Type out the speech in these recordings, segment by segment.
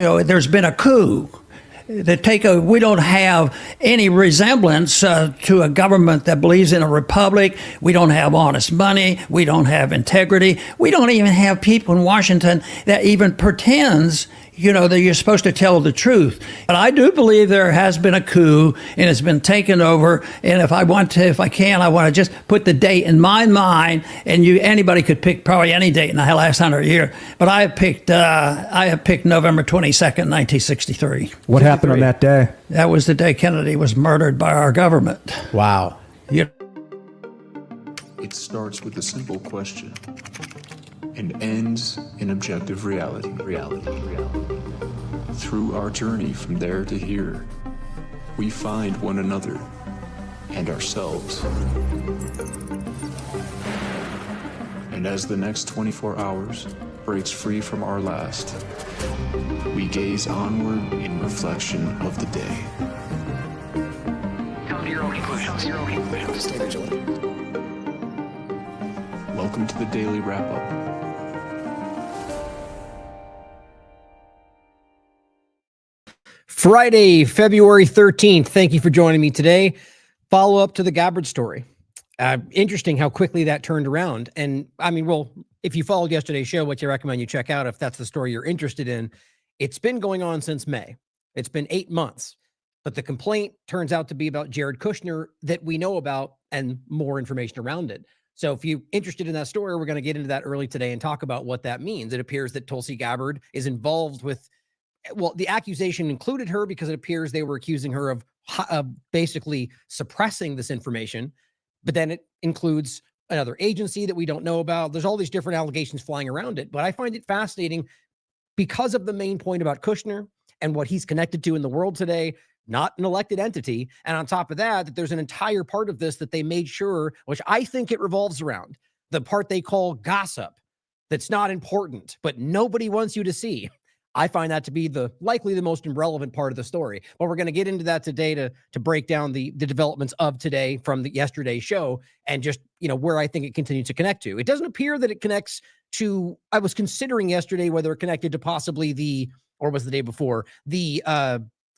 there's been a coup. We don't have any resemblance to a government that believes in a republic. We don't have honest money. We don't have integrity. We don't even have people in Washington that even pretends, that you're supposed to tell the truth. But I do believe there has been a coup and it's been taken over. And if I want to just put the date in my mind, and anybody could pick probably any date in the last 100 years. But I have picked November 22nd, 1963. What happened on that day? That was the day Kennedy was murdered by our government. Wow. It starts with a simple question and ends in objective reality. Through our journey from there to here, we find one another and ourselves. And as the next 24 hours breaks free from our last, we gaze onward in reflection of the day. Come to your own conclusions. Stay vigilant. Welcome to the Daily Wrap-Up. Friday, February 13th. Thank you for joining me today. Follow up to the Gabbard story. Interesting how quickly that turned around. And if you followed yesterday's show, which I recommend you check out if that's the story you're interested in, it's been going on since May. It's been 8 months. But the complaint turns out to be about Jared Kushner that we know about and more information around it. So if you're interested in that story, we're going to get into that early today and talk about what that means. It appears that Tulsi Gabbard is involved with, the accusation included her because it appears they were accusing her of basically suppressing this information, but then it includes another agency that we don't know about. There's all these different allegations flying around it, but I find it fascinating because of the main point about Kushner and what he's connected to in the world today, not an elected entity. And on top of that there's an entire part of this that they made sure, which I think it revolves around, the part they call gossip that's not important, but nobody wants you to see. I find that to be likely the most irrelevant part of the story. But we're going to get into that today to break down the developments of today from yesterday's show and just, where I think it continues to connect to. It doesn't appear that it connects to, I was considering yesterday whether it connected to possibly or was the day before, the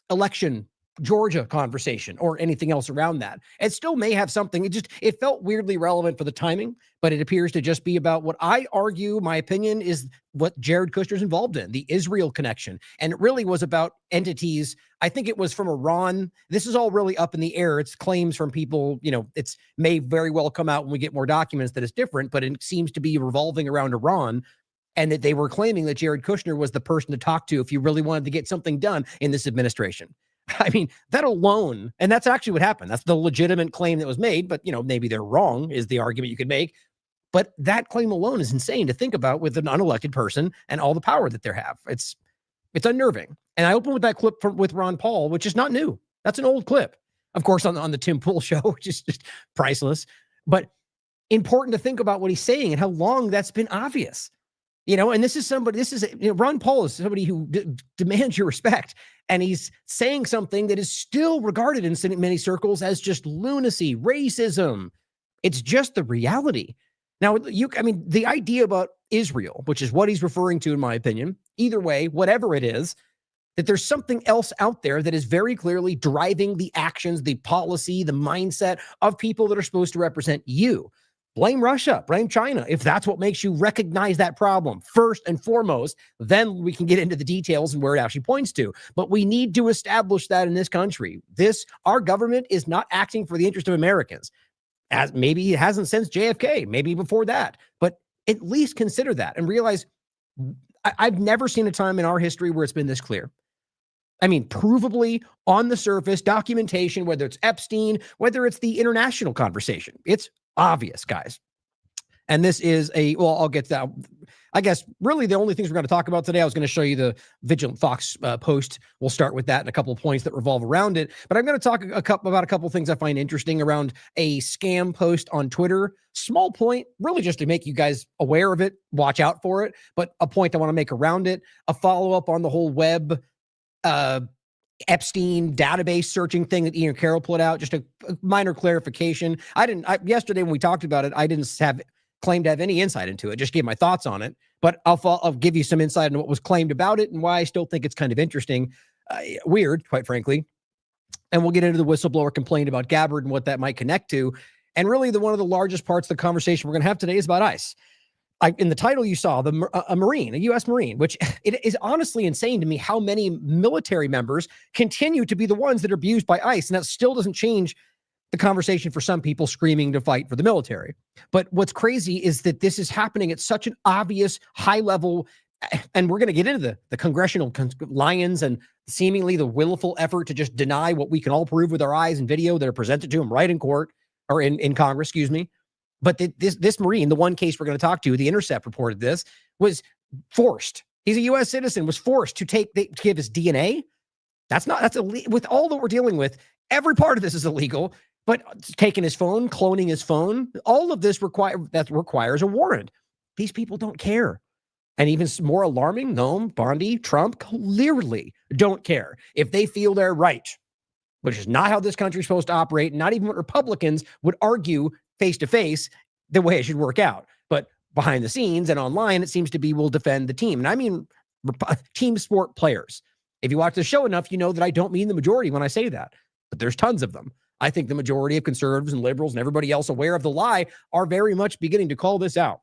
election Georgia conversation or anything else around that. It still may have something. It felt weirdly relevant for the timing, but it appears to just be about what I argue, my opinion, is what Jared Kushner's involved in, the Israel connection. And it really was about entities. I think it was from Iran. This is all really up in the air. It's claims from people, it's may very well come out when we get more documents that it's different, but it seems to be revolving around Iran. And that they were claiming that Jared Kushner was the person to talk to if you really wanted to get something done in this administration. That alone, and that's actually what happened. That's the legitimate claim that was made, but maybe they're wrong is the argument you could make. But that claim alone is insane to think about with an unelected person and all the power that they have. It's unnerving. And I opened with that clip with Ron Paul, which is not new. That's an old clip, of course, on the Tim Pool show, which is just priceless, but important to think about what he's saying and how long that's been obvious. And Ron Paul is somebody who demands your respect. And he's saying something that is still regarded in many circles as just lunacy, racism. It's just the reality. Now, the idea about Israel, which is what he's referring to, in my opinion, either way, whatever it is, that there's something else out there that is very clearly driving the actions, the policy, the mindset of people that are supposed to represent you. Blame Russia, blame China. If that's what makes you recognize that problem first and foremost, then we can get into the details and where it actually points to. But we need to establish that in this country. Our government is not acting for the interest of Americans. As maybe it hasn't since JFK, maybe before that, but at least consider that and realize I've never seen a time in our history where it's been this clear. Provably on the surface, documentation, whether it's Epstein, whether it's the international conversation, it's obvious, guys. And this is I'll get to that. I guess really the only things we're going to talk about today, I was going to show you the Vigilant Fox post. We'll start with that and a couple of points that revolve around it. But I'm going to talk about a couple of things I find interesting around a scam post on Twitter. Small point, really just to make you guys aware of it, watch out for it. But a point I want to make around it, a follow-up on the whole web Epstein database searching thing that Ian Carroll put out, just a minor clarification. Yesterday when we talked about it, I didn't have claim to have any insight into it, just give my thoughts on it. But I'll give you some insight into what was claimed about it and why I still think it's kind of interesting, weird, quite frankly. And we'll get into the whistleblower complaint about Gabbard and what that might connect to. And really, one of the largest parts of the conversation we're going to have today is about ICE. In the title you saw, a Marine, a U.S. Marine, which it is honestly insane to me how many military members continue to be the ones that are abused by ICE. And that still doesn't change the conversation for some people screaming to fight for the military. But what's crazy is that this is happening at such an obvious high level. And we're going to get into the congressional lions and seemingly the willful effort to just deny what we can all prove with our eyes and video that are presented to them right in court or in Congress, excuse me. But this Marine, the one case we're going to talk to, The Intercept reported this, was forced. He's a U.S. citizen, was forced to give his DNA. That's illegal. With all that we're dealing with, every part of this is illegal. But taking his phone, cloning his phone, all of this requires a warrant. These people don't care. And even more alarming, Noam, Bondi, Trump clearly don't care if they feel they're right, which is not how this country is supposed to operate. Not even what Republicans would argue face-to-face the way it should work out. But behind the scenes and online, it seems to be we'll defend the team. And I mean team sport players. If you watch the show enough, you know that I don't mean the majority when I say that. But there's tons of them. I think the majority of conservatives and liberals and everybody else aware of the lie are very much beginning to call this out.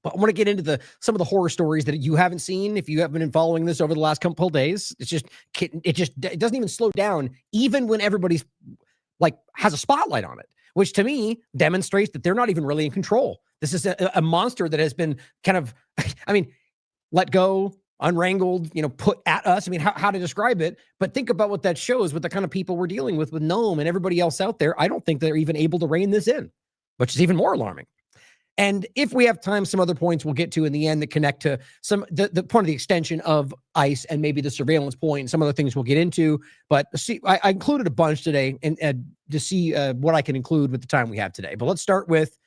But I want to get into some of the horror stories that you haven't seen if you haven't been following this over the last couple of days. It doesn't even slow down, even when everybody's like has a spotlight on it, which to me demonstrates that they're not even really in control. This is a monster that has been kind of, I mean, let go, unwrangled, put at us. I mean, how to describe it? But think about what that shows with the kind of people we're dealing with Noam and everybody else out there. I don't think they're even able to rein this in, which is even more alarming. And if we have time, some other points we'll get to in the end that connect to the point of the extension of ICE and maybe the surveillance point and some other things we'll get into. But see, I included a bunch today and to see what I can include with the time we have today. But let's start with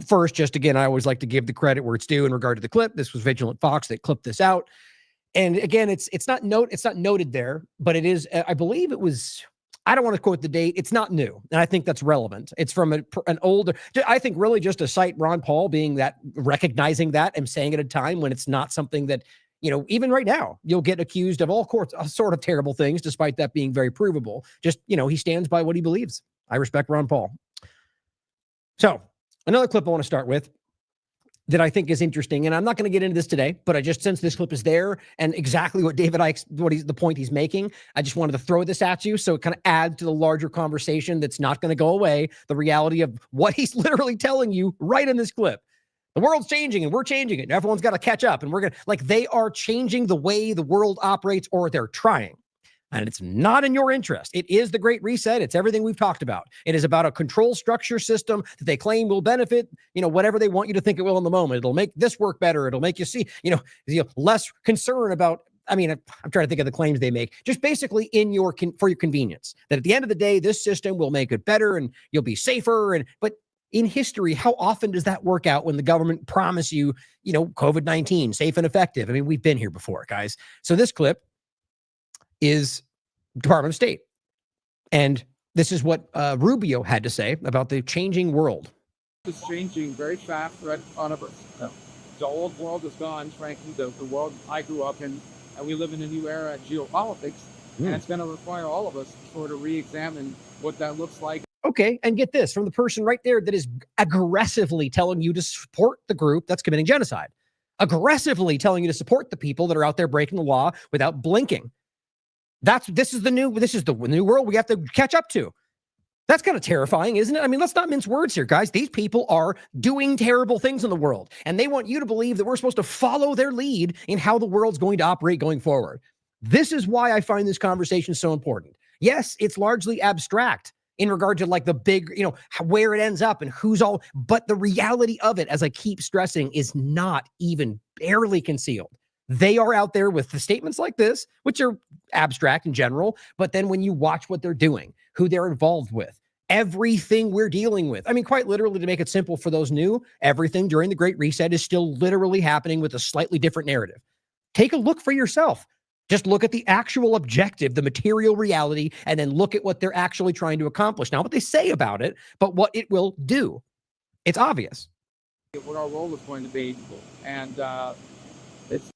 first, just again, I always like to give the credit where it's due in regard to the clip. This was Vigilant Fox that clipped this out. And again, it's not noted there, but it is, I believe it was, I don't want to quote the date. It's not new. And I think that's relevant. It's from an older, I think really just to cite Ron Paul being that, recognizing that and saying it at a time when it's not something that, even right now, you'll get accused of all sort of terrible things, despite that being very provable. Just, he stands by what he believes. I respect Ron Paul. So another clip I want to start with that I think is interesting, and I'm not going to get into this today, but since this clip is there and exactly what David Icke, the point he's making, I just wanted to throw this at you so it kind of adds to the larger conversation that's not going to go away, the reality of what he's literally telling you right in this clip. The world's changing and we're changing it. And everyone's got to catch up, and they are changing the way the world operates, or they're trying. And it's not in your interest. It is the Great Reset. It's everything we've talked about. It is about a control structure system that they claim will benefit, whatever they want you to think it will in the moment. It'll make this work better. It'll make you see, less concern about, I'm trying to think of the claims they make, just basically for your convenience, that at the end of the day, this system will make it better and you'll be safer. But in history, how often does that work out when the government promise you, COVID-19 safe and effective? We've been here before, guys. So this clip is Department of State. And this is what Rubio had to say about the changing world. It's changing very fast right in front of us. Yeah. The old world is gone, frankly, the world I grew up in, and we live in a new era of geopolitics, and it's going to require all of us to sort of re-examine what that looks like. Okay, and get this from the person right there that is aggressively telling you to support the group that's committing genocide, aggressively telling you to support the people that are out there breaking the law without blinking. This is the new world we have to catch up to. That's kind of terrifying, isn't it? Let's not mince words here, guys. These people are doing terrible things in the world, and they want you to believe that we're supposed to follow their lead in how the world's going to operate going forward. This is why I find this conversation so important. Yes, it's largely abstract in regard to like the big, where it ends up and who's all, but the reality of it, as I keep stressing, is not even barely concealed. They are out there with the statements like this, which are abstract in general. But then when you watch what they're doing, who they're involved with, everything we're dealing with, quite literally, to make it simple for those new, everything during the Great Reset is still literally happening with a slightly different narrative. Take a look for yourself. Just look at the actual objective, the material reality, and then look at what they're actually trying to accomplish. Not what they say about it, but what it will do. It's obvious. what our role is going to be, and it's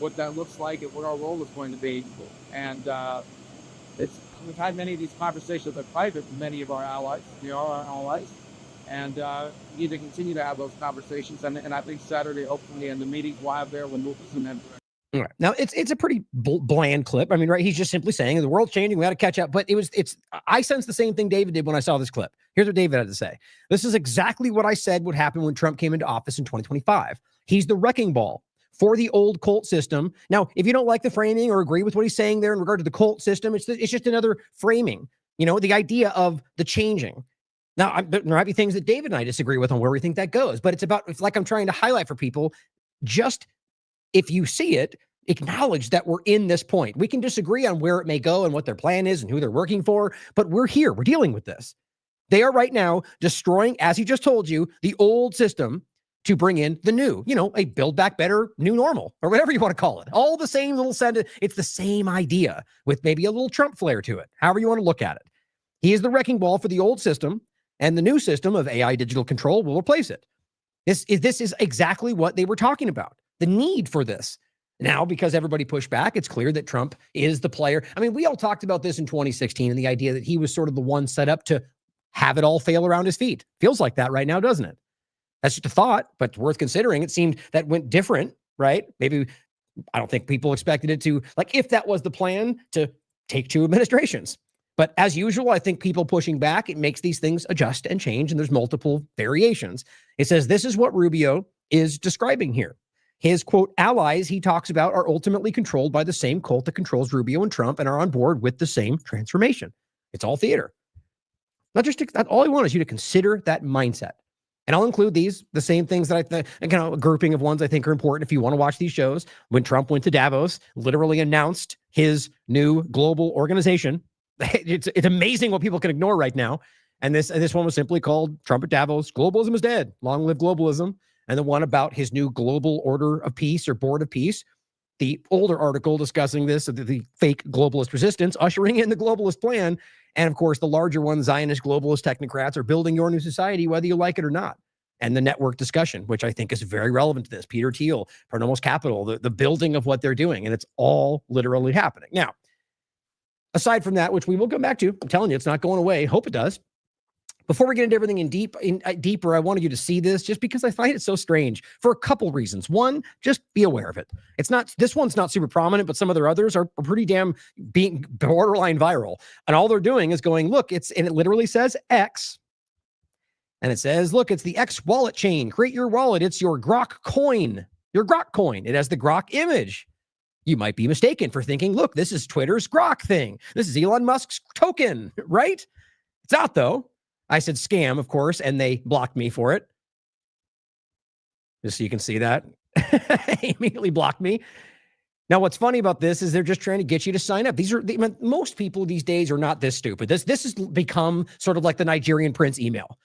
what that looks like and what our role is going to be. And we've had many of these conversations in private with many of our allies. They are our allies. And we need to continue to have those conversations. And I think Saturday, hopefully, in the meetings we'll have there when Lucas and them. All right. Now it's a pretty bland clip. I mean, right? He's just simply saying the world's changing. We got to catch up. But I sensed the same thing David did when I saw this clip. Here's what David had to say. This is exactly what I said would happen when Trump came into office in 2025. He's the wrecking ball for the old cult system. Now, if you don't like the framing or agree with what he's saying there in regard to the cult system, it's just another framing. You know, the idea of the changing. Now, there might be things that David and I disagree with on where we think that goes, but it's like I'm trying to highlight for people, just if you see it, acknowledge that we're in this point. We can disagree on where it may go and what their plan is and who they're working for, but we're here. We're dealing with this. They are right now destroying, as he just told you, the old system to bring in the new, a build back better new normal or whatever you want to call it. All the same little sentence. It's the same idea with maybe a little Trump flair to it, however you want to look at it. He is the wrecking ball for the old system, and the new system of AI digital control will replace it. This is exactly what they were talking about. The need for this. Now, because everybody pushed back, it's clear that Trump is the player. I mean, we all talked about this in 2016 and the idea that he was sort of the one set up to have it all fail around his feet. Feels like that right now, doesn't it? That's just a thought, but it's worth considering. It seemed that went different, right? Maybe, I don't think people expected it to, like, if that was the plan, to take 2 administrations. But as usual, I think people pushing back, it makes these things adjust and change, and there's multiple variations. It says this is what Rubio is describing here. His, quote, allies he talks about are ultimately controlled by the same cult that controls Rubio and Trump and are on board with the same transformation. It's all theater. Not just that. All I want is you to consider that mindset. And I'll include the same things that I think, a grouping of ones I think are important if you want to watch these shows. When Trump went to Davos, literally announced his new global organization. It's amazing what people can ignore right now. And this one was simply called Trump at Davos, Globalism is Dead, Long Live Globalism. And the one about his new global order of peace or board of peace. The older article discussing this, the fake globalist resistance, ushering in the globalist plan. And of course, the larger one, Zionist globalist technocrats are building your new society, whether you like it or not. And the network discussion, which I think is very relevant to this. Peter Thiel, Pronomos Capital, the building of what they're doing. And it's all literally happening. Now, aside from that, which we will come back to, I'm telling you, it's not going away. Hope it does. Before we get into everything deeper, I wanted you to see this just because I find it so strange for a couple reasons. One, just be aware of it. This one's not super prominent, but some of their others are pretty damn being borderline viral. And all they're doing is going, look, and it literally says X. And it says, look, it's the X wallet chain. Create your wallet. It's your Grok coin. Your Grok coin. It has the Grok image. You might be mistaken for thinking, look, this is Twitter's Grok thing. This is Elon Musk's token, right? It's not, though. I said scam, of course, and they blocked me for it. Just so you can see that. They immediately blocked me. Now, what's funny about this is they're just trying to get you to sign up. Most people these days are not this stupid. This has become sort of like the Nigerian prince email.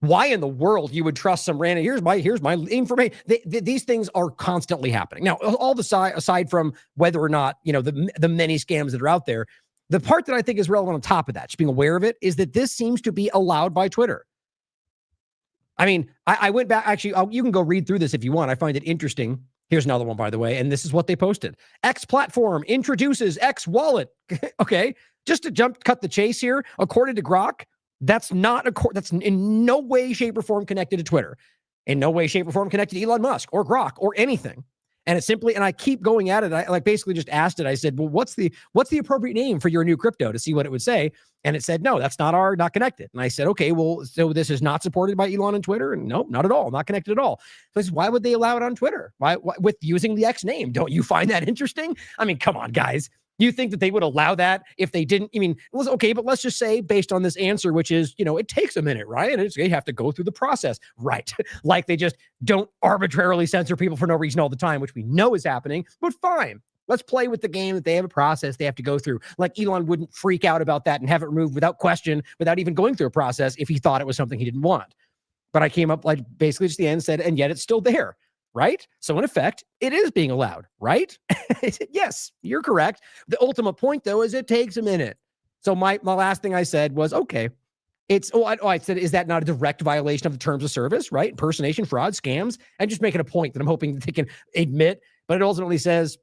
Why in the world you would trust some random, here's my information. These things are constantly happening. Now, all the aside from whether or not, the many scams that are out there, the part that I think is relevant on top of that, just being aware of it, is that this seems to be allowed by Twitter. I mean, I went back, actually, you can go read through this if you want. I find it interesting. Here's another one, by the way, and this is what they posted. X platform introduces X wallet. Okay, just to cut the chase here, according to Grok, that's in no way, shape, or form connected to Twitter. In no way, shape, or form connected to Elon Musk or Grok or anything. And it's simply, and I keep going at it. I basically just asked it. I said, well, what's the appropriate name for your new crypto, to see what it would say? And it said, no, that's not connected. And I said, okay, well, so this is not supported by Elon and Twitter? And nope, not at all. Not connected at all. So I said, why would they allow it on Twitter? Why with using the X name? Don't you find that interesting? I mean, come on, guys. You think that they would allow that if they didn't? I mean, it was okay, but let's just say, based on this answer, which is, it takes a minute, right? And they have to go through the process, right? Like they just don't arbitrarily censor people for no reason all the time, which we know is happening, but fine. Let's play with the game that they have a process they have to go through. Like Elon wouldn't freak out about that and have it removed without question, without even going through a process if he thought it was something he didn't want. But I came up like basically just the end and said, and yet it's still there. Right? So in effect, it is being allowed, right? Yes, you're correct. The ultimate point, though, is it takes a minute. So my last thing I said was, okay, I said, is that not a direct violation of the terms of service, right? Impersonation, fraud, scams. I'm just making a point that I'm hoping that they can admit, but it ultimately says,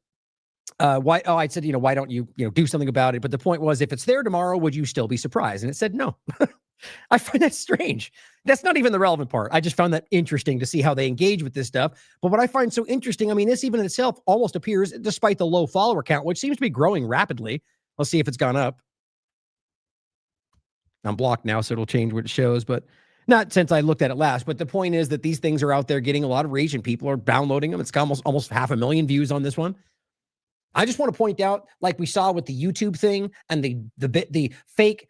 why? Oh, I said, why don't you, do something about it? But the point was, if it's there tomorrow, would you still be surprised? And it said, no. I find that strange. That's not even the relevant part. I just found that interesting to see how they engage with this stuff. But what I find so interesting, this even in itself almost appears, despite the low follower count, which seems to be growing rapidly. Let's see if it's gone up. I'm blocked now, so it'll change what it shows, but not since I looked at it last. But the point is that these things are out there getting a lot of reach and people are downloading them. It's got almost 500,000 views on this one. I just want to point out, like we saw with the YouTube thing and the fake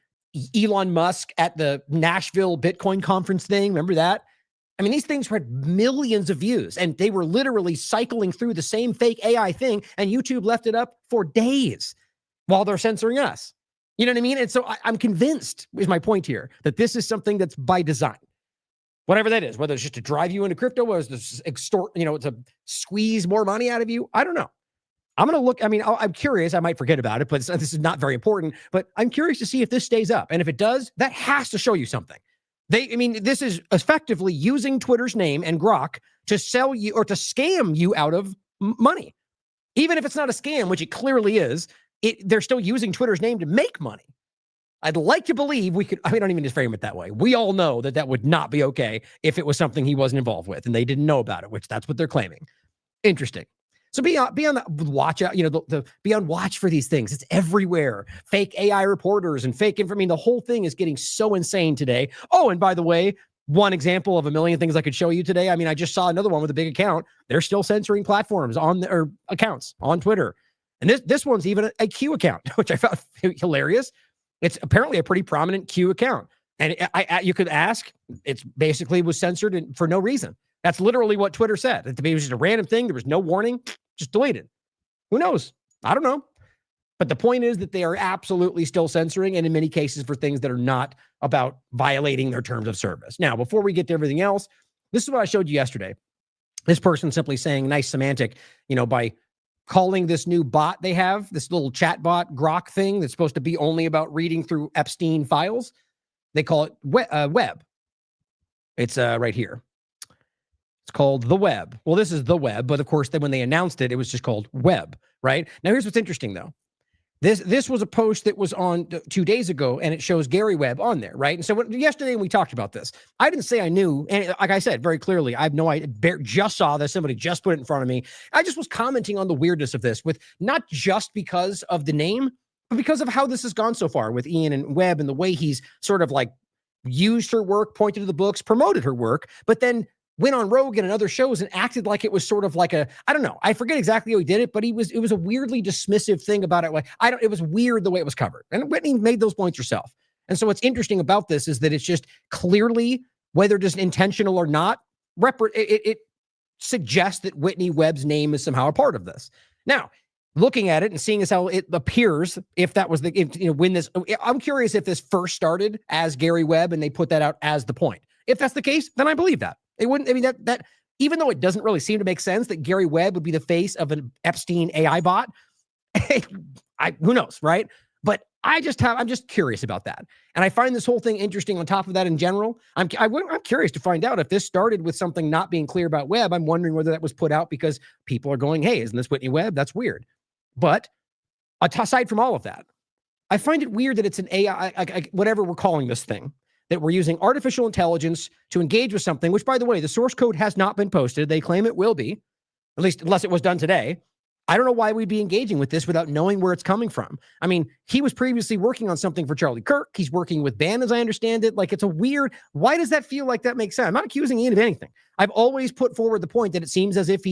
Elon Musk at the Nashville Bitcoin conference thing. Remember that? These things had millions of views and they were literally cycling through the same fake AI thing, and YouTube left it up for days while they're censoring us. You know what I mean? And so I'm convinced, is my point here, that this is something that's by design. Whatever that is, whether it's just to drive you into crypto, whether it's to extort, to squeeze more money out of you. I don't know. I'm going to look, I'm curious. I might forget about it, but this is not very important. But I'm curious to see if this stays up. And if it does, that has to show you something. This is effectively using Twitter's name and Grok to sell you or to scam you out of money. Even if it's not a scam, which it clearly is, they're still using Twitter's name to make money. I'd like to believe we could, I don't even just frame it that way. We all know that would not be okay if it was something he wasn't involved with and they didn't know about it, which that's what they're claiming. Interesting. So be on the watch out, be on watch for these things. It's everywhere. Fake AI reporters and fake information. The whole thing is getting so insane today. Oh, and by the way, one example of a million things I could show you today. I just saw another one with a big account. They're still censoring platforms or accounts on Twitter. And this one's even a Q account, which I found hilarious. It's apparently a pretty prominent Q account. And you could ask, it's basically was censored for no reason. That's literally what Twitter said. It was just a random thing. There was no warning, just deleted. Who knows? I don't know. But the point is that they are absolutely still censoring, and in many cases for things that are not about violating their terms of service. Now, before we get to everything else, this is what I showed you yesterday. This person simply saying nice semantic, by calling this new bot they have, this little chat bot Grok thing that's supposed to be only about reading through Epstein files. They call it web. It's right here. It's called the web. Well, this is the web, but of course, when they announced it, it was just called web, right? Now, here's what's interesting, though. This was a post that was on 2 days ago, and it shows Gary Webb on there, right? And so yesterday when we talked about this, I didn't say I knew, and like I said very clearly, I have no idea. Just saw this. Somebody just put it in front of me. I just was commenting on the weirdness of this, with not just because of the name, but because of how this has gone so far with Ian and Webb and the way he's sort of like used her work, pointed to the books, promoted her work, but then went on Rogan and other shows and acted like it was sort of like I don't know. I forget exactly how he did it, but it was a weirdly dismissive thing about it. It was weird the way it was covered. And Whitney made those points herself. And so what's interesting about this is that it's just clearly, whether just intentional or not, it suggests that Whitney Webb's name is somehow a part of this. Now, looking at it and seeing as how it appears, if that was when this, I'm curious if this first started as Gary Webb and they put that out as the point. If that's the case, then I believe that. It wouldn't, that even though it doesn't really seem to make sense that Gary Webb would be the face of an Epstein AI bot, who knows, right? But I'm just curious about that. And I find this whole thing interesting on top of that in general. I'm curious to find out if this started with something not being clear about Webb. I'm wondering whether that was put out because people are going, hey, isn't this Whitney Webb? That's weird. But aside from all of that, I find it weird that it's an AI, whatever we're calling this thing, that we're using artificial intelligence to engage with something, which, by the way, the source code has not been posted. They claim it will be, at least unless it was done today. I don't know why we'd be engaging with this without knowing where it's coming from. He was previously working on something for Charlie Kirk. He's working with Ban, as I understand it. Like, it's a weird, why does that feel like that makes sense? I'm not accusing Ian of anything. I've always put forward the point that it seems as if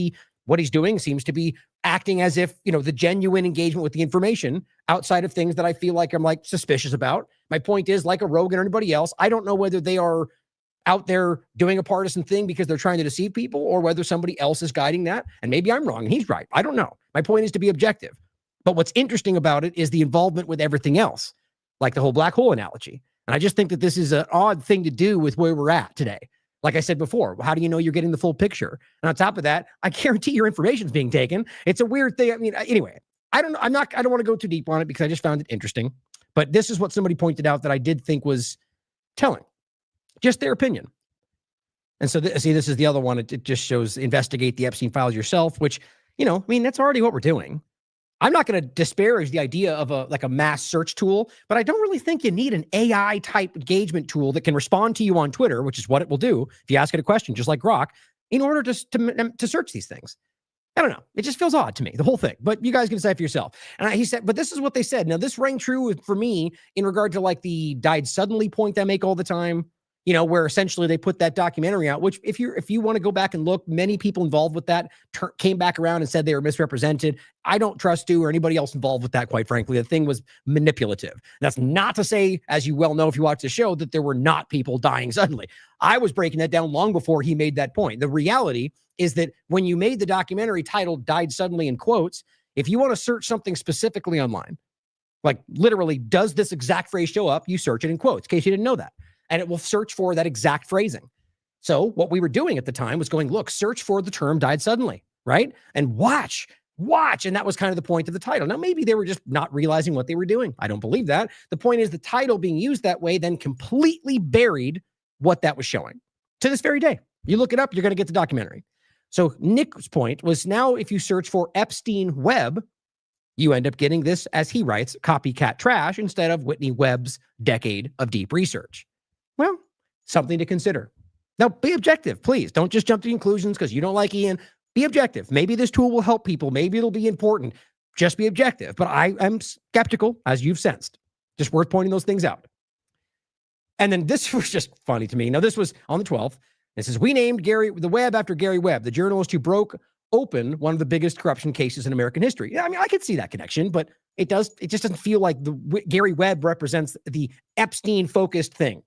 what he's doing seems to be acting as if, the genuine engagement with the information outside of things that I feel like I'm suspicious about. My point is, like a Rogan or anybody else, I don't know whether they are out there doing a partisan thing because they're trying to deceive people or whether somebody else is guiding that. And maybe I'm wrong and he's right. I don't know. My point is to be objective. But what's interesting about it is the involvement with everything else, like the whole black hole analogy. And I just think that this is an odd thing to do with where we're at today. Like I said before, how do you know you're getting the full picture? And on top of that, I guarantee your information is being taken. It's a weird thing. Anyway, I don't know. I don't want to go too deep on it because I just found it interesting. But this is what somebody pointed out that I did think was telling. Just their opinion. And so, see, this is the other one. It just shows investigate the Epstein files yourself, which, that's already what we're doing. I'm not going to disparage the idea of a mass search tool, but I don't really think you need an AI type engagement tool that can respond to you on Twitter, which is what it will do if you ask it a question, just like Grok, in order to search these things. I don't know. It just feels odd to me, the whole thing. But you guys can decide for yourself. And he said, but this is what they said. Now, this rang true for me in regard to like the died suddenly point I make all the time. Where essentially they put that documentary out, which if you want to go back and look, many people involved with that came back around and said they were misrepresented. I don't trust Stu or anybody else involved with that, quite frankly. The thing was manipulative. That's not to say, as you well know if you watch the show, that there were not people dying suddenly. I was breaking that down long before he made that point. The reality is that when you made the documentary titled Died Suddenly in quotes, if you want to search something specifically online, like literally, does this exact phrase show up? You search it in quotes, in case you didn't know that. And it will search for that exact phrasing. So what we were doing at the time was going, look, search for the term died suddenly, right? And watch. And that was kind of the point of the title. Now, maybe they were just not realizing what they were doing. I don't believe that. The point is the title being used that way then completely buried what that was showing. To this very day, you look it up, you're going to get the documentary. So Nick's point was now if you search for Epstein Webb, you end up getting this, as he writes, copycat trash instead of Whitney Webb's decade of deep research. Well, something to consider. Now, be objective, please. Don't just jump to conclusions because you don't like Ian. Be objective. Maybe this tool will help people. Maybe it'll be important. Just be objective. But I am skeptical, as you've sensed. Just worth pointing those things out. And then this was just funny to me. Now, this was on the 12th. It says, we named the Webb after Gary Webb, the journalist who broke open one of the biggest corruption cases in American history. Yeah, I mean, I could see that connection, but it just doesn't feel like Gary Webb represents the Epstein-focused thing,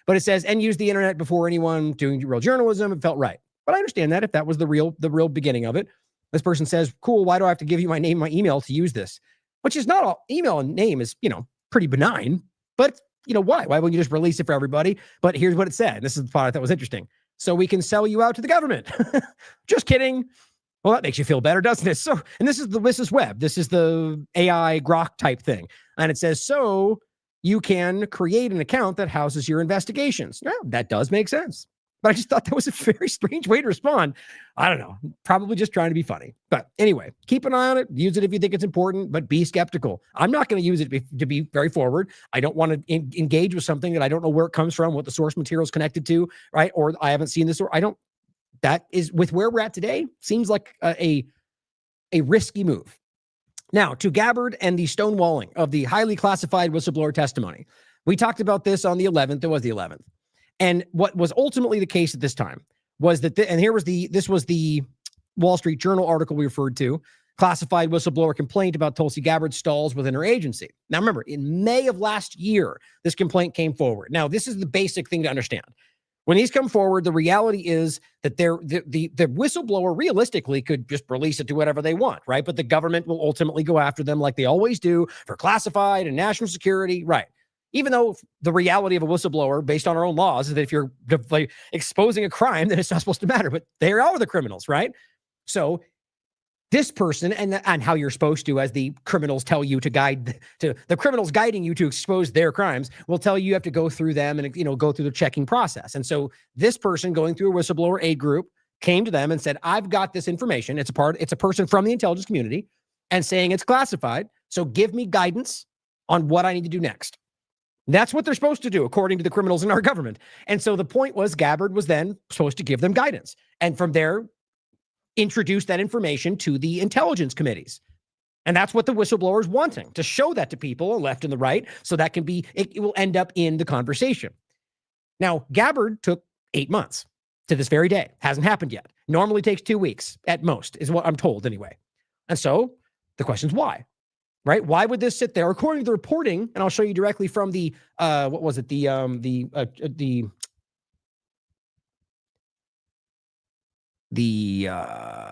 But it says, and use the internet before anyone doing real journalism. It felt right. But I understand that if that was the real beginning of it. This person says, cool, why do I have to give you my name, my email to use this? Which is not all. Email and name is, pretty benign. But, why? Why wouldn't you just release it for everybody? But here's what it said. This is the part that was interesting. So we can sell you out to the government. Just kidding. Well, that makes you feel better, doesn't it? So, and this is Webb. This is the AI Grok type thing. And it says, so you can create an account that houses your investigations. Now, that does make sense. But I just thought that was a very strange way to respond. I don't know. Probably just trying to be funny. But anyway, keep an eye on it. Use it if you think it's important, but be skeptical. I'm not going to use it to be very forward. I don't want to engage with something that I don't know where it comes from, what the source material is connected to, right? Or I haven't seen this, or that is, with where we're at today, seems like a risky move. Now, to Gabbard and the stonewalling of the highly classified whistleblower testimony. We talked about this on the 11th. It was the 11th. And what was ultimately the case at this time was that, this was the Wall Street Journal article we referred to, classified whistleblower complaint about Tulsi Gabbard stalls within her agency. Now, remember, in May of last year, this complaint came forward. Now, this is the basic thing to understand. When these come forward, the reality is that the whistleblower realistically could just release it to whatever they want, right? But the government will ultimately go after them like they always do for classified and national security, right? Even though the reality of a whistleblower, based on our own laws, is that if you're exposing a crime, then it's not supposed to matter. But they are the criminals, right? So this person and how you're supposed to, as the criminals tell you the criminals guiding you to expose their crimes, will tell you have to go through them and go through the checking process. And so this person going through a whistleblower aid group came to them and said, "I've got this information. It's a person from the intelligence community, and saying it's classified. So give me guidance on what I need to do next." That's what they're supposed to do, according to the criminals in our government. And so the point was Gabbard was then supposed to give them guidance. And from there, introduce that information to the intelligence committees. And that's what the whistleblower is wanting, to show that to people on left and the right, so that it will end up in the conversation. Now, Gabbard took 8 months to this very day. Hasn't happened yet. Normally takes 2 weeks at most, is what I'm told anyway. And so the question is why? Right? Why would this sit there? According to the reporting, and I'll show you directly from the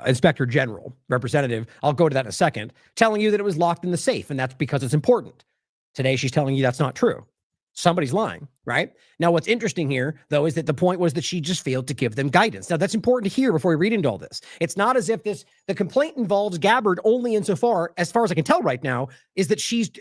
Inspector General representative, I'll go to that in a second, telling you that it was locked in the safe, and that's because it's important. Today, she's telling you that's not true. Somebody's lying, right? Now, what's interesting here, though, is that the point was that she just failed to give them guidance. Now, that's important to hear before we read into all this. It's not as if the complaint involves Gabbard only insofar, as far as I can tell right now, is that she's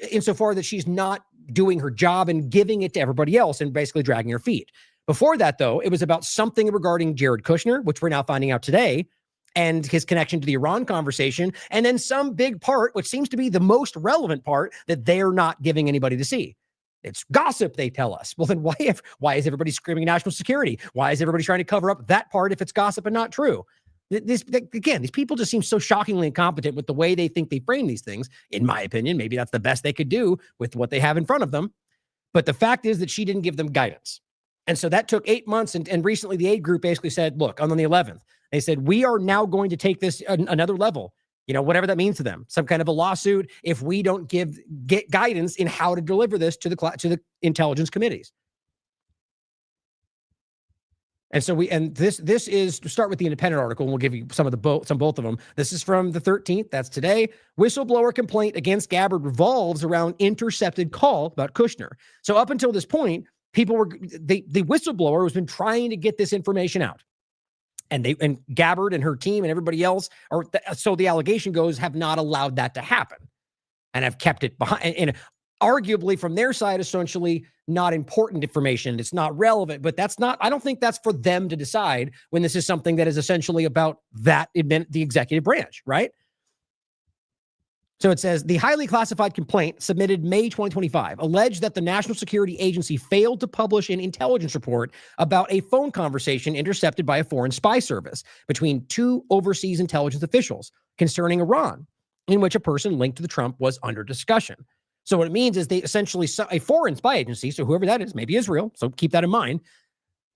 not doing her job and giving it to everybody else and basically dragging her feet. Before that, though, it was about something regarding Jared Kushner, which we're now finding out today, and his connection to the Iran conversation, and then some big part, which seems to be the most relevant part, that they're not giving anybody to see. It's gossip, they tell us. Well, then why is everybody screaming national security? Why is everybody trying to cover up that part if it's gossip and not true? These people just seem so shockingly incompetent with the way they think they frame these things. In my opinion, maybe that's the best they could do with what they have in front of them. But the fact is that she didn't give them guidance. And so that took 8 months. And recently the aid group basically said, look, on the 11th, they said, we are now going to take this another level, whatever that means to them, some kind of a lawsuit if we don't get guidance in how to deliver this to the intelligence committees. And so this is, to start with the Independent article, and we'll give you both of them. This is from the 13th. That's today. Whistleblower complaint against Gabbard revolves around intercepted call about Kushner. So up until this point, the whistleblower has been trying to get this information out. And Gabbard and her team and everybody else, so the allegation goes, have not allowed that to happen and have kept it behind. And arguably from their side, essentially not important information. It's not relevant, but I don't think that's for them to decide when this is something that is essentially about the executive branch, right? So it says, the highly classified complaint submitted May 2025 alleged that the National Security Agency failed to publish an intelligence report about a phone conversation intercepted by a foreign spy service between two overseas intelligence officials concerning Iran, in which a person linked to the Trump was under discussion. So what it means is they essentially, a foreign spy agency, so whoever that is, maybe Israel, so keep that in mind,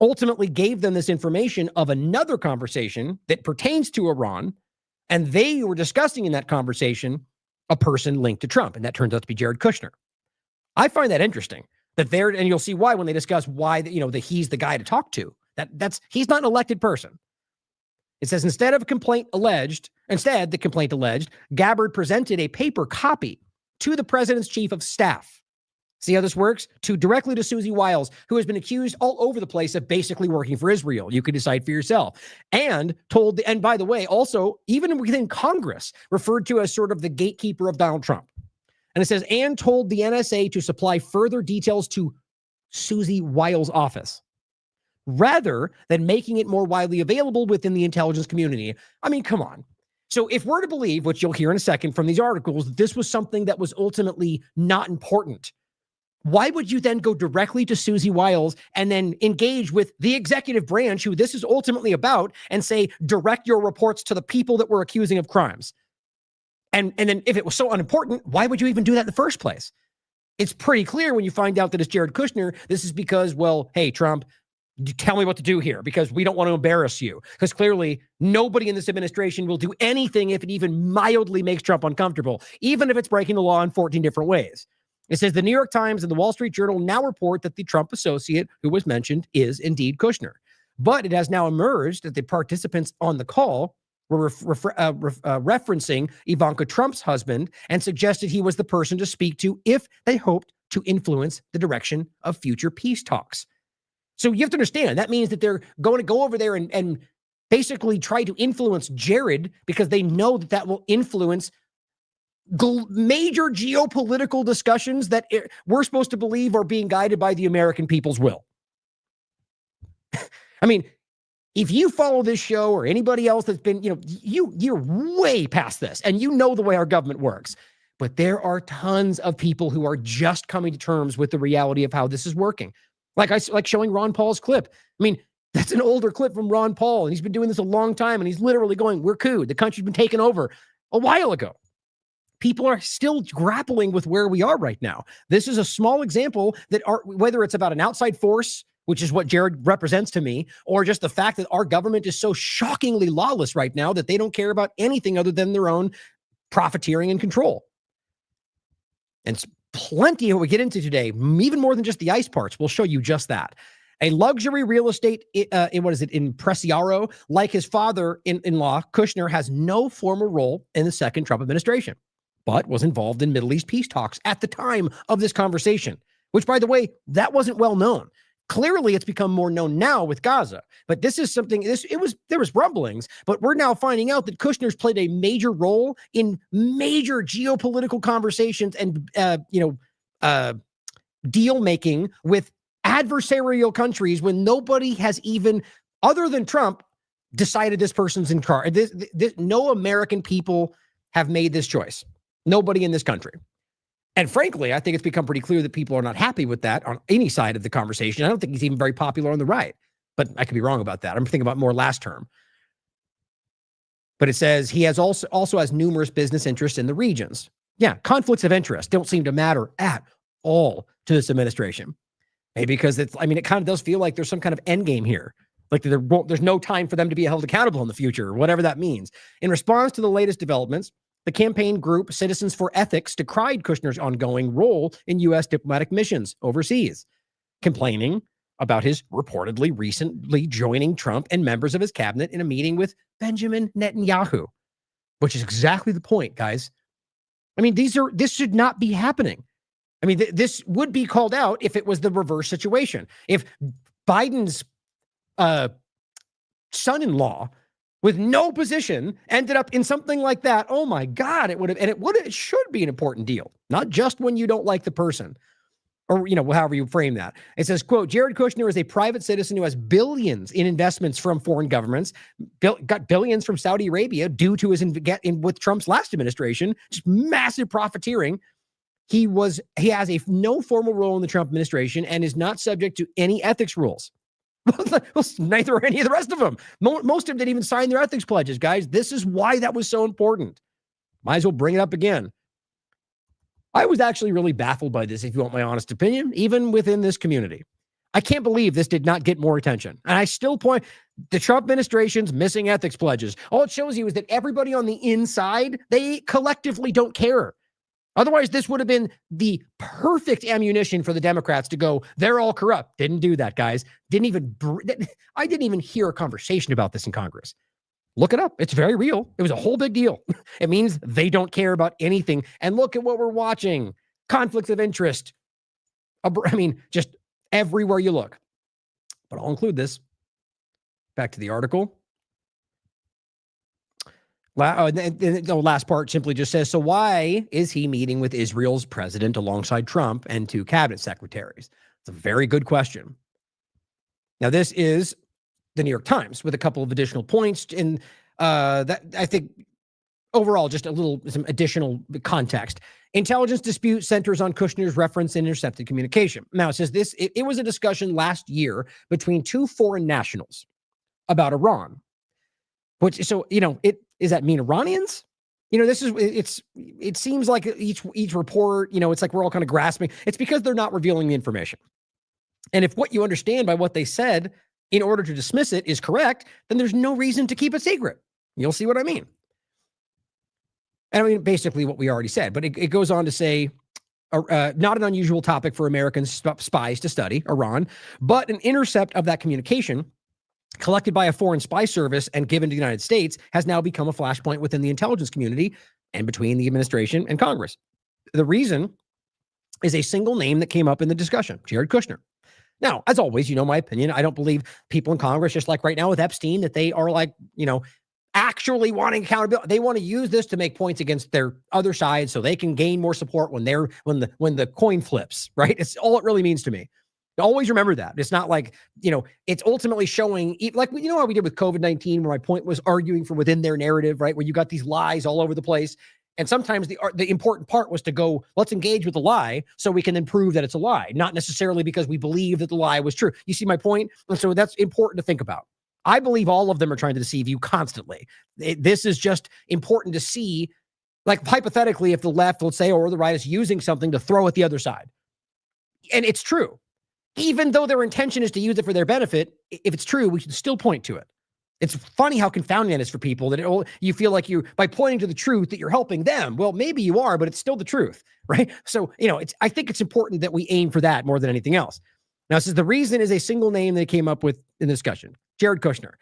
ultimately gave them this information of another conversation that pertains to Iran, and they were discussing in that conversation a person linked to Trump, and that turns out to be Jared Kushner. I find that interesting and you'll see why when they discuss why, that he's the guy to talk to. He's not an elected person. It says, the complaint alleged, Gabbard presented a paper copy to the president's chief of staff. See how this works? Directly to Susie Wiles, who has been accused all over the place of basically working for Israel. You can decide for yourself. And by the way, also, even within Congress, referred to as sort of the gatekeeper of Donald Trump. And it says, and told the NSA to supply further details to Susie Wiles' office, rather than making it more widely available within the intelligence community. I mean, come on. So if we're to believe, which you'll hear in a second from these articles, that this was something that was ultimately not important, why would you then go directly to Susie Wiles and then engage with the executive branch, who this is ultimately about, and say, direct your reports to the people that we're accusing of crimes? And then if it was so unimportant, why would you even do that in the first place? It's pretty clear when you find out that it's Jared Kushner, this is because, well, hey, Trump, tell me what to do here because we don't want to embarrass you. Because clearly nobody in this administration will do anything if it even mildly makes Trump uncomfortable, even if it's breaking the law in 14 different ways. It says the New York Times and the Wall Street Journal now report that the Trump associate who was mentioned is indeed Kushner. But it has now emerged that the participants on the call were referencing Ivanka Trump's husband and suggested he was the person to speak to if they hoped to influence the direction of future peace talks. So you have to understand, that means that they're going to go over there and basically try to influence Jared because they know that will influence major geopolitical discussions that we're supposed to believe are being guided by the American people's will. I mean, if you follow this show or anybody else that's been, you're way past this and you know the way our government works. But there are tons of people who are just coming to terms with the reality of how this is working. Like showing Ron Paul's clip. I mean, that's an older clip from Ron Paul, and he's been doing this a long time, and he's literally going, we're coup. The country's been taken over a while ago. People are still grappling with where we are right now. This is a small example that whether it's about an outside force, which is what Jared represents to me, or just the fact that our government is so shockingly lawless right now that they don't care about anything other than their own profiteering and control. And it's plenty of what we get into today, even more than just the ice parts. We'll show you just that. A luxury real estate, impresario, like his father-in-law, Kushner, has no formal role in the second Trump administration, but was involved in Middle East peace talks at the time of this conversation, which, by the way, that wasn't well known. Clearly, it's become more known now with Gaza, but this is something, there was rumblings, but we're now finding out that Kushner's played a major role in major geopolitical conversations and, deal making with adversarial countries when nobody has even, other than Trump, decided this person's in charge. No American people have made this choice. Nobody in this country. And frankly, I think it's become pretty clear that people are not happy with that on any side of the conversation. I don't think he's even very popular on the right, but I could be wrong about that. I'm thinking about more last term. But it says he has also has numerous business interests in the regions. Yeah, conflicts of interest don't seem to matter at all to this administration. Maybe because it kind of does feel like there's some kind of end game here. Like there's no time for them to be held accountable in the future, or whatever that means. In response to the latest developments, the campaign group Citizens for Ethics decried Kushner's ongoing role in U.S. diplomatic missions overseas, complaining about his reportedly recently joining Trump and members of his cabinet in a meeting with Benjamin Netanyahu, which is exactly the point, guys. I mean, this should not be happening. I mean, this would be called out if it was the reverse situation. If Biden's son-in-law with no position ended up in something like that, oh my God, it should be an important deal, not just when you don't like the person, or, however you frame that. It says, quote, Jared Kushner is a private citizen who has billions in investments from foreign governments, got billions from Saudi Arabia due to his with Trump's last administration, just massive profiteering. He has no formal role in the Trump administration and is not subject to any ethics rules. Well, neither are any of the rest of them. Most of them didn't even sign their ethics pledges, guys. This is why that was so important. Might as well bring it up again. I was actually really baffled by this, if you want my honest opinion, even within this community. I can't believe this did not get more attention. And I still point the Trump administration's missing ethics pledges. All it shows you is that everybody on the inside, they collectively don't care. Otherwise, this would have been the perfect ammunition for the Democrats to go, they're all corrupt. Didn't do that, guys. I didn't even hear a conversation about this in Congress. Look it up. It's very real. It was a whole big deal. It means they don't care about anything. And look at what we're watching. Conflicts of interest. Just everywhere you look. But I'll include this. Back to the article. The last part simply just says, so why is he meeting with Israel's president alongside Trump and two cabinet secretaries? It's a very good question. Now, this is the New York Times with a couple of additional points in that I think overall just some additional context. Intelligence dispute centers on Kushner's reference and intercepted communication. Now, it says it was a discussion last year between two foreign nationals about Iran. Is that mean Iranians? It seems like each report, it's like we're all kind of grasping. It's because they're not revealing the information. And if what you understand by what they said in order to dismiss it is correct, then there's no reason to keep it secret. You'll see what I mean. And basically what we already said, but it goes on to say, not an unusual topic for American spies to study, Iran, but an intercept of that communication collected by a foreign spy service and given to the United States has now become a flashpoint within the intelligence community and between the administration and Congress. The reason is a single name that came up in the discussion, Jared Kushner. Now, as always, my opinion. I don't believe people in Congress, just like right now with Epstein, that they are actually wanting accountability. They want to use this to make points against their other side so they can gain more support when the coin flips, right? It's all it really means to me. Always remember that. It's not like, it's ultimately showing, like, how we did with COVID-19, where my point was arguing from within their narrative, right? Where you got these lies all over the place. And sometimes the important part was to go, let's engage with the lie so we can then prove that it's a lie, not necessarily because we believe that the lie was true. You see my point? And so that's important to think about. I believe all of them are trying to deceive you constantly. This is just important to see, like, hypothetically, if the left, let's say, or the right is using something to throw at the other side. And it's true. Even though their intention is to use it for their benefit, if it's true, we should still point to it. It's funny how confounding that is for people, that you feel like by pointing to the truth that you're helping them. Well, maybe you are, but it's still the truth, right? So, I think it's important that we aim for that more than anything else. Now, it says the reason is a single name they came up with in the discussion, Jared Kushner.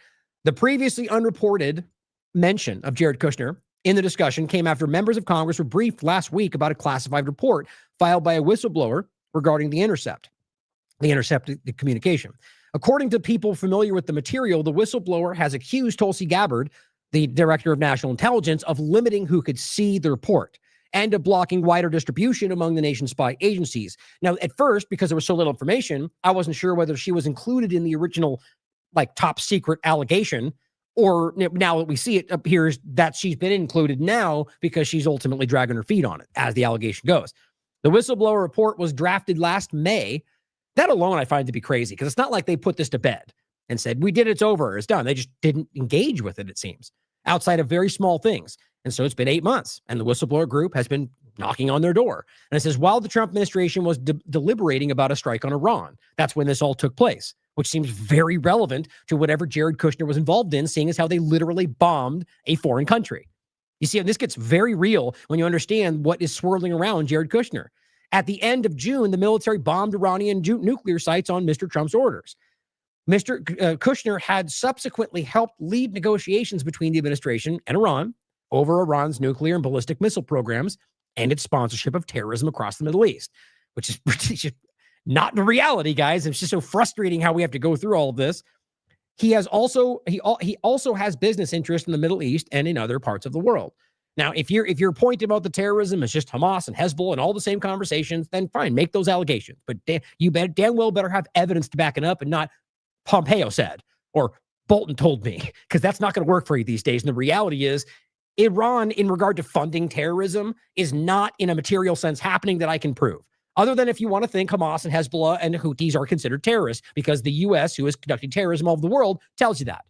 The previously unreported mention of Jared Kushner in the discussion came after members of Congress were briefed last week about a classified report filed by a whistleblower regarding the intercepted communication. According to people familiar with the material, the whistleblower has accused Tulsi Gabbard, the director of national intelligence, of limiting who could see the report. and of blocking wider distribution among the nation's spy agencies. Now, at first, because there was so little information, I wasn't sure whether she was included in the original, like, top secret allegation, or now that we see it appears that she's been included now because she's ultimately dragging her feet on it, as the allegation goes. The whistleblower report was drafted last May. That alone I find to be crazy, because it's not like they put this to bed and said, we did, it's over, it's done. They just didn't engage with it, it seems, outside of very small things. And so it's been 8 months, and the whistleblower group has been knocking on their door. And it says, while the Trump administration was deliberating about a strike on Iran, that's when this all took place, which seems very relevant to whatever Jared Kushner was involved in, seeing as how they literally bombed a foreign country. You see, this gets very real when you understand what is swirling around Jared Kushner. At the end of June, the military bombed Iranian nuclear sites on Mr. Trump's orders. Mr. Kushner had subsequently helped lead negotiations between the administration and Iran over Iran's nuclear and ballistic missile programs and its sponsorship of terrorism across the Middle East, which is just not the reality, guys. It's just so frustrating how we have to go through all of this. He also has business interests in the Middle East and in other parts of the world. Now, if your point about the terrorism is just Hamas and Hezbollah and all the same conversations, then fine, make those allegations. But you damn well better have evidence to back it up, and not Pompeo said or Bolton told me, because that's not going to work for you these days. And the reality is, Iran, in regard to funding terrorism, is not in a material sense happening that I can prove. Other than if you want to think Hamas and Hezbollah and the Houthis are considered terrorists, because the U.S., who is conducting terrorism all over the world, tells you that.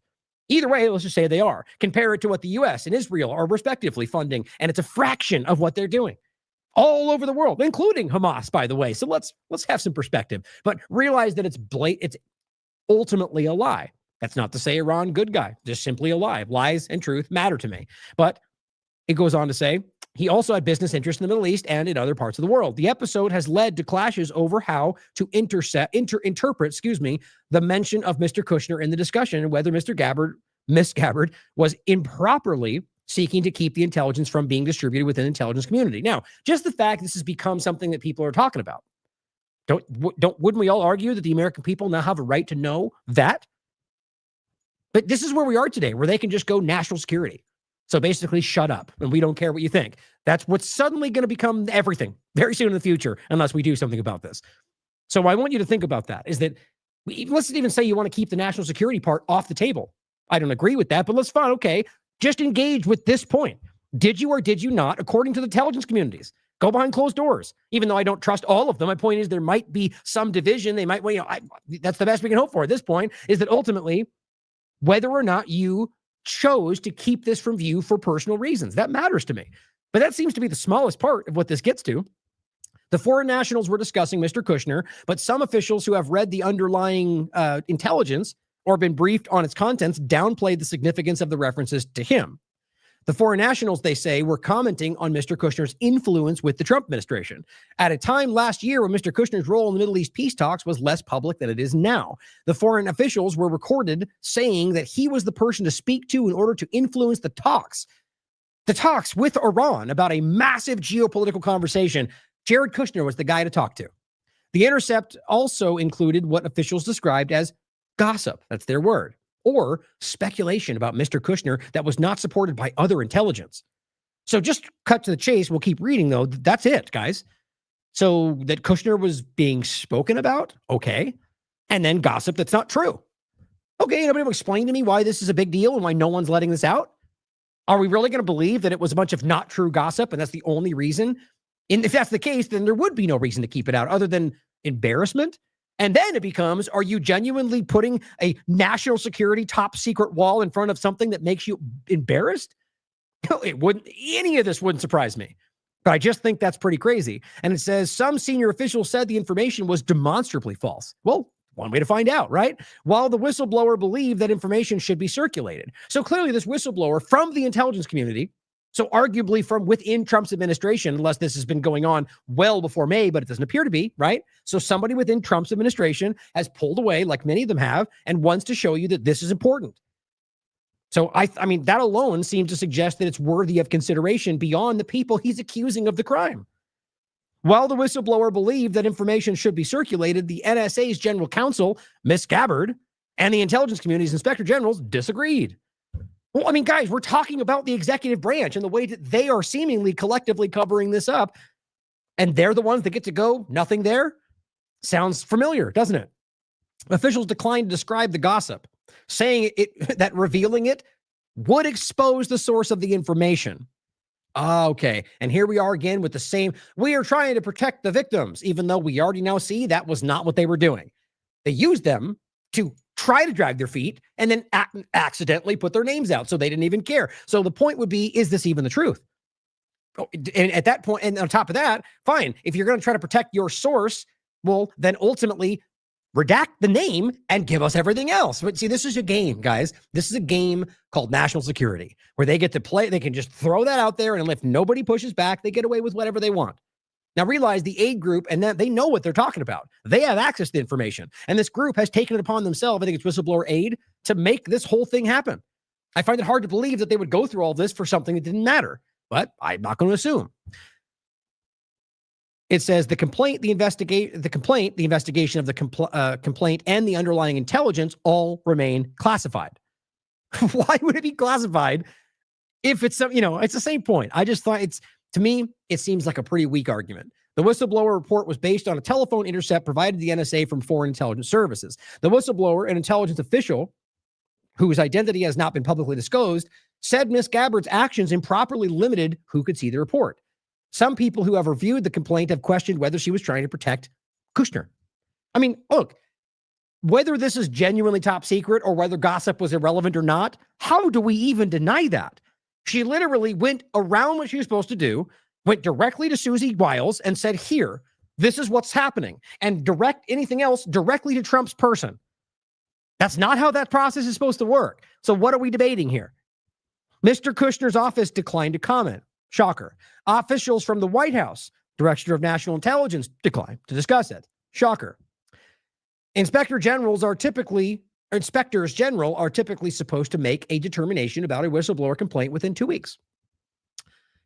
Either way, let's just say they are. Compare it to what the U.S. and Israel are respectively funding, and it's a fraction of what they're doing all over the world, including Hamas, by the way. So let's have some perspective, but realize that it's ultimately a lie. That's not to say Iran, good guy, just simply a lie. Lies and truth matter to me. But it goes on to say, he also had business interests in the Middle East and in other parts of the world. The episode has led to clashes over how to interpret, the mention of Mr. Kushner in the discussion, and whether Miss Gabbard was improperly seeking to keep the intelligence from being distributed within the intelligence community. Now, just the fact this has become something that people are talking about, wouldn't we all argue that the American people now have a right to know that? But this is where we are today, where they can just go national security. So basically, shut up, and we don't care what you think. That's what's suddenly going to become everything very soon in the future, unless we do something about this. So I want you to think about that, is that, let's even say you want to keep the national security part off the table. I don't agree with that, but let's fine, okay, just engage with this point. Did you or did you not, according to the intelligence communities, go behind closed doors? Even though I don't trust all of them, my point is there might be some division. They might, that's the best we can hope for at this point, is that ultimately, whether or not you chose to keep this from view for personal reasons, that matters to me. But that seems to be the smallest part of what this gets to. The foreign nationals were discussing Mr. Kushner, but some officials who have read the underlying intelligence or been briefed on its contents downplayed the significance of the references to him. The foreign nationals, they say, were commenting on Mr. Kushner's influence with the Trump administration at a time last year when Mr. Kushner's role in the Middle East peace talks was less public than it is now. The foreign officials were recorded saying that he was the person to speak to in order to influence the talks with Iran about a massive geopolitical conversation. Jared Kushner was the guy to talk to. The intercept also included what officials described as gossip, that's their word, or speculation about Mr. Kushner that was not supported by other intelligence. So just cut to the chase. We'll keep reading, though. That's it, guys. So that Kushner was being spoken about, okay, and then gossip that's not true. Okay, anybody will explain to me why this is a big deal and why no one's letting this out? Are we really going to believe that it was a bunch of not true gossip and that's the only reason? And if that's the case, then there would be no reason to keep it out other than embarrassment. And then it becomes, are you genuinely putting a national security top secret wall in front of something that makes you embarrassed? No, it wouldn't. Any of this wouldn't surprise me. But I just think that's pretty crazy. And it says some senior officials said the information was demonstrably false. Well, one way to find out, right? While the whistleblower believed that information should be circulated. So clearly this whistleblower from the intelligence community, so arguably from within Trump's administration, unless this has been going on well before May, but it doesn't appear to be, right? So somebody within Trump's administration has pulled away, like many of them have, and wants to show you that this is important. So I mean, that alone seems to suggest that it's worthy of consideration beyond the people he's accusing of the crime. While the whistleblower believed that information should be circulated, the NSA's general counsel, Miss Gabbard, and the intelligence community's inspector generals disagreed. Well, I mean, guys, we're talking about the executive branch and the way that they are seemingly collectively covering this up, and they're the ones that get to go, nothing there. Sounds familiar, doesn't it? Officials declined to describe the gossip, saying that revealing it would expose the source of the information. Okay. And here we are again with the same, we are trying to protect the victims, even though we already now see that was not what they were doing. They used them to try to drag their feet and then accidentally put their names out. So they didn't even care. So the point would be, is this even the truth? And at that point, and on top of that, fine. If you're going to try to protect your source, well, then ultimately redact the name and give us everything else. But see, this is a game, guys. This is a game called national security where they get to play. They can just throw that out there, and if nobody pushes back, they get away with whatever they want. Now realize the aid group, and that they know what they're talking about. They have access to the information, and this group has taken it upon themselves, I think it's whistleblower aid, to make this whole thing happen. I find it hard to believe that they would go through all this for something that didn't matter, but I'm not going to assume. It says the investigation of the complaint, and the underlying intelligence all remain classified. Why would it be classified if it's some, it's the same point. I just thought to me, it seems like a pretty weak argument. The whistleblower report was based on a telephone intercept provided to the NSA from foreign intelligence services. The whistleblower, an intelligence official whose identity has not been publicly disclosed, said Ms. Gabbard's actions improperly limited who could see the report. Some people who have reviewed the complaint have questioned whether she was trying to protect Kushner. I mean, look, whether this is genuinely top secret or whether gossip was irrelevant or not, how do we even deny that? She literally went around what she was supposed to do, went directly to Susie Wiles and said, here, this is what's happening, and direct anything else directly to Trump's person. That's not how that process is supposed to work. So what are we debating here? Mr. Kushner's office declined to comment. Shocker. Officials from the White House, Director of National Intelligence, declined to discuss it. Shocker. Inspectors general are typically supposed to make a determination about a whistleblower complaint within 2 weeks.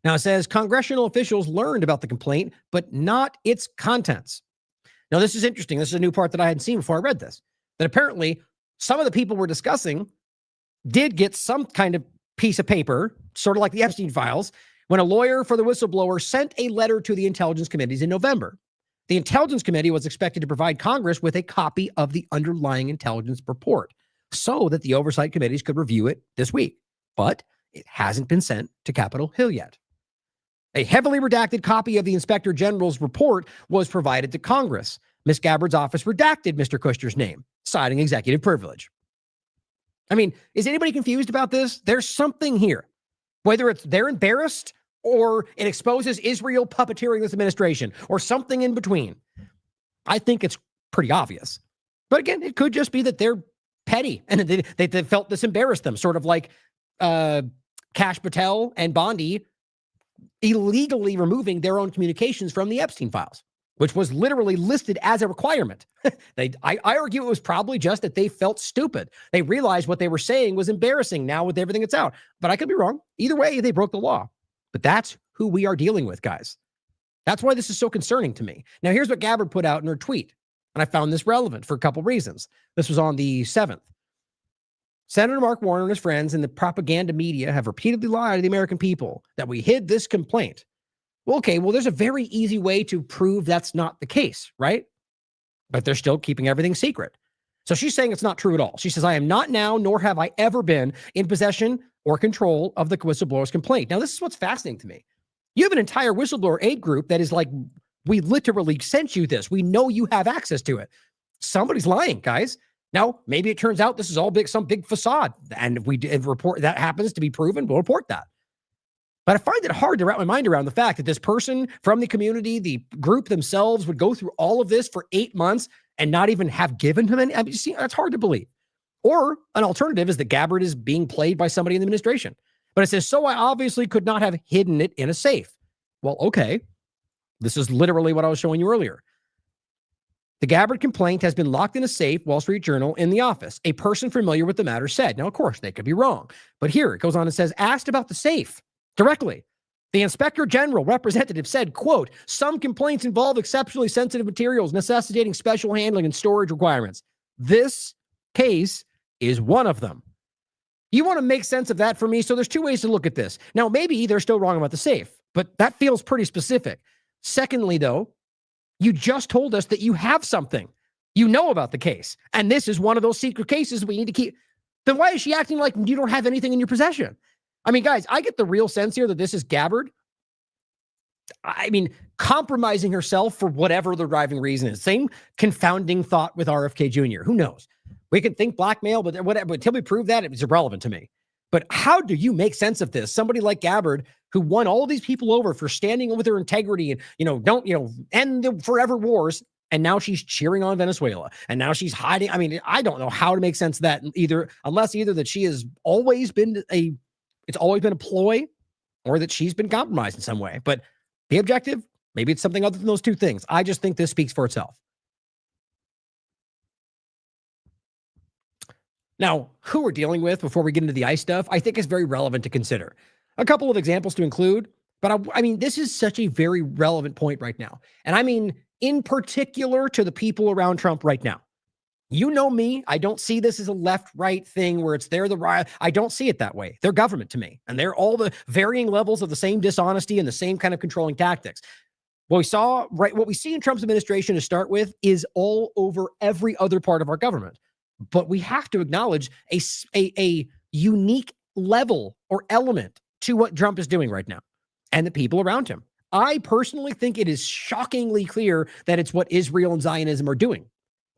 Now it says congressional officials learned about the complaint, but not its contents. Now this is interesting. This is a new part that I hadn't seen before I read this. That apparently some of the people we're discussing did get some kind of piece of paper, sort of like the Epstein files, when a lawyer for the whistleblower sent a letter to the intelligence committees in November. The Intelligence Committee was expected to provide Congress with a copy of the underlying intelligence report so that the oversight committees could review it this week. But it hasn't been sent to Capitol Hill yet. A heavily redacted copy of the Inspector General's report was provided to Congress. Ms. Gabbard's office redacted Mr. Kushner's name, citing executive privilege. I mean, is anybody confused about this? There's something here. Whether it's they're embarrassed or it exposes Israel puppeteering this administration or something in between. I think it's pretty obvious. But again, it could just be that they're petty and they felt this embarrassed them, sort of like Kash Patel and Bondi illegally removing their own communications from the Epstein files, which was literally listed as a requirement. I argue it was probably just that they felt stupid. They realized what they were saying was embarrassing now with everything that's out. But I could be wrong. Either way, they broke the law. But that's who we are dealing with, guys. That's why this is so concerning to me. Now, here's what Gabbard put out in her tweet. And I found this relevant for a couple reasons. This was on the 7th. Senator Mark Warner and his friends in the propaganda media have repeatedly lied to the American people that we hid this complaint. Well, okay, well, there's a very easy way to prove that's not the case, right? But they're still keeping everything secret. So she's saying it's not true at all. She says, I am not now, nor have I ever been in possession or control of the whistleblower's complaint. Now, this is what's fascinating to me. You have an entire whistleblower aid group that is like, we literally sent you this. We know you have access to it. Somebody's lying, guys. Now, maybe it turns out this is all some big facade. And if we report that happens to be proven, we'll report that. But I find it hard to wrap my mind around the fact that this person from the community, the group themselves, would go through all of this for 8 months and not even have given him any. I mean, see, that's hard to believe. Or an alternative is that Gabbard is being played by somebody in the administration. But it says, so I obviously could not have hidden it in a safe. Well, okay. This is literally what I was showing you earlier. The Gabbard complaint has been locked in a safe, Wall Street Journal, in the office. A person familiar with the matter said. Now, of course, they could be wrong. But here it goes on and says, asked about the safe directly. The Inspector General representative said, quote, some complaints involve exceptionally sensitive materials necessitating special handling and storage requirements. This case is one of them. You want to make sense of that for me? So there's two ways to look at this. Now, maybe they're still wrong about the safe, but that feels pretty specific. Secondly, though, you just told us that you have something. You know about the case. And this is one of those secret cases we need to keep. Then why is she acting like you don't have anything in your possession? I mean, guys, I get the real sense here that this is Gabbard. I mean, compromising herself for whatever the driving reason is. Same confounding thought with RFK Jr. Who knows? We could think blackmail, but whatever. But until we prove that, it's irrelevant to me. But how do you make sense of this? Somebody like Gabbard, who won all these people over for standing with their integrity and, don't, end the forever wars. And now she's cheering on Venezuela. And now she's hiding. I mean, I don't know how to make sense of that unless either that she has always been it's always been a ploy, or that she's been compromised in some way. But the objective, maybe it's something other than those two things. I just think this speaks for itself. Now, who we're dealing with before we get into the ICE stuff, I think is very relevant to consider. A couple of examples to include, but I mean, this is such a very relevant point right now. And I mean, in particular to the people around Trump right now. You know me, I don't see this as a left-right thing where it's they're the right. I don't see it that way. They're government to me, and they're all the varying levels of the same dishonesty and the same kind of controlling tactics. What we see in Trump's administration to start with is all over every other part of our government. But we have to acknowledge a unique level or element to what Trump is doing right now and the people around him. I personally think it is shockingly clear that it's what Israel and Zionism are doing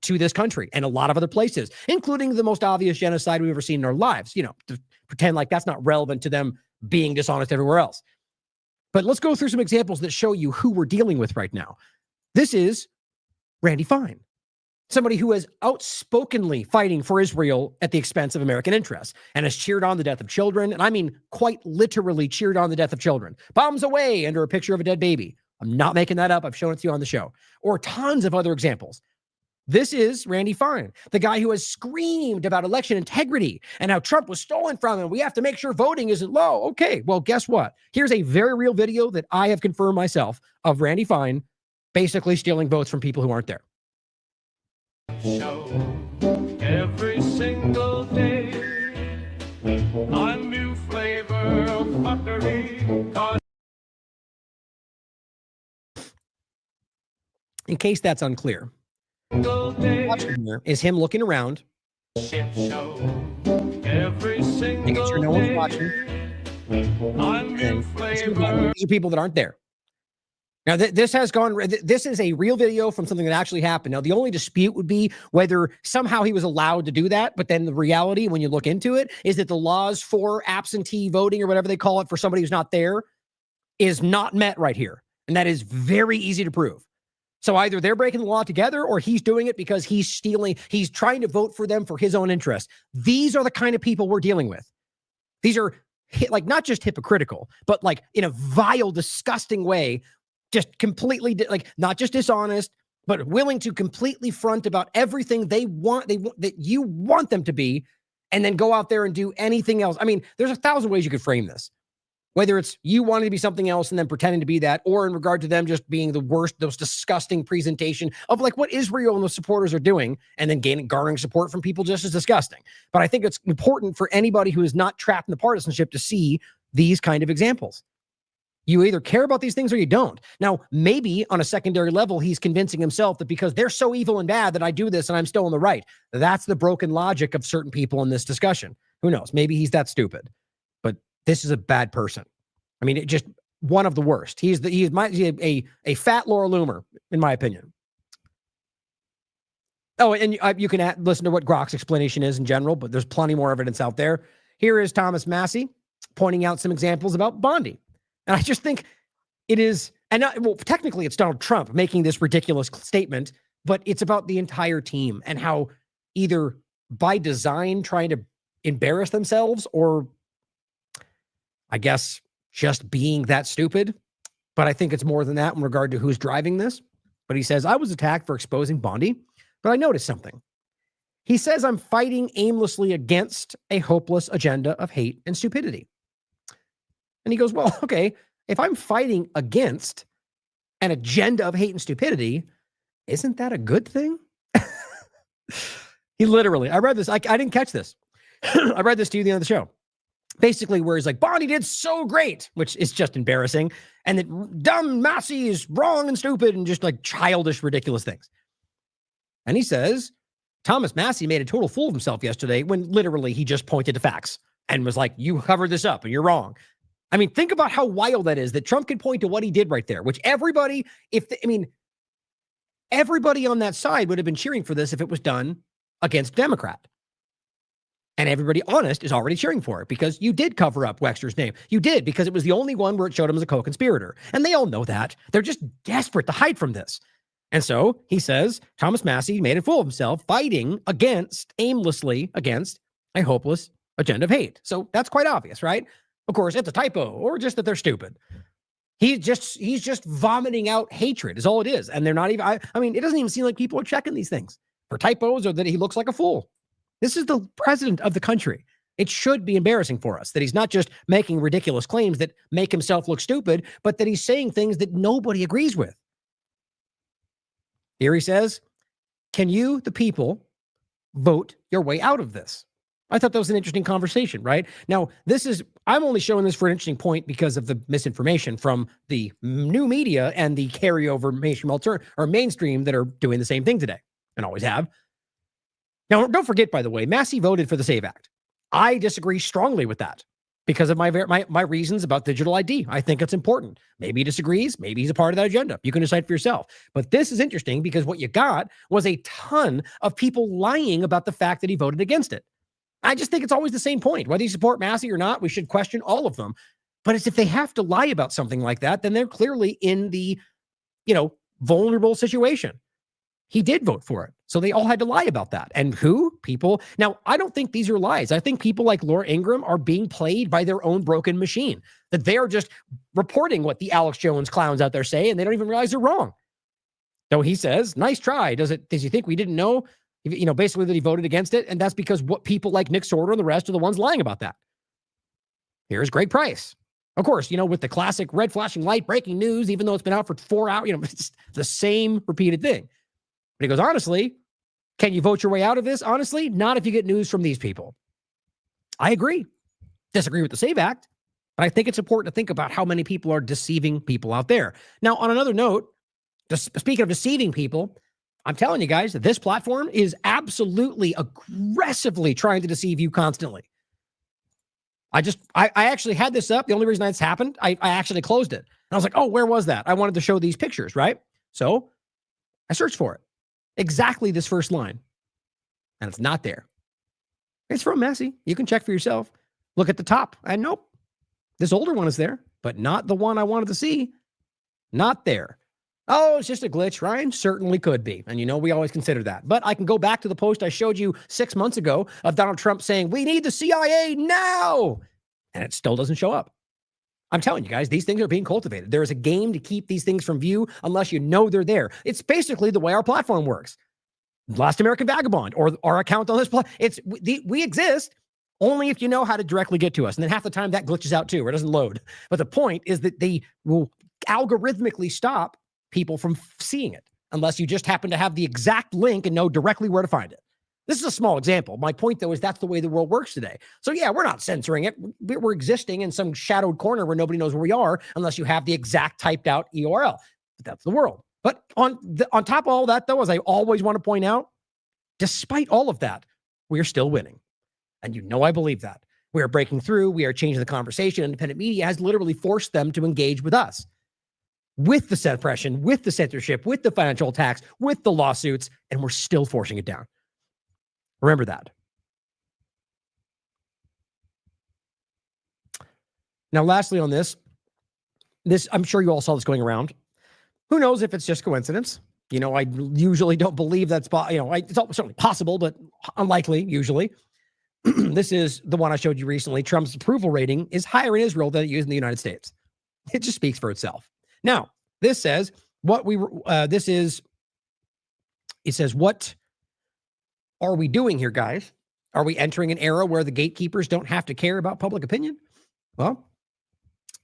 to this country and a lot of other places, including the most obvious genocide we've ever seen in our lives, to pretend like that's not relevant to them being dishonest everywhere else. But let's go through some examples that show you who we're dealing with right now. This is Randy Fine, somebody who is outspokenly fighting for Israel at the expense of American interests and has cheered on the death of children. And I mean, quite literally cheered on the death of children. Bombs away under a picture of a dead baby. I'm not making that up. I've shown it to you on the show. Or tons of other examples. This is Randy Fine, the guy who has screamed about election integrity and how Trump was stolen from him. We have to make sure voting isn't low. Okay, well, guess what? Here's a very real video that I have confirmed myself of Randy Fine basically stealing votes from people who aren't there. Show every single day a new flavor of fuckery. In case that's unclear, watching here is him looking around, making sure no one's watching. These are people that aren't there. Now, this is a real video from something that actually happened. Now, the only dispute would be whether somehow he was allowed to do that. But then the reality, when you look into it, is that the laws for absentee voting or whatever they call it for somebody who's not there is not met right here. And that is very easy to prove. So either they're breaking the law together or he's doing it because he's trying to vote for them for his own interest. These are the kind of people we're dealing with. These are not just hypocritical, but in a vile, disgusting way, just completely not just dishonest, but willing to completely front about everything they want that you want them to be, and then go out there and do anything else. I mean, there's 1,000 ways you could frame this. Whether it's you wanting to be something else and then pretending to be that, or in regard to them just being the worst, most disgusting presentation of what Israel and the supporters are doing, and then garnering support from people just as disgusting. But I think it's important for anybody who is not trapped in the partisanship to see these kind of examples. You either care about these things or you don't. Now, maybe on a secondary level, he's convincing himself that because they're so evil and bad that I do this and I'm still on the right. That's the broken logic of certain people in this discussion. Who knows? Maybe he's that stupid. But this is a bad person. I mean, just one of the worst. He's a fat Laura Loomer, in my opinion. Oh, and you can listen to what Grok's explanation is in general, but there's plenty more evidence out there. Here is Thomas Massey pointing out some examples about Bondi. And I just think it is, technically it's Donald Trump making this ridiculous statement, but it's about the entire team and how either by design trying to embarrass themselves or I guess just being that stupid. But I think it's more than that in regard to who's driving this. But he says, I was attacked for exposing Bondi, but I noticed something. He says, I'm fighting aimlessly against a hopeless agenda of hate and stupidity. And he goes, well, okay, if I'm fighting against an agenda of hate and stupidity, isn't that a good thing? He literally, I read this, I didn't catch this. I read this to you the end of the show. Basically, where he's like, Bondi did so great, which is just embarrassing. And that dumb Massey is wrong and stupid and just like childish, ridiculous things. And he says, Thomas Massey made a total fool of himself yesterday when literally he just pointed to facts and was like, you covered this up and you're wrong. I mean, think about how wild that is, that Trump could point to what he did right there, which everybody, everybody on that side would have been cheering for this if it was done against Democrat. And everybody honest is already cheering for it because you did cover up Wexner's name. You did, because it was the only one where it showed him as a co-conspirator. And they all know that. They're just desperate to hide from this. And so he says, Thomas Massey made a fool of himself fighting aimlessly against a hopeless agenda of hate. So that's quite obvious, right? Of course, it's a typo or just that they're stupid. He's just vomiting out hatred is all it is. And they're not even, I mean, it doesn't even seem like people are checking these things for typos or that he looks like a fool. This is the president of the country. It should be embarrassing for us that he's not just making ridiculous claims that make himself look stupid, but that he's saying things that nobody agrees with. Here he says, can you, the people, vote your way out of this? I thought that was an interesting conversation, right? Now, I'm only showing this for an interesting point because of the misinformation from the new media and the carryover mainstream that are doing the same thing today and always have. Now, don't forget, by the way, Massey voted for the SAVE Act. I disagree strongly with that because of my reasons about digital ID. I think it's important. Maybe he disagrees. Maybe he's a part of that agenda. You can decide for yourself. But this is interesting because what you got was a ton of people lying about the fact that he voted against it. I just think it's always the same point. Whether you support Massey or not, we should question all of them. But it's if they have to lie about something like that, then they're clearly in the, vulnerable situation. He did vote for it. So they all had to lie about that. And who? People. Now, I don't think these are lies. I think people like Laura Ingraham are being played by their own broken machine, that they are just reporting what the Alex Jones clowns out there say, and they don't even realize they're wrong. So he says, nice try. Does he think we didn't know, basically that he voted against it? And that's because what people like Nick Sorter and the rest are the ones lying about that. Here's Greg Price. Of course, with the classic red flashing light breaking news, even though it's been out for 4 hours, it's the same repeated thing. But he goes, honestly, can you vote your way out of this? Honestly, not if you get news from these people. I agree. Disagree with the SAVE Act, but I think it's important to think about how many people are deceiving people out there. Now, on another note, just speaking of deceiving people, I'm telling you guys that this platform is absolutely aggressively trying to deceive you constantly. I actually had this up. The only reason that's happened, I actually closed it. And I was like, oh, where was that? I wanted to show these pictures, right? So I searched for it. Exactly this first line. And it's not there. It's from Massey. You can check for yourself. Look at the top. And nope. This older one is there, but not the one I wanted to see. Not there. Oh, it's just a glitch, Ryan? Certainly could be. And we always consider that. But I can go back to the post I showed you 6 months ago of Donald Trump saying, we need the CIA now. And it still doesn't show up. I'm telling you guys, these things are being cultivated. There is a game to keep these things from view unless you know they're there. It's basically the way our platform works. Last American Vagabond or our account on this we exist only if you know how to directly get to us. And then half the time that glitches out too, or it doesn't load. But the point is that they will algorithmically stop people from seeing it unless you just happen to have the exact link and know directly where to find it. This is a small example. My point, though, is that's the way the world works today. So, yeah, we're not censoring it. We're existing in some shadowed corner where nobody knows where we are unless you have the exact typed out URL. But that's the world. But on top of all that, though, as I always want to point out, despite all of that, we are still winning. And I believe that. We are breaking through. We are changing the conversation. Independent media has literally forced them to engage with us. With the suppression, with the censorship, with the financial attacks, with the lawsuits, and we're still forcing it down. Remember that. Now, lastly on this, I'm sure you all saw this going around. Who knows if it's just coincidence? I usually don't believe that's, it's certainly possible, but unlikely usually. This is the one I showed you recently. Trump's approval rating is higher in Israel than it is in the United States. It just speaks for itself. Now, this says what are we doing here, guys? Are we entering an era where the gatekeepers don't have to care about public opinion? Well,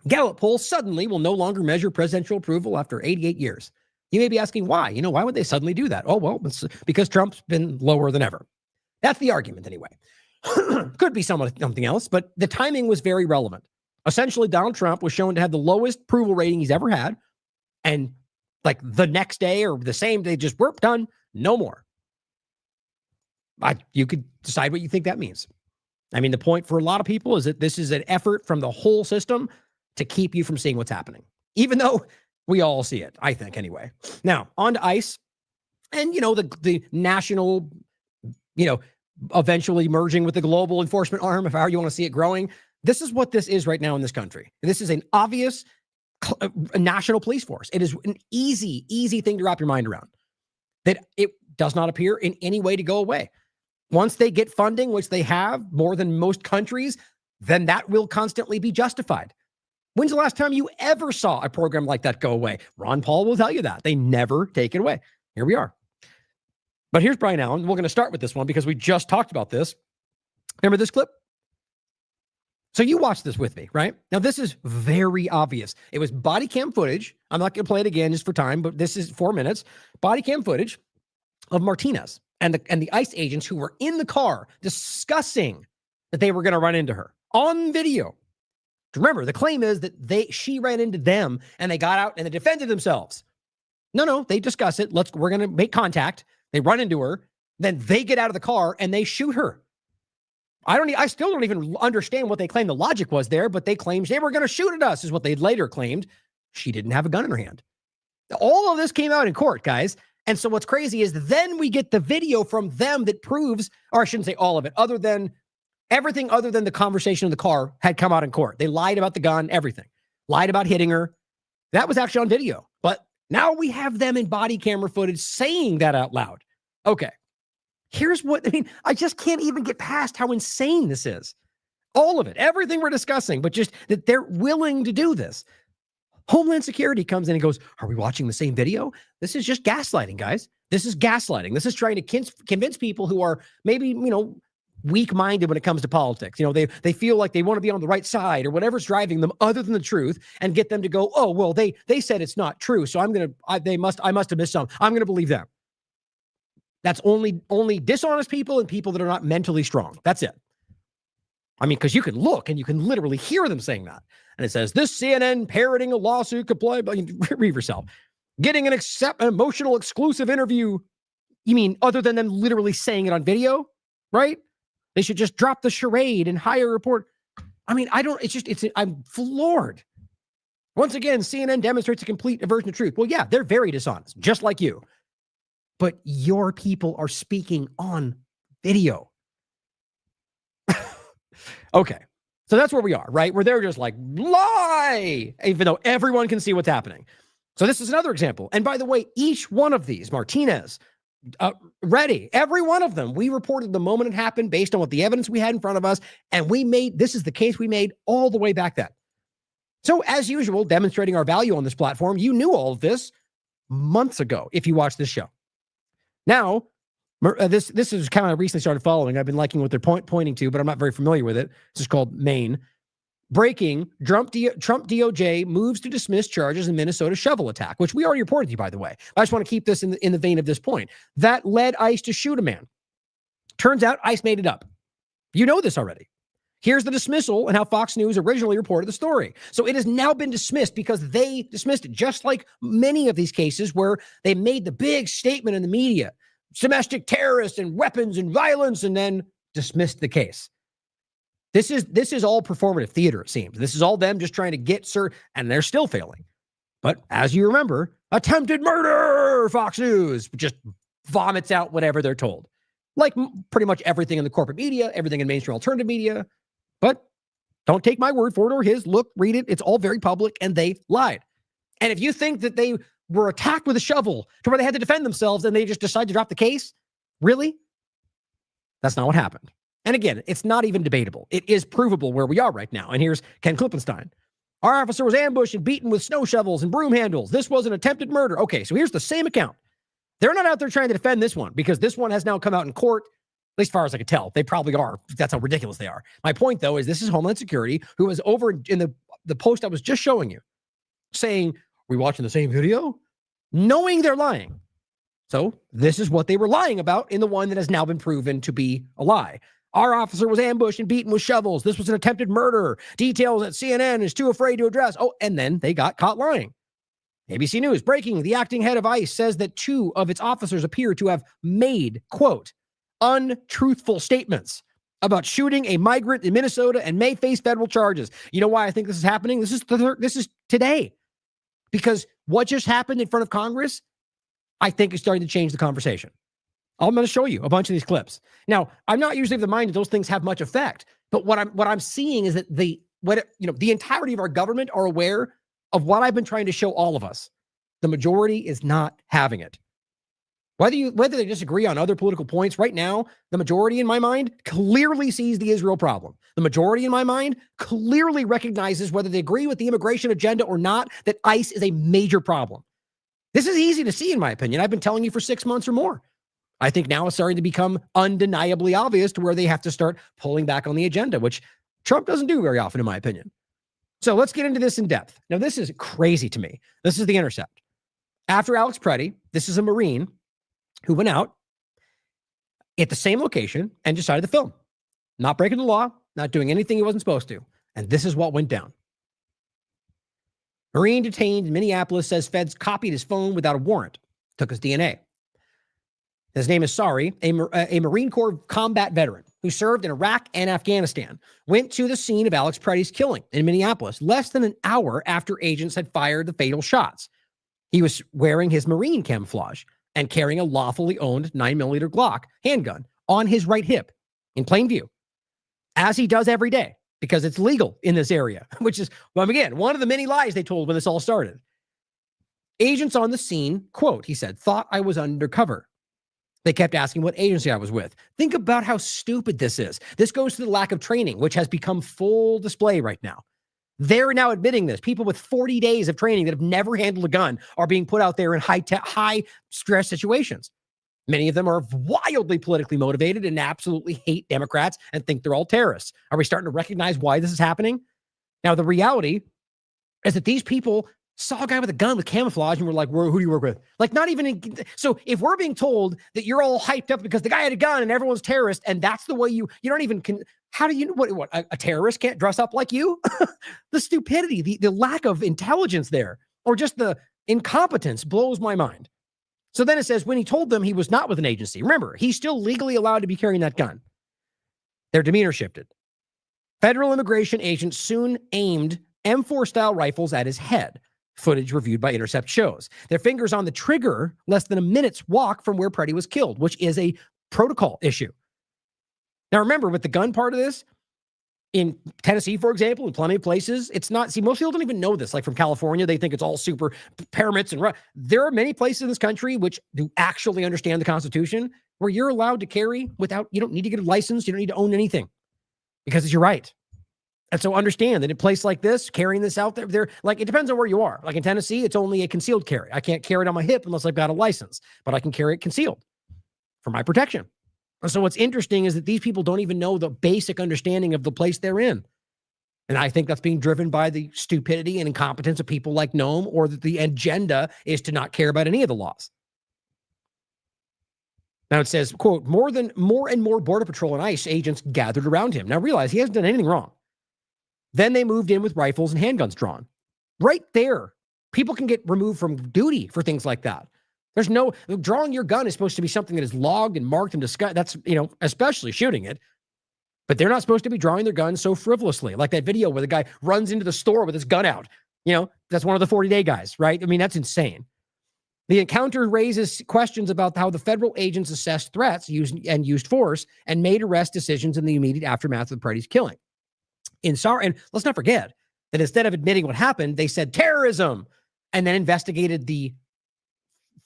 Gallup polls suddenly will no longer measure presidential approval after 88 years. You may be asking why. Why would they suddenly do that? Oh, well, it's because Trump's been lower than ever. That's the argument anyway. Could be something else, but the timing was very relevant. Essentially, Donald Trump was shown to have the lowest approval rating he's ever had. And like the next day or the same day, just we're done. No more. You could decide what you think that means. I mean, the point for a lot of people is that this is an effort from the whole system to keep you from seeing what's happening, even though we all see it, I think, anyway. Now, on to ICE and, the national, eventually merging with the global enforcement arm, if however you want to see it growing. This is what this is right now in this country. This is an obvious national police force. It is an easy thing to wrap your mind around, that it does not appear in any way to go away. Once they get funding, which they have more than most countries, then that will constantly be justified. When's the last time you ever saw a program like that go away? Ron Paul will tell you that. They never take it away. Here we are. But here's Brian Allen. We're going to start with this one because we just talked about this. Remember this clip? So you watched this with me, right? Now, this is very obvious. It was body cam footage. I'm not going to play it again just for time, but this is 4 minutes. Body cam footage of Martinez and the ICE agents who were in the car discussing that they were going to run into her on video. Remember, the claim is that she ran into them and they got out and they defended themselves. No, they discuss it. We're going to make contact. They run into her. Then they get out of the car and they shoot her. I still don't even understand what they claim the logic was there, but they claimed they were going to shoot at us is what they later claimed. She didn't have a gun in her hand. All of this came out in court, guys. And so what's crazy is then we get the video from them that proves, or I shouldn't say all of it, everything other than the conversation in the car had come out in court. They lied about the gun, everything. Lied about hitting her. That was actually on video. But now we have them in body camera footage saying that out loud. Okay. Here's what, I just can't even get past how insane this is. All of it, everything we're discussing, but just that they're willing to do this. Homeland Security comes in and goes, are we watching the same video? This is just gaslighting, guys. This is gaslighting. This is trying to convince people who are maybe, weak-minded when it comes to politics. They feel like they want to be on the right side or whatever's driving them other than the truth and get them to go, oh, well, they said it's not true. So I must have missed something. I'm going to believe them. That's only dishonest people and people that are not mentally strong. That's it. Because you can look and you can literally hear them saying that. And it says, this CNN parroting a lawsuit could play, read yourself. Getting an emotional exclusive interview. You mean other than them literally saying it on video, right? They should just drop the charade and hire a report. I'm floored. Once again, CNN demonstrates a complete aversion to truth. Well, yeah, they're very dishonest, just like you. But your people are speaking on video. Okay. So that's where we are, right? Where they're just like, lie, even though everyone can see what's happening. So this is another example. And by the way, each one of these, Martinez, Reddy, every one of them, we reported the moment it happened based on what the evidence we had in front of us. And this is the case we made all the way back then. So as usual, demonstrating our value on this platform, you knew all of this months ago if you watched this show. Now, this is kind of recently started following. I've been liking what they're pointing to, but I'm not very familiar with it. This is called Maine. Breaking, Trump DOJ moves to dismiss charges in Minnesota shovel attack, which we already reported to you, by the way. I just want to keep this in the vein of this point. That led ICE to shoot a man. Turns out ICE made it up. You know this already. Here's the dismissal and how Fox News originally reported the story. So it has now been dismissed because they dismissed it, just like many of these cases where they made the big statement in the media, domestic terrorists and weapons and violence, and then dismissed the case. This is all performative theater, it seems. This is all them just trying to get and they're still failing. But as you remember, attempted murder, Fox News just vomits out whatever they're told. Like pretty much everything in the corporate media, everything in mainstream alternative media. But don't take my word for it or his. Look, read it. It's all very public, and they lied. And if you think that they were attacked with a shovel to where they had to defend themselves and they just decided to drop the case, really? That's not what happened. And again, it's not even debatable. It is provable where we are right now. And here's Ken Klippenstein. Our officer was ambushed and beaten with snow shovels and broom handles. This was an attempted murder. Okay, so here's the same account. They're not out there trying to defend this one because this one has now come out in court. At least as far as I could tell, they probably are. That's how ridiculous they are. My point, though, is this is Homeland Security, who was over in the post I was just showing you, saying, are we watching the same video? Knowing they're lying. So this is what they were lying about in the one that has now been proven to be a lie. Our officer was ambushed and beaten with shovels. This was an attempted murder. Details that CNN is too afraid to address. Oh, and then they got caught lying. ABC News, breaking, the acting head of ICE says that 2 of its officers appear to have made, quote, untruthful statements about shooting a migrant in Minnesota and may face federal charges. You know why I think this is happening? This is today. Because what just happened in front of Congress, I think is starting to change the conversation. I'm going to show you a bunch of these clips. Now, I'm not usually of the mind that those things have much effect, but what I'm seeing is that the entirety of our government are aware of what I've been trying to show all of us. The majority is not having it. Whether they disagree on other political points, right now, the majority in my mind clearly sees the Israel problem. The majority in my mind clearly recognizes, whether they agree with the immigration agenda or not, that ICE is a major problem. This is easy to see, in my opinion. I've been telling you for 6 months or more. I think now it's starting to become undeniably obvious to where they have to start pulling back on the agenda, which Trump doesn't do very often, in my opinion. So let's get into this in depth. Now, this is crazy to me. This is The Intercept. After Alex Preddy, this is a Marine who went out at the same location and decided to film. Not breaking the law, not doing anything he wasn't supposed to. And this is what went down. Marine detained in Minneapolis says feds copied his phone without a warrant, took his DNA. His name is Sari, a Marine Corps combat veteran who served in Iraq and Afghanistan, went to the scene of Alex Preddy's killing in Minneapolis less than an hour after agents had fired the fatal shots. He was wearing his Marine camouflage and carrying a lawfully owned 9mm Glock handgun on his right hip in plain view, as he does every day, because it's legal in this area, which is, well, again, one of the many lies they told when this all started. Agents on the scene, quote, he said, thought I was undercover. They kept asking what agency I was with. Think about how stupid this is. This goes to the lack of training, which has become full display right now. They're now admitting this. People with 40 days of training that have never handled a gun are being put out there in high stress situations. Many of them are wildly politically motivated and absolutely hate Democrats and think they're all terrorists. Are we starting to recognize why this is happening? Now, the reality is that these people saw a guy with a gun with camouflage and were like, who do you work with? Like, not even so if we're being told that you're all hyped up because the guy had a gun and everyone's terrorist, and that's the way you don't even how do you know what a terrorist can't dress up like you? The stupidity, the lack of intelligence there, or just the incompetence blows my mind. So then it says, when he told them he was not with an agency, remember, he's still legally allowed to be carrying that gun. Their demeanor shifted. Federal immigration agents soon aimed M4-style rifles at his head. Footage reviewed by Intercept shows. Their fingers on the trigger less than a minute's walk from where Preddy was killed, which is a protocol issue. Now, remember, with the gun part of this, in Tennessee, for example, in plenty of places, it's not, most people don't even know this. Like from California, they think it's all super permits and there are many places in this country which do actually understand the Constitution where you're allowed to carry without, you don't need to get a license, you don't need to own anything because it's your right. And so understand that in a place like this, carrying this out there, like, it depends on where you are. Like in Tennessee, it's only a concealed carry. I can't carry it on my hip unless I've got a license, but I can carry it concealed for my protection. And so what's interesting is that these people don't even know the basic understanding of the place they're in. And I think that's being driven by the stupidity and incompetence of people like Noam, or that the agenda is to not care about any of the laws. Now it says, quote, more and more Border Patrol and ICE agents gathered around him. Now realize he hasn't done anything wrong. Then they moved in with rifles and handguns drawn. Right there, people can get removed from duty for things like that. There's no, drawing your gun is supposed to be something that is logged and marked and discussed. That's, especially shooting it. But they're not supposed to be drawing their guns so frivolously. Like that video where the guy runs into the store with his gun out. That's one of the 40-day guys, right? I mean, that's insane. The encounter raises questions about how the federal agents assessed threats, used force, and made arrest decisions in the immediate aftermath of Preddy's killing. And let's not forget that instead of admitting what happened, they said terrorism and then investigated the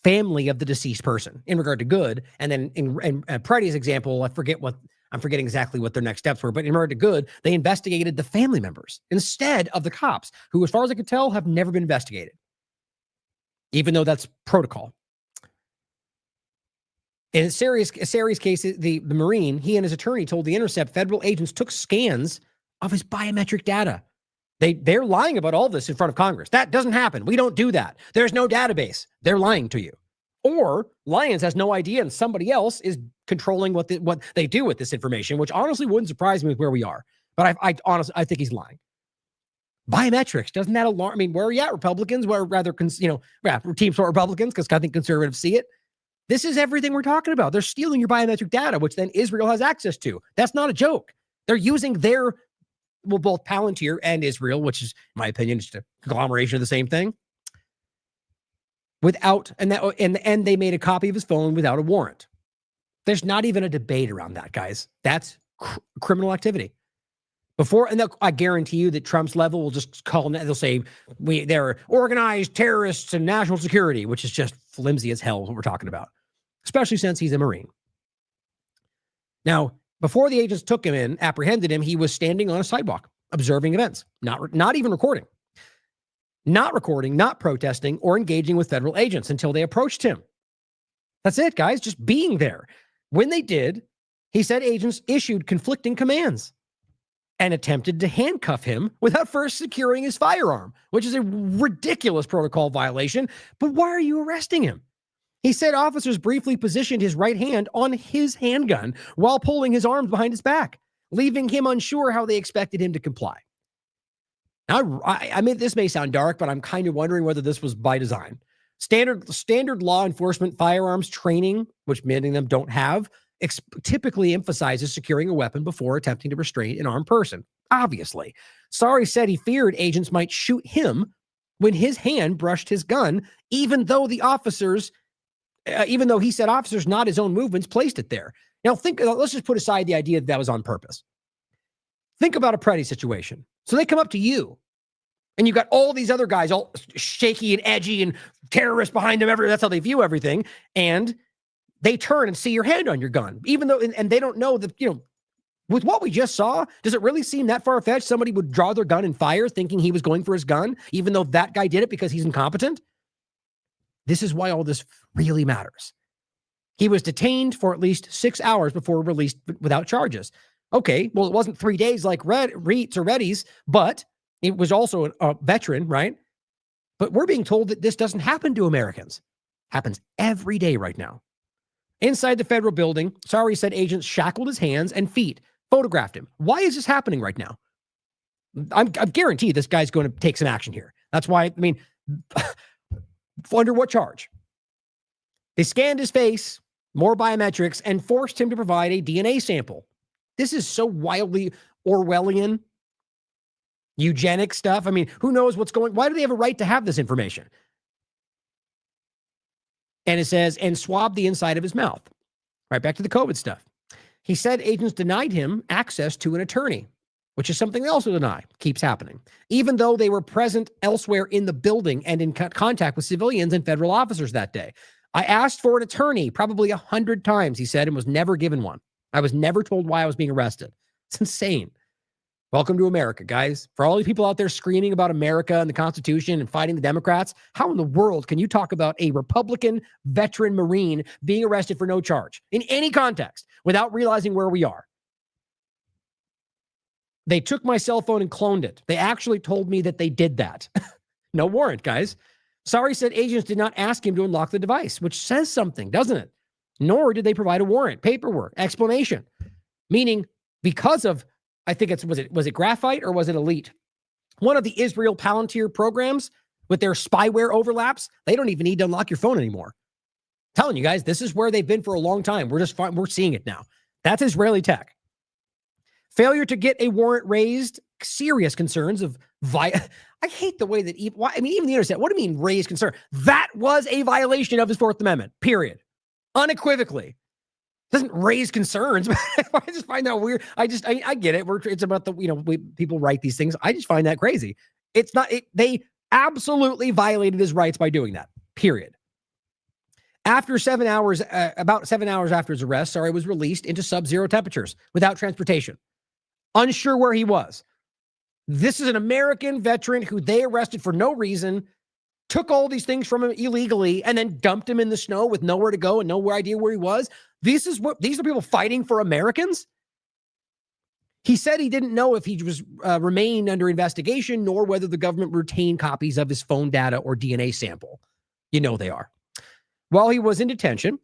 family of the deceased person in regard to good. And then in Preddy's example, I'm forgetting exactly what their next steps were, but in regard to good, they investigated the family members instead of the cops, who, as far as I could tell, have never been investigated, even though that's protocol. In Sari's case, the Marine, he and his attorney told The Intercept federal agents took scans of his biometric data. They're lying about all this in front of Congress. That doesn't happen. We don't do that. There's no database. They're lying to you. Or Lyons has no idea and somebody else is controlling what they do with this information, which honestly wouldn't surprise me with where we are. But I honestly, I think he's lying. Biometrics, doesn't that alarm? I mean, where are you at, Republicans? Where rather, team support Republicans, because I think conservatives see it. This is everything we're talking about. They're stealing your biometric data, which then Israel has access to. That's not a joke. They're using their, both Palantir and Israel, which is, in my opinion, just a conglomeration of the same thing. And they made a copy of his phone without a warrant. There's not even a debate around that, guys. That's criminal activity. I guarantee you that Trump's level will just call, they'll say they're organized terrorists and national security, which is just flimsy as hell what we're talking about, especially since he's a Marine. Now, before the agents took him in, apprehended him, he was standing on a sidewalk, observing events, not even recording. Not recording, not protesting, or engaging with federal agents until they approached him. That's it, guys, just being there. When they did, he said agents issued conflicting commands and attempted to handcuff him without first securing his firearm, which is a ridiculous protocol violation. But why are you arresting him? He said officers briefly positioned his right hand on his handgun while pulling his arms behind his back, leaving him unsure how they expected him to comply. Now, I mean, this may sound dark, but I'm kind of wondering whether this was by design. Standard law enforcement firearms training, which many of them don't have, typically emphasizes securing a weapon before attempting to restrain an armed person. Obviously. Sari said he feared agents might shoot him when his hand brushed his gun, even though he said officers, not his own movements, placed it there. Now, let's just put aside the idea that was on purpose. Think about a Preddy situation. So they come up to you, and you got all these other guys, all shaky and edgy and terrorists behind them. That's how they view everything. And they turn and see your hand on your gun, even though, and they don't know that, with what we just saw, does it really seem that far-fetched? Somebody would draw their gun and fire thinking he was going for his gun, even though that guy did it because he's incompetent? This is why all this really matters. He was detained for at least 6 hours before released without charges. Okay, well, it wasn't 3 days like Reeds or Reddy's, but it was also a veteran, right? But we're being told that this doesn't happen to Americans. Happens every day right now. Inside the federal building, Sari said agents shackled his hands and feet, photographed him. Why is this happening right now? I'm guaranteed this guy's going to take some action here. That's why, under what charge? They scanned his face, more biometrics, and forced him to provide a DNA sample. This is so wildly Orwellian, eugenic stuff. I mean, who knows what's going on? Why do they have a right to have this information? And it says, and swabbed the inside of his mouth. Right back to the COVID stuff. He said agents denied him access to an attorney, which is something they also deny. Keeps happening. Even though they were present elsewhere in the building and in contact with civilians and federal officers that day. I asked for an attorney probably 100 times, he said, and was never given one. I was never told why I was being arrested. It's insane. Welcome to America, guys. For all the people out there screaming about America and the Constitution and fighting the Democrats, how in the world can you talk about a Republican veteran Marine being arrested for no charge in any context without realizing where we are? They took my cell phone and cloned it. They actually told me that they did that. No warrant, guys. Sari said agents did not ask him to unlock the device, which says something, doesn't it? Nor did they provide a warrant, paperwork, explanation. Meaning, because of, I think was it Graphite or was it Elite? One of the Israel Palantir programs with their spyware overlaps, they don't even need to unlock your phone anymore. I'm telling you guys, this is where they've been for a long time. We're seeing it now. That's Israeli tech. Failure to get a warrant raised serious concerns of I hate the way that even the internet, what do you mean raised concern? That was a violation of his Fourth Amendment, period. Unequivocally. Doesn't raise concerns. I just find that weird. I get it. It's about people write these things. I just find that crazy. They absolutely violated his rights by doing that, period. After 7 hours, about 7 hours after his arrest, Sari was released into sub-zero temperatures without transportation. Unsure where he was. This is an American veteran who they arrested for no reason, took all these things from him illegally, and then dumped him in the snow with nowhere to go and no idea where he was. These are people fighting for Americans? He said he didn't know if he was remained under investigation, nor whether the government retained copies of his phone data or DNA sample. You know they are. While he was in detention,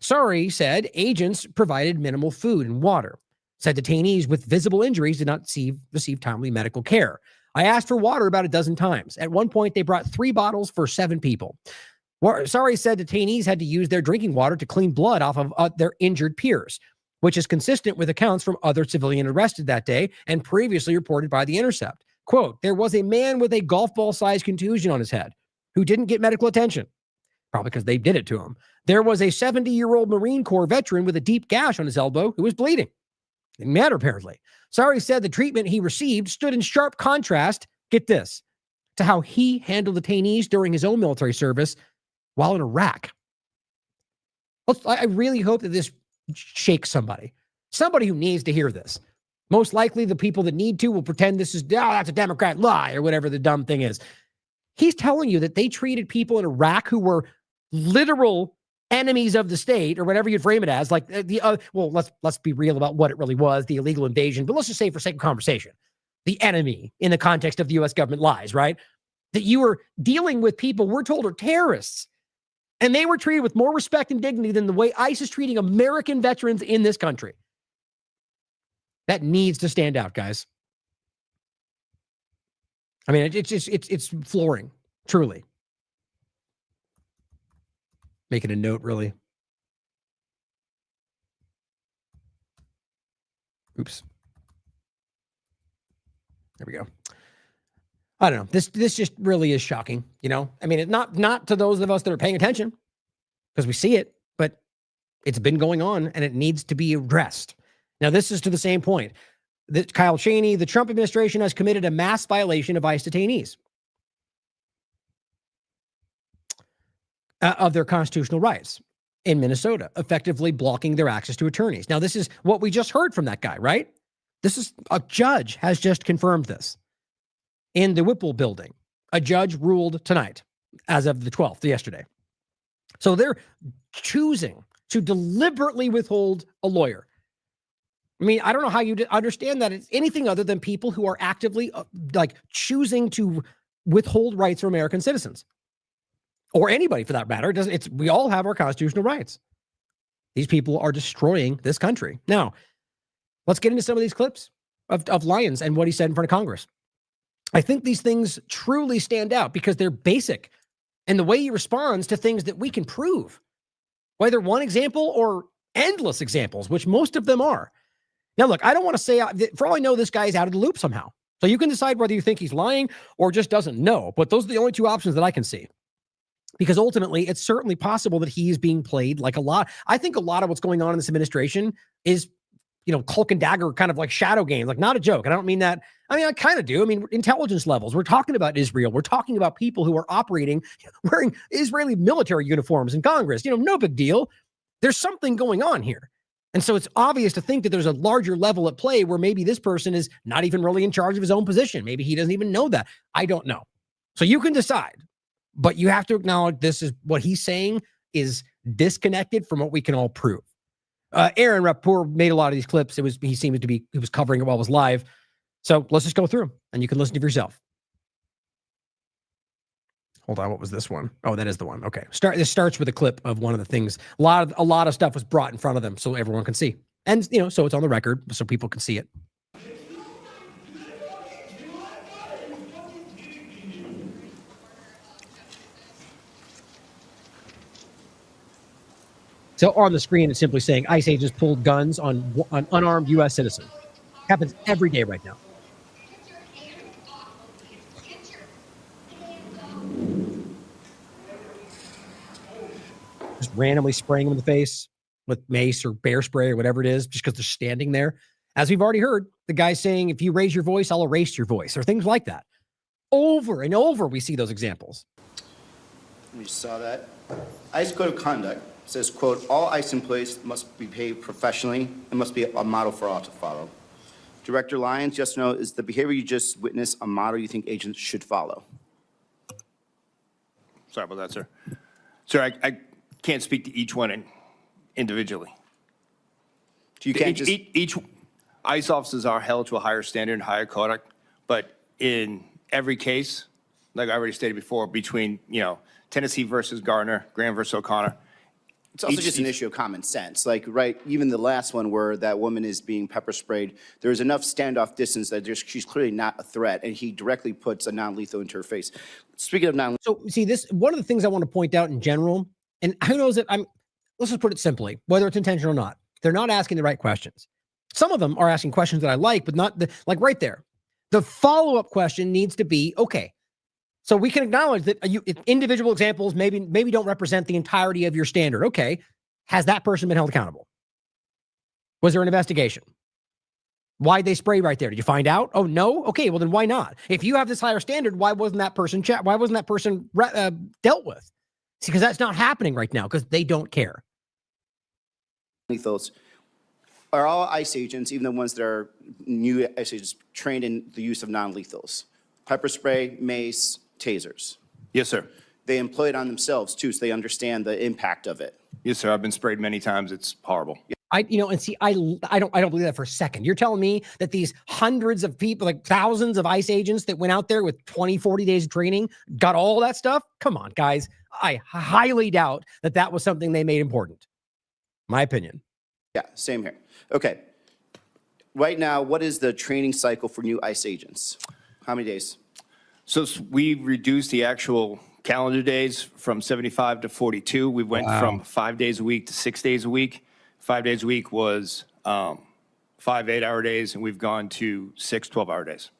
Sorry said agents provided minimal food and water. Said detainees with visible injuries did not receive timely medical care. I asked for water about a dozen times. At one point, they brought 3 bottles for 7 people. Sorry said detainees had to use their drinking water to clean blood off of their injured peers, which is consistent with accounts from other civilians arrested that day and previously reported by The Intercept. Quote, there was a man with a golf ball-sized contusion on his head who didn't get medical attention, probably because they did it to him. There was a 70-year-old Marine Corps veteran with a deep gash on his elbow who was bleeding. Didn't matter, apparently. Sorry said the treatment he received stood in sharp contrast, get this, to how he handled detainees during his own military service while in Iraq. I really hope that this shakes somebody who needs to hear this. Most likely the people that need to will pretend this is, that's a Democrat lie or whatever the dumb thing is. He's telling you that they treated people in Iraq who were literal enemies of the state, or whatever you'd frame it as, like let's be real about what it really was, the illegal invasion, but let's just say for sake of conversation, the enemy in the context of the U.S. government lies, right? That you were dealing with people we're told are terrorists, and they were treated with more respect and dignity than the way ICE is treating American veterans in this country. That needs to stand out, guys. I mean, it's flooring, truly. Making a note, really. Oops. There we go. I don't know. This just really is shocking, you know? I mean, not to those of us that are paying attention, because we see it, but it's been going on and it needs to be addressed. Now, this is to the same point. That Kyle Cheney, the Trump administration has committed a mass violation of ICE detainees of their constitutional rights in Minnesota, effectively blocking their access to attorneys. Now, this is what we just heard from that guy, right? This is a judge has just confirmed this in the Whipple building. A judge ruled tonight, as of the 12th, yesterday. So they're choosing to deliberately withhold a lawyer. I mean, I don't know how you understand that it's anything other than people who are actively choosing to withhold rights from American citizens, or anybody for that matter. We all have our constitutional rights. These people are destroying this country. Now, let's get into some of these clips of Lyons and what he said in front of Congress. I think these things truly stand out because they're basic, and the way he responds to things that we can prove, whether one example or endless examples, which most of them are. Now, look, I don't want to say, for all I know, this guy is out of the loop somehow. So you can decide whether you think he's lying or just doesn't know. But those are the only 2 options that I can see. Because ultimately, it's certainly possible that he is being played like a lot. I think a lot of what's going on in this administration is, cloak and dagger, kind of like shadow games, like not a joke. I don't mean that. I mean, I kind of do. I mean, intelligence levels. We're talking about Israel. We're talking about people who are operating, wearing Israeli military uniforms in Congress. No big deal. There's something going on here. And so it's obvious to think that there's a larger level at play where maybe this person is not even really in charge of his own position. Maybe he doesn't even know that. I don't know. So you can decide, but you have to acknowledge this is what he's saying is disconnected from what we can all prove. Aaron Rapport made a lot of these clips. He was covering it while it was live. So let's just go through and you can listen to for yourself. Hold on, what was this one? Oh, that is the one. Okay. This starts with a clip of one of the things. A lot of stuff was brought in front of them so everyone can see. And, so it's on the record so people can see it. So on the screen, it's simply saying ICE agents pulled guns on unarmed U.S. citizen. Happens every day right now. Just randomly spraying them in the face with mace or bear spray or whatever it is, just because they're standing there. As we've already heard, the guy saying, if you raise your voice, I'll erase your voice, or things like that. Over and over, we see those examples. We saw that. ICE Code of Conduct says, quote, all ICE employees must be paid professionally and must be a model for all to follow. Director Lyons, yes or no, is the behavior you just witnessed a model you think agents should follow? Sorry about that, sir. Sir, I can't speak to each one individually. So you can't each ICE officers are held to a higher standard and higher conduct, but in every case, like I already stated before, between Tennessee versus Gardner, Graham versus O'Connor, It's also just an issue of common sense. Like, right, even the last one where that woman is being pepper sprayed, there is enough standoff distance that she's clearly not a threat, and he directly puts a non-lethal into her face. Speaking of non-lethal. So see, this one of the things I want to point out in general, and who knows that let's just put it simply, whether it's intentional or not, they're not asking the right questions. Some of them are asking questions that I like, but not like right there. The follow-up question needs to be, okay, so we can acknowledge that individual examples maybe don't represent the entirety of your standard. Okay, has that person been held accountable? Was there an investigation? Why'd they spray right there? Did you find out? Oh, no? Okay, well then why not? If you have this higher standard, why wasn't that person dealt with? See, because that's not happening right now because they don't care. Lethals. Are all ICE agents, even the ones that are new ICE agents, trained in the use of non-lethals? Pepper spray, mace, tasers. Yes, sir. They employ it on themselves too, so they understand the impact of it. Yes, sir. I've been sprayed many times. It's horrible. I don't believe that for a second. You're telling me that these hundreds of people, like thousands of ICE agents that went out there with 20, 40 days of training, got all that stuff? Come on, guys. I highly doubt that was something they made important. My opinion. Yeah, same here. Okay. Right now, what is the training cycle for new ICE agents? How many days? So we reduced the actual calendar days from 75 to 42. We went from 5 days a week to 6 days a week. 5 days a week was 5 8-hour days, and we've gone to 6 12-hour days.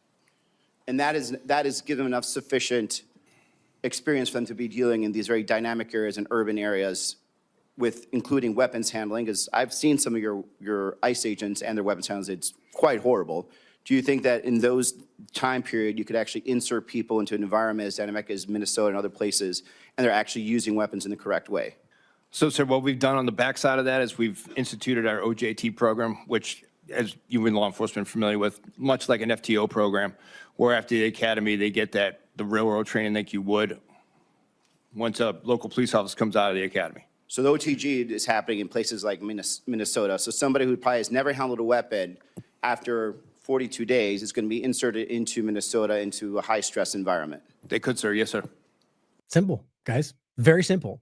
And that is given enough sufficient experience for them to be dealing in these very dynamic areas and urban areas with including weapons handling, because I've seen some of your ICE agents and their weapons handlers. It's quite horrible. Do you think that in those time period, you could actually insert people into an environment as dynamic as Minnesota and other places, and they're actually using weapons in the correct way? So, sir, what we've done on the backside of that is we've instituted our OJT program, which, as you in law enforcement are familiar with, much like an FTO program, where after the academy, they get the railroad training like you would once a local police officer comes out of the academy. So the OTG is happening in places like Minnesota. So somebody who probably has never handled a weapon after 42 days is going to be inserted into Minnesota into a high-stress environment. They could, sir. Yes, sir. Simple, guys. Very simple.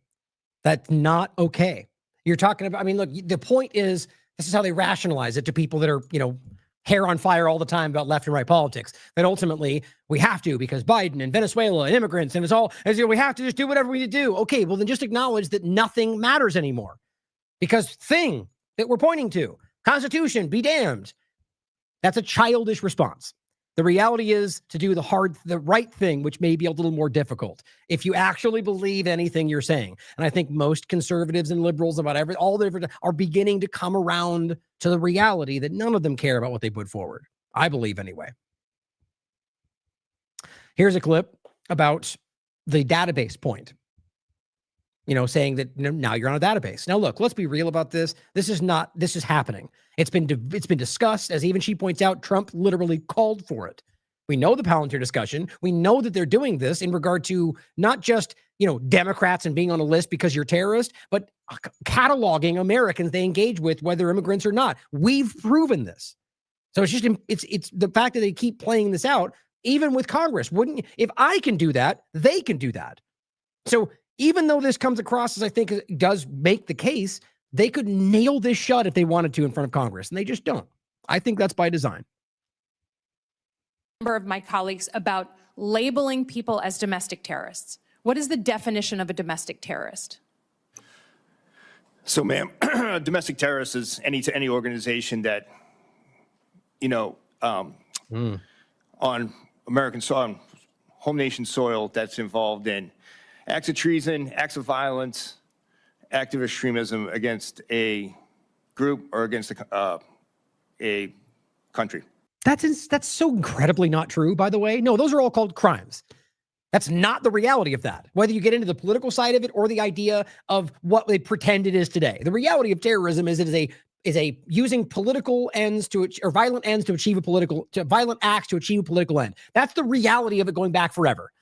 That's not okay. You're talking about, I mean, look, the point is, this is how they rationalize it to people that are, hair on fire all the time about left and right politics. That ultimately we have to, because Biden and Venezuela and immigrants and we have to just do whatever we need to do. Okay, well then just acknowledge that nothing matters anymore. Because thing that we're pointing to, Constitution, be damned. That's a childish response. The reality is to do the right thing, which may be a little more difficult if you actually believe anything you're saying. And I think most conservatives and liberals about all the different are beginning to come around to the reality that none of them care about what they put forward. I believe anyway. Here's a clip about the database point. Saying that now you're on a database. Now, look, let's be real about this. This is happening. It's been discussed, as even she points out. Trump literally called for it. We know the Palantir discussion. We know that they're doing this in regard to not just, Democrats and being on a list because you're terrorist, but cataloging Americans they engage with, whether immigrants or not. We've proven this. So it's the fact that they keep playing this out, even with Congress. If I can do that, they can do that. So even though this comes across as I think it does make the case, they could nail this shut if they wanted to in front of Congress, and they just don't. I think that's by design. Number of my colleagues about labeling people as domestic terrorists. What is the definition of a domestic terrorist? So, ma'am, domestic terrorist is any organization that, on American soil, home nation soil, that's involved in acts of treason, acts of violence, active extremism against a group or against a country. That's so incredibly not true, by the way. No, those are all called crimes. That's not the reality of that. Whether you get into the political side of it or the idea of what they pretend it is today. The reality of terrorism is it is a using political ends or violent ends to achieve violent acts to achieve a political end. That's the reality of it going back forever.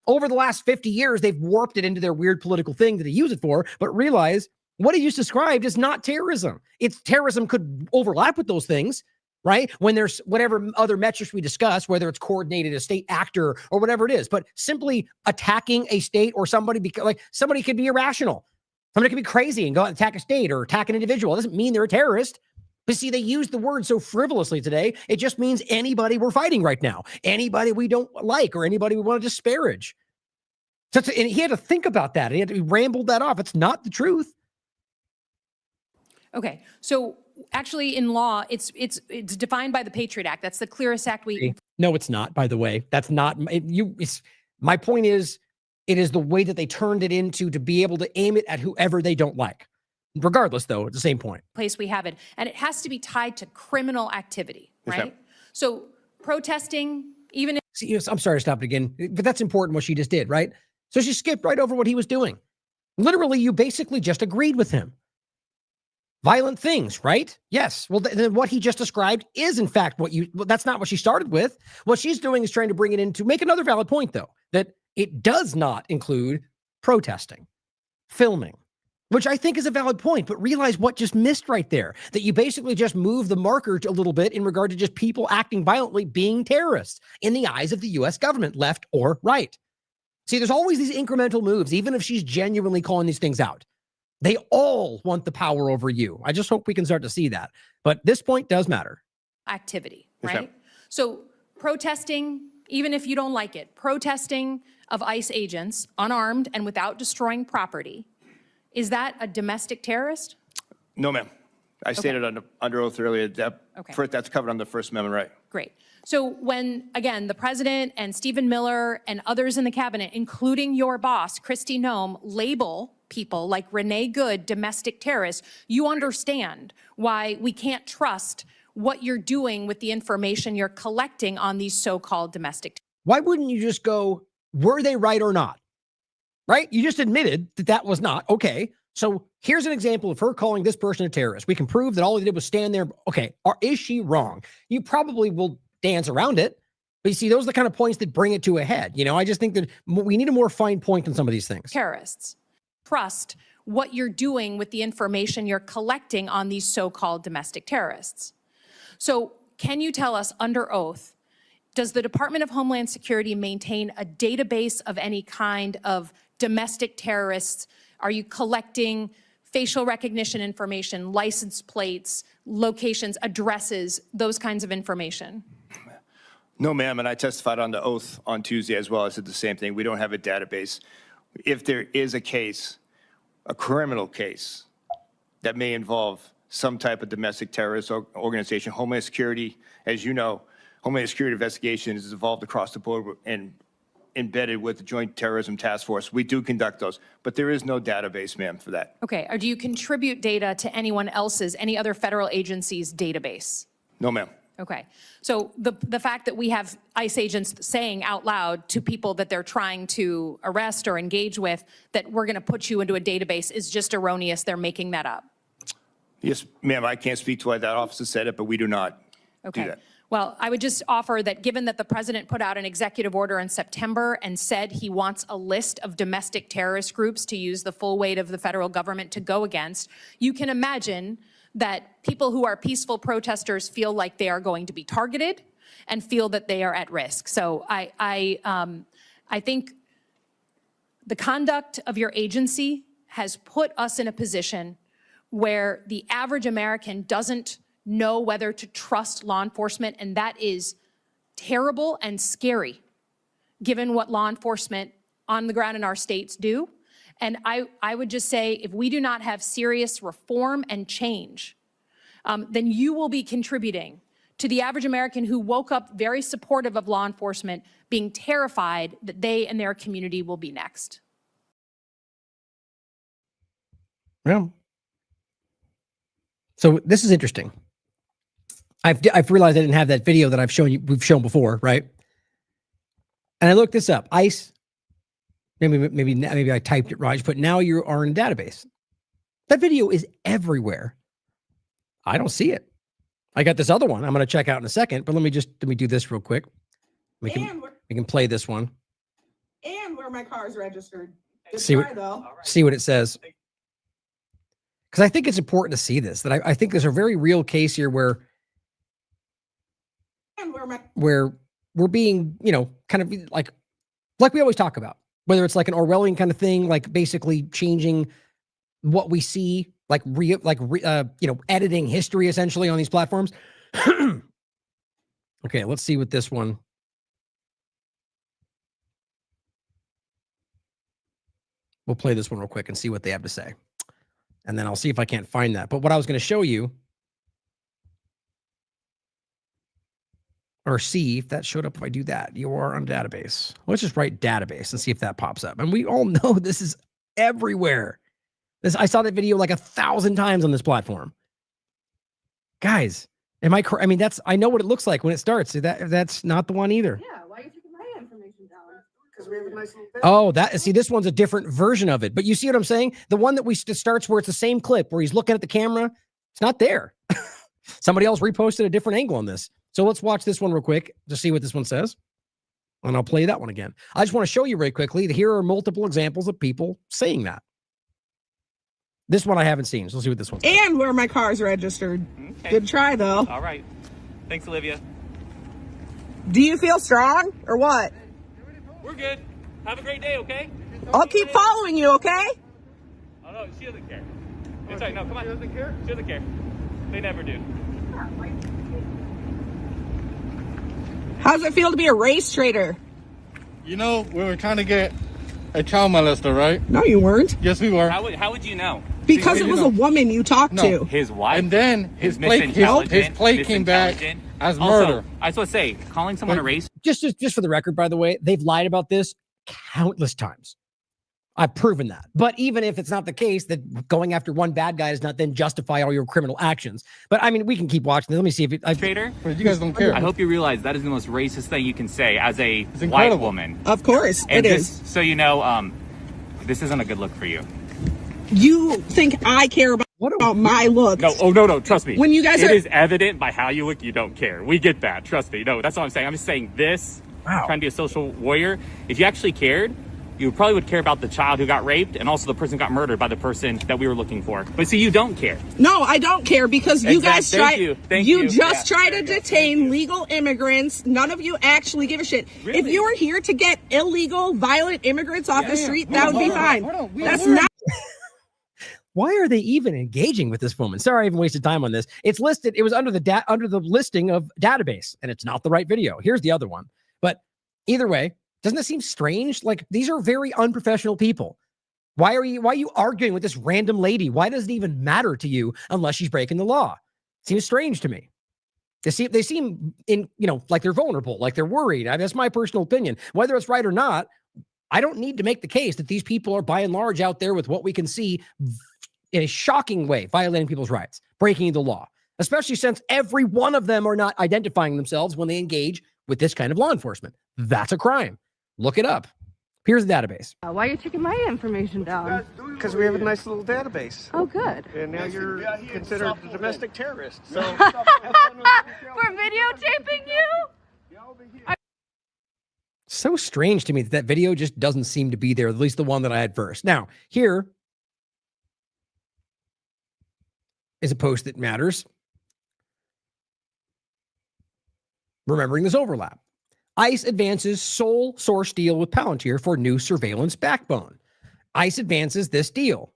Over the last 50 years, they've warped it into their weird political thing that they use it for, but realize what he just described is not terrorism. Terrorism could overlap with those things, right? When there's whatever other metrics we discuss, whether it's coordinated, a state actor or whatever it is, but simply attacking a state or somebody, because somebody could be irrational. Somebody can be crazy and go out and attack a state or attack an individual. It doesn't mean they're a terrorist. But see, they use the word so frivolously today. It just means anybody we're fighting right now, anybody we don't like, or anybody we want to disparage. So and he had to think about that. He rambled that off. It's not the truth. Okay, so actually in law, it's defined by the Patriot Act. That's the clearest act we. No, it's not. By the way, that's not my point. Is it is the way that they turned it into to be able to aim it at whoever they don't like. Regardless, though, at the same point. Place we have it. And it has to be tied to criminal activity, right? Okay. So protesting, even if. See, I'm sorry to stop it again, but that's important what she just did, right? So she skipped right over what he was doing. Literally, you basically just agreed with him. Violent things, right? Yes. Well, then what he just described is, in fact, that's not what she started with. What she's doing is trying to bring it into, make another valid point, though, that it does not include protesting, filming, which I think is a valid point, but realize what just missed right there, that you basically just move the marker a little bit in regard to just people acting violently being terrorists in the eyes of the U.S. government, left or right. See, there's always these incremental moves, even if she's genuinely calling these things out. They all want the power over you. I just hope we can start to see that. But this point does matter. Activity, right? So protesting, even if you don't like it, protesting of ICE agents, unarmed and without destroying property, is that a domestic terrorist? No, ma'am. I stated under oath earlier that that's covered under the First Amendment right. Great. So when, again, the president and Stephen Miller and others in the cabinet, including your boss, Kristi Noem, label people like Renee Good domestic terrorists, you understand why we can't trust what you're doing with the information you're collecting on these so-called domestic terrorists. Why wouldn't you just go, were they right or not? Right? You just admitted that that was not. Okay. So here's an example of her calling this person a terrorist. We can prove that all he did was stand there. Okay. Or is she wrong? You probably will dance around it. But you see, those are the kind of points that bring it to a head. You know, I just think that we need a more fine point on some of these things. Terrorists. Trust what you're doing with the information you're collecting on these so-called domestic terrorists. So can you tell us under oath, does the Department of Homeland Security maintain a database of any kind of domestic terrorists? Are you collecting facial recognition information, license plates, locations, addresses, those kinds of information? No, ma'am, and I testified on the oath on Tuesday as well. I said the same thing. We don't have a database. If there is a case, a criminal case, that may involve some type of domestic terrorist organization, Homeland Security, as you know, Homeland Security investigation is involved across the board and embedded with the Joint Terrorism Task Force. We do conduct those, but there is no database, ma'am, for that. Okay, or do you contribute data to anyone else's, any other federal agency's database? No, ma'am. Okay, so the fact that we have ICE agents saying out loud to people that they're trying to arrest or engage with that we're gonna put you into a database is just erroneous, they're making that up. Yes, ma'am, I can't speak to why that officer said it, but we do not do that. Well, I would just offer that given that the president put out an executive order in September and said he wants a list of domestic terrorist groups to use the full weight of the federal government to go against, you can imagine that people who are peaceful protesters feel like they are going to be targeted and feel that they are at risk. So I think the conduct of your agency has put us in a position where the average American doesn't know whether to trust law enforcement, and that is terrible and scary, given what law enforcement on the ground in our states do. And I would just say, if we do not have serious reform and change, then you will be contributing to the average American who woke up very supportive of law enforcement, being terrified that they and their community will be next. Well, so this is interesting. I've realized I didn't have that video that we've shown before, right? And I looked this up. ICE, maybe I typed it wrong, but now you are in a database. That video is everywhere. I don't see it. I got this other one I'm going to check out in a second, but let me do this real quick. We can play this one. And where my car is registered. See what it says. Because I think it's important to see this, that I think there's a very real case here where we're being, kind of like we always talk about, whether it's like an Orwellian kind of thing, like basically changing what we see, editing history essentially on these platforms. Okay, let's see what this one. We'll play this one real quick and see what they have to say. And then I'll see if I can't find that. But what I was going to show you, or see if that showed up if I do that. You are on database. Let's just write database and see if that pops up. And we all know this is everywhere. I saw that video like 1,000 times on this platform. Guys, am I correct? I mean, I know what it looks like when it starts. That's not the one either. Yeah, why are you taking my information down? Because we have a nice little bit. Oh, this one's a different version of it. But you see what I'm saying? The one that starts where it's the same clip where he's looking at the camera, it's not there. Somebody else reposted a different angle on this. So let's watch this one real quick to see what this one says. And I'll play that one again. I just want to show you very quickly that here are multiple examples of people saying that. This one I haven't seen. So let's see what this one says. And where my car's registered. Okay. Good try, though. All right. Thanks, Olivia. Do you feel strong or what? We're good. Have a great day, okay? I'll keep following you, okay? Oh, no, she doesn't care. It's all right. No, come on. She doesn't care? She doesn't care. They never do. How's it feel to be a race traitor? You know, we were trying to get a child molester, right? No, you weren't. Yes, we were. How would you know? Because it was a woman you talked to. His wife. And then his plate came back as murder. I just want to say, calling someone a race. Just for the record, by the way, they've lied about this countless times. I've proven that. But even if it's not the case, that going after one bad guy does not then justify all your criminal actions. But I mean, we can keep watching. Let me see if it. Traitor. You guys don't care. I hope you realize that is the most racist thing you can say as a white woman. Of course, and it is. So you know, this isn't a good look for you. You think I care about my looks? No. Trust me. When you guys it is evident by how you look, you don't care. We get that. Trust me. No, that's all I'm saying. I'm just saying this. Wow. Trying to be a social warrior. If you actually cared, you probably would care about the child who got raped and also the person who got murdered by the person that we were looking for. But see, you don't care. No, I don't care because you guys try. Thank you. Try to detain legal immigrants. None of you actually give a shit. Really? If you were here to get illegal, violent immigrants off the street, that would be fine. That's not. Why are they even engaging with this woman? Sorry, I even wasted time on this. It's listed. It was under the listing of database, and it's not the right video. Here's the other one. But either way, doesn't it seem strange? Like, these are very unprofessional people. Why are you arguing with this random lady? Why does it even matter to you unless she's breaking the law? It seems strange to me. They seem like they're vulnerable, like they're worried. That's my personal opinion. Whether it's right or not, I don't need to make the case that these people are by and large out there with what we can see in a shocking way, violating people's rights, breaking the law, especially since every one of them are not identifying themselves when they engage with this kind of law enforcement. That's a crime. Look it up. Here's the database. Why are you taking my information down? Because we have a nice little database. Oh, good. And now you're considered a domestic terrorist. So We're videotaping you? So strange to me that video just doesn't seem to be there, at least the one that I had first. Now, here is a post that matters. Remembering this overlap. ICE advances sole source deal with Palantir for new surveillance backbone. ICE advances this deal.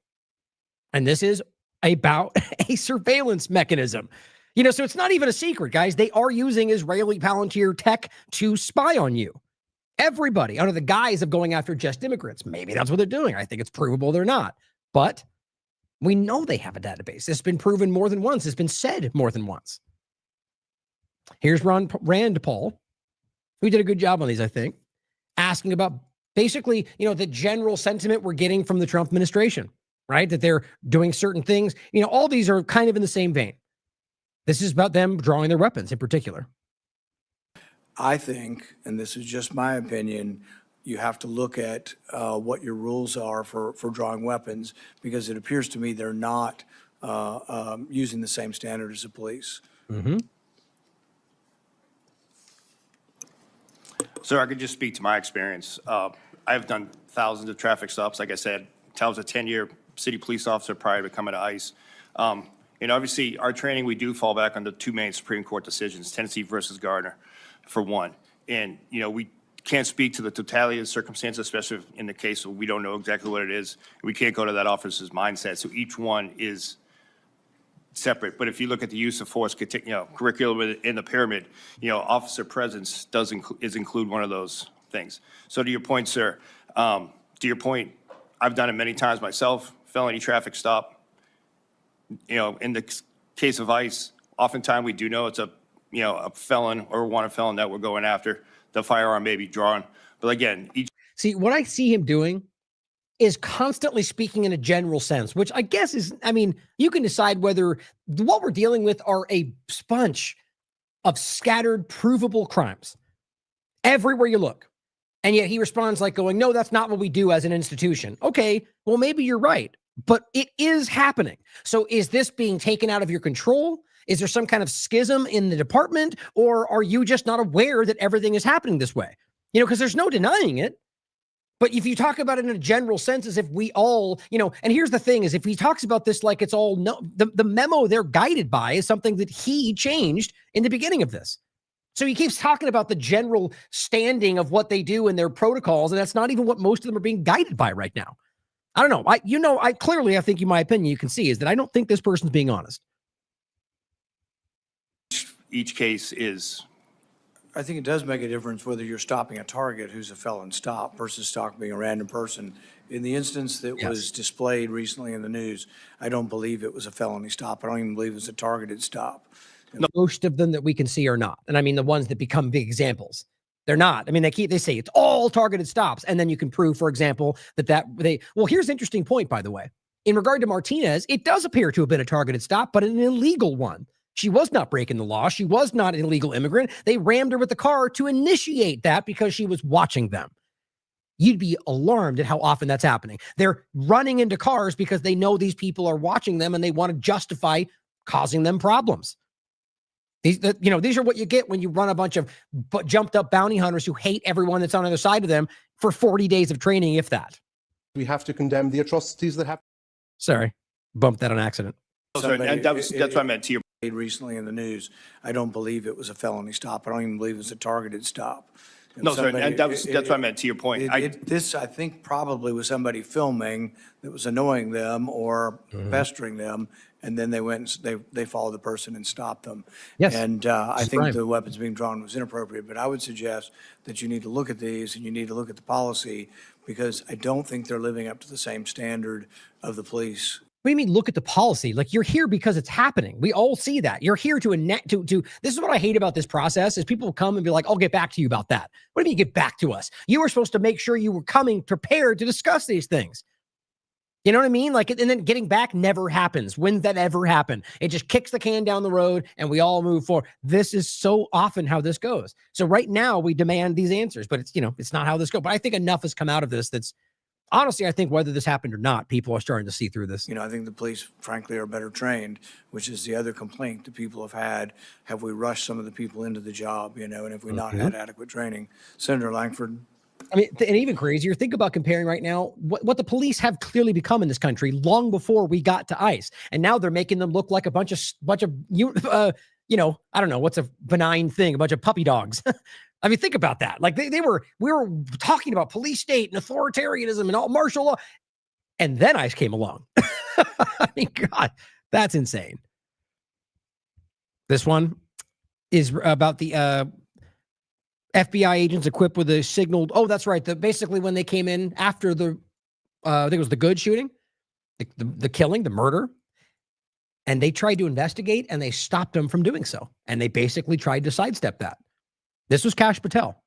And this is about a surveillance mechanism. So it's not even a secret, guys. They are using Israeli Palantir tech to spy on you. Everybody, under the guise of going after just immigrants. Maybe that's what they're doing. I think it's provable they're not. But we know they have a database. It's been proven more than once. It's been said more than once. Here's Rand Paul, who did a good job on these, I think, asking about basically, the general sentiment we're getting from the Trump administration, right? That they're doing certain things. All these are kind of in the same vein. This is about them drawing their weapons in particular. I think, and this is just my opinion, you have to look at what your rules are for drawing weapons, because it appears to me they're not using the same standard as the police. Mm-hmm. Sir, I could just speak to my experience. I've done thousands of traffic stops. Like I said, I was a 10-year city police officer prior to coming to ICE. Obviously, our training, we do fall back on the two main Supreme Court decisions, Tennessee versus Gardner, for one. And, we can't speak to the totality of the circumstances, especially in the case of we don't know exactly what it is. We can't go to that officer's mindset. So each one is separate. But if you look at the use of force, curriculum in the pyramid, officer presence include one of those things. So to your point, sir, I've done it many times myself, felony traffic stop. In the case of ICE, oftentimes we do know it's a felon or a wanted felon that we're going after. The firearm may be drawn. But again, see, what I see him doing is constantly speaking in a general sense, which I guess is, you can decide whether what we're dealing with are a bunch of scattered, provable crimes everywhere you look. And yet he responds like going, no, that's not what we do as an institution. Okay, well, maybe you're right, but it is happening. So is this being taken out of your control? Is there some kind of schism in the department, or are you just not aware that everything is happening this way? Because there's no denying it. But if you talk about it in a general sense, as if we all, and here's the thing is if he talks about this like it's all, the memo they're guided by is something that he changed in the beginning of this. So he keeps talking about the general standing of what they do and their protocols, and that's not even what most of them are being guided by right now. I don't know. I clearly, I think in my opinion, you can see is that I don't think this person's being honest. each case is. I think it does make a difference whether you're stopping a target who's a felon stop versus stopping a random person. In the instance that was displayed recently in the news, I don't believe it was a felony stop. I don't even believe it was a targeted stop. Most of them that we can see are not. And I mean, the ones that become big examples, they're not. I mean, they say it's all targeted stops. And then you can prove, for example, well, here's an interesting point, by the way. In regard to Martinez, it does appear to have been a targeted stop, but an illegal one. She was not breaking the law. She was not an illegal immigrant. They rammed her with the car to initiate that because she was watching them. You'd be alarmed at how often that's happening. They're running into cars because they know these people are watching them and they want to justify causing them problems. These are what you get when you run a bunch of jumped up bounty hunters who hate everyone that's on the other side of them for 40 days of training, if that. We have to condemn the atrocities that happen. Sorry, bumped that on accident. That's what I meant to you. Recently in the news, I don't believe it was a felony stop. I don't even believe it was a targeted stop. And no, sorry, that's what I meant to your point. This, I think, probably was somebody filming that was annoying them or pestering them, and then they went and they followed the person and stopped them. Yes. And I think the weapons being drawn was inappropriate, but I would suggest that you need to look at these and you need to look at the policy, because I don't think they're living up to the same standard of the police. What do you mean look at the policy? Like, you're here because it's happening. We all see that. You're here to this is what I hate about this process is people come and be like, I'll get back to you about that. What do you mean get back to us? You were supposed to make sure you were coming prepared to discuss these things. You know what I mean? Like, and then getting back never happens. When's that ever happen? It just kicks the can down the road and we all move forward. This is so often how this goes. So right now we demand these answers, but it's not how this goes. But I think enough has come out of this that's, honestly, I think whether this happened or not, people are starting to see through this. I think the police, frankly, are better trained, which is the other complaint that people have had. Have we rushed some of the people into the job, and have we not had adequate training? Senator Langford. I mean, and even crazier, think about comparing right now what the police have clearly become in this country long before we got to ICE. And now they're making them look like a bunch of I don't know, what's a benign thing, a bunch of puppy dogs. I mean, think about that. Like we were talking about police state and authoritarianism and all martial law. And then ICE came along. I mean, God, that's insane. This one is about the FBI agents equipped with a signaled. Oh, that's right. Basically when they came in after I think it was the Good shooting, the killing, the murder. And they tried to investigate and they stopped them from doing so. And they basically tried to sidestep that. This was Kash Patel.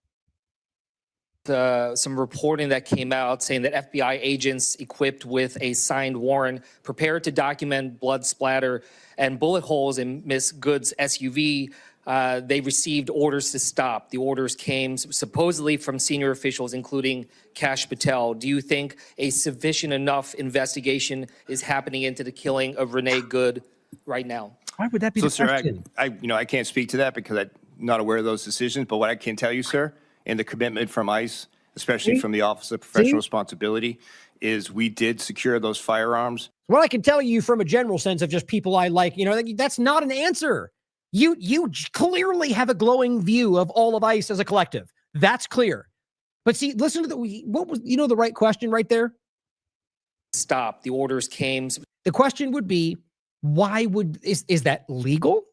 Some reporting that came out saying that FBI agents equipped with a signed warrant prepared to document blood splatter and bullet holes in Miss Good's SUV. They received orders to stop. The orders came supposedly from senior officials, including Kash Patel. Do you think a sufficient enough investigation is happening into the killing of Renee Good right now? Why would that be the question? Sir, I can't speak to that because I'm not aware of those decisions. But what I can tell you, sir, and the commitment from ICE, especially from the Office of Professional Responsibility, is we did secure those firearms. What I can tell you from a general sense of just people I like, that's not an answer. You clearly have a glowing view of all of ICE as a collective. That's clear. But see, listen to what was, the right question right there? Stop. The orders came. The question would be, why is that legal?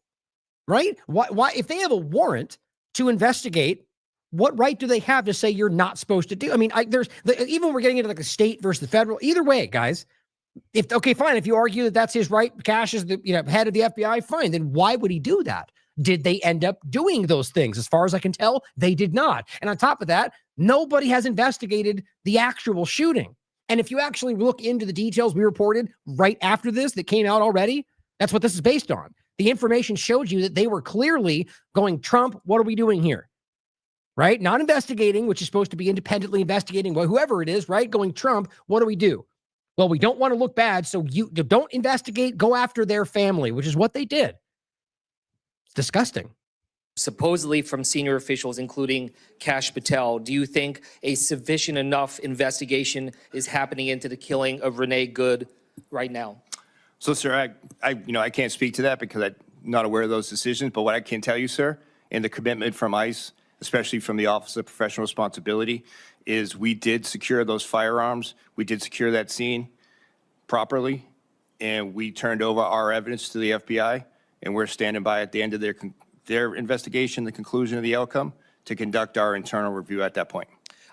Right? Why, if they have a warrant to investigate, what right do they have to say you're not supposed to do? I mean, even we're getting into like the state versus the federal. Either way, guys, okay, fine. If you argue that that's his right, Cash is the head of the FBI, fine. Then why would he do that? Did they end up doing those things? As far as I can tell, they did not. And on top of that, nobody has investigated the actual shooting. And if you actually look into the details we reported right after this that came out already, that's what this is based on. The information showed you that they were clearly going, Trump, what are we doing here? Right? Not investigating, which is supposed to be independently investigating, well, whoever it is, right? Going, Trump, what do we do? Well, we don't want to look bad, so you don't investigate, go after their family, which is what they did. It's disgusting. Supposedly from senior officials, including Kash Patel. Do you think a sufficient enough investigation is happening into the killing of Renee Good right now? So, sir, I can't speak to that because I'm not aware of those decisions. But what I can tell you, sir, and the commitment from ICE, especially from the Office of Professional Responsibility, is we did secure those firearms. We did secure that scene properly, and we turned over our evidence to the FBI, and we're standing by at the end of their investigation, the conclusion of the outcome, to conduct our internal review at that point.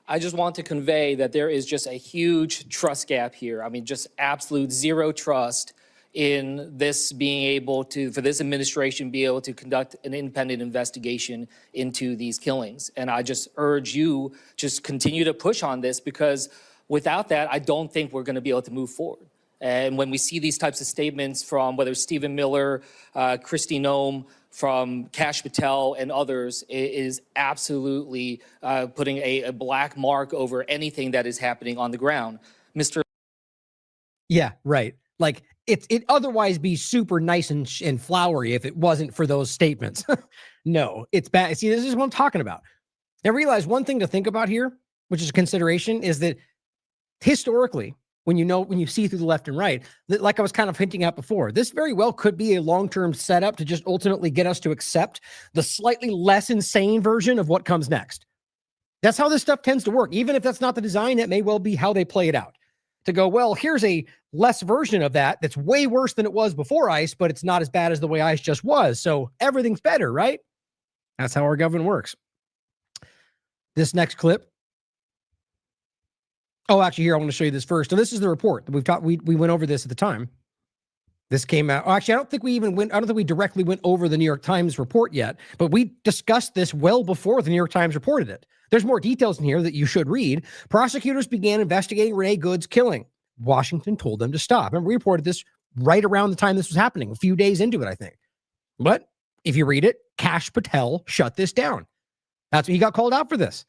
I just want to convey that there is just a huge trust gap here. I mean, just absolute zero trust in this being able to, for this administration, be able to conduct an independent investigation into these killings. And I just urge you just continue to push on this, because without that, I don't think we're going to be able to move forward. And when we see these types of statements from whether Stephen Miller, Kristi Noem, from Kash Patel and others, it is absolutely putting a black mark over anything that is happening on the ground. Mr. Yeah, right. Like it otherwise be super nice and flowery if it wasn't for those statements. No, it's bad. See, this is what I'm talking about. Now realize one thing to think about here, which is a consideration, is that historically, when you see through the left and right, that, like I was kind of hinting at before, this very well could be a long-term setup to just ultimately get us to accept the slightly less insane version of what comes next. That's how this stuff tends to work. Even if that's not the design, that may well be how they play it out. To go, well, here's a less version of that that's way worse than it was before ICE, but it's not as bad as the way ICE just was. So everything's better, right? That's how our government works. This next clip. Oh, actually, here, I want to show you this first. So this is the report that we've talked. We went over this at the time. This came out. Oh, actually, I don't think we directly went over the New York Times report yet, but we discussed this well before the New York Times reported it. There's more details in here that you should read. Prosecutors began investigating Renee Good's killing. Washington told them to stop. Remember, we reported this right around the time this was happening, a few days into it, I think. But if you read it, Kash Patel shut this down. That's what he got called out for this.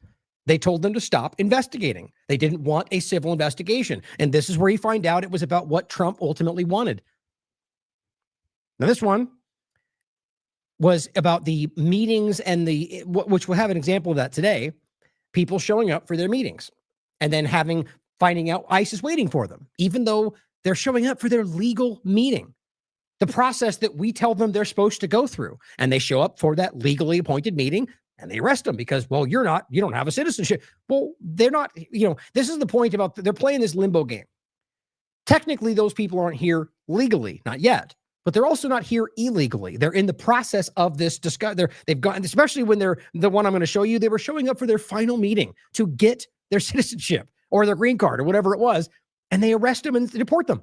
They told them to stop investigating. They didn't want a civil investigation. And this is where you find out it was about what Trump ultimately wanted. Now, this one was about the meetings and which we'll have an example of that today, people showing up for their meetings and then finding out ICE is waiting for them, even though they're showing up for their legal meeting, the process that we tell them they're supposed to go through. And they show up for that legally appointed meeting and they arrest them because, well, you don't have a citizenship. Well, they're not, this is the point about, they're playing this limbo game. Technically, those people aren't here legally, not yet, but they're also not here illegally. They're in the process of this they've gotten, especially when they're the one I'm going to show you, they were showing up for their final meeting to get their citizenship or their green card or whatever it was, and they arrest them and deport them.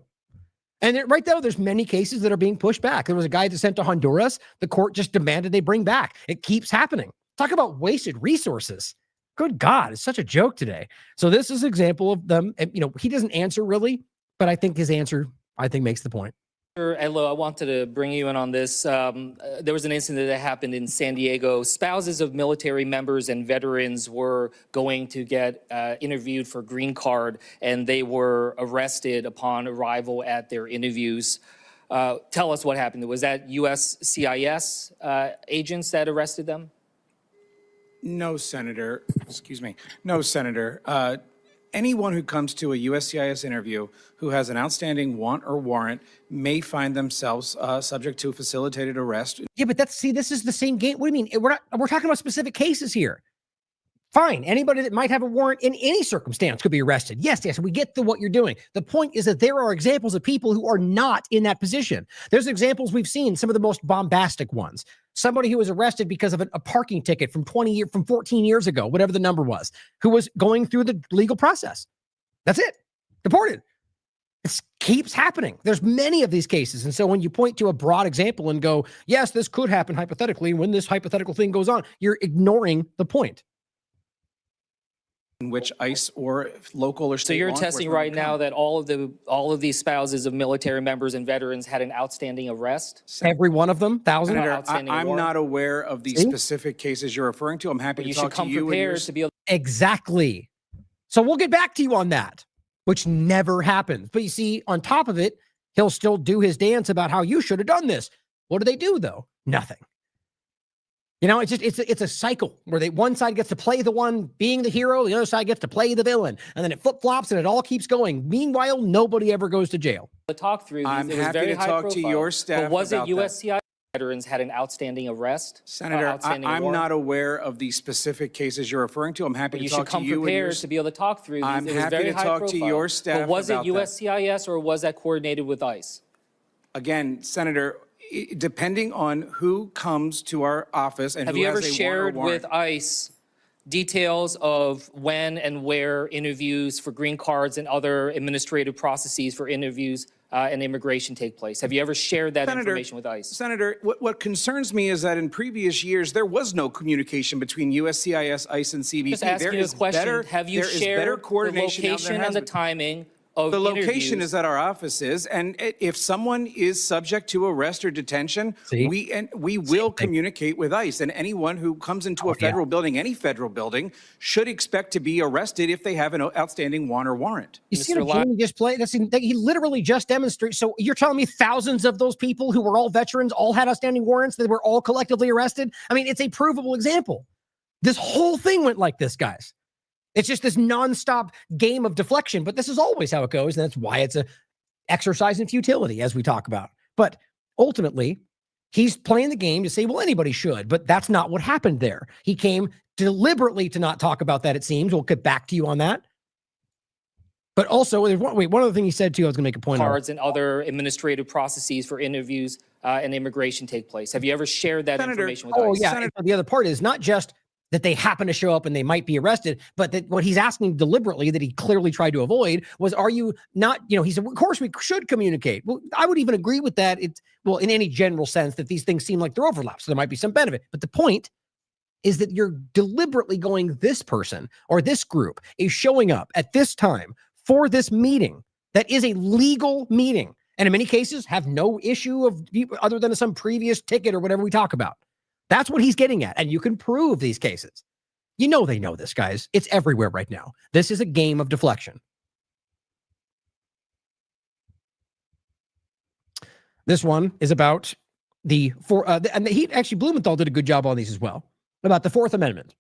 And right there, there's many cases that are being pushed back. There was a guy that sent to Honduras. The court just demanded they bring back. It keeps happening. Talk about wasted resources. Good God, it's such a joke today. So this is an example of them. He doesn't answer really, but I think his answer, makes the point. Edlo, I wanted to bring you in on this. There was an incident that happened in San Diego. Spouses of military members and veterans were going to get interviewed for green card, and they were arrested upon arrival at their interviews. Tell us what happened. Was that USCIS agents that arrested them? No, Senator. Excuse me. No, Senator. Anyone who comes to a USCIS interview who has an outstanding want or warrant may find themselves subject to a facilitated arrest. Yeah, but this is the same game. What do you mean? We're talking about specific cases here. Fine. Anybody that might have a warrant in any circumstance could be arrested. Yes, we get to what you're doing. The point is that there are examples of people who are not in that position. There's examples we've seen, some of the most bombastic ones. Somebody who was arrested because of a parking ticket from 14 years ago, whatever the number was, who was going through the legal process. That's it. Deported. It keeps happening. There's many of these cases. And so when you point to a broad example and go, yes, this could happen hypothetically, when this hypothetical thing goes on, you're ignoring the point. In which ICE or local or state So you're law attesting enforcement right would now come. that all of these spouses of military members and veterans had an outstanding arrest? Every one of them, thousand. Senator, Outstanding I'm warrant? not aware of the See? specific cases you're referring to. I'm happy But to you talk should come to you and prepared yours. to be able Exactly. So we'll get back to you on that, which never happens. But you see, on top of it, he'll still do his dance about how you should have done this. What do they do, though? Nothing. You know, it's a cycle where one side gets to play the one being the hero, the other side gets to play the villain, and then it flip-flops and it all keeps going. Meanwhile, nobody ever goes to jail. to talk through these. I'm It was happy very to high talk to profile. your staff But was it about that. USCIS veterans had an outstanding arrest? Senator, outstanding I'm warrant? not aware of the specific cases you're referring to. I'm happy But to you talk should to come you and prepared yours. to be able to talk through these. I'm It was happy very to high talk to profile. your staff But was it about that. USCIS or was that coordinated with ICE? Again, Senator, depending on who comes to our office and Have who you has ever a shared warrant. with ICE details of when and where interviews for green cards and other administrative processes for interviews and immigration take place? Have you ever shared that information with ICE? Senator, what concerns me is that in previous years, there was no communication between USCIS, ICE, and CBP. Just asking you a question. Have you there is better shared the coordination now than there location has and the been. timing of The location interviews? is at our offices, and if someone is subject to arrest or detention, we will communicate with ICE. And anyone who comes into a federal building, any federal building, should expect to be arrested if they have an outstanding warrant or warrant. You see what Jamie just played? He literally just demonstrated. So you're telling me thousands of those people who were all veterans, all had outstanding warrants, that were all collectively arrested? I mean, it's a provable example. This whole thing went like this, guys. It's just this nonstop game of deflection, but this is always how it goes. And that's why it's a exercise in futility, as we talk about. But ultimately, he's playing the game to say, well, anybody should, but that's not what happened there. He came deliberately to not talk about that, it seems. We'll get back to you on that. But also, one other thing he said too, I was going to make a point on. Cards and other administrative processes for interviews and immigration take place. Have you ever shared that information with ICE? Oh, yeah. And the other part is not just that they happen to show up and they might be arrested, but that what he's asking deliberately that he clearly tried to avoid was, are you not, he said, of course we should communicate. Well, I would even agree with that. In any general sense that these things seem like they're overlapped, so there might be some benefit. But the point is that you're deliberately going, this person or this group is showing up at this time for this meeting that is a legal meeting, and in many cases have no issue of other than some previous ticket or whatever we talk about. That's what he's getting at. And you can prove these cases. They know this, guys. It's everywhere right now. This is a game of deflection. This one is about and he actually, Blumenthal did a good job on these as well, about the Fourth Amendment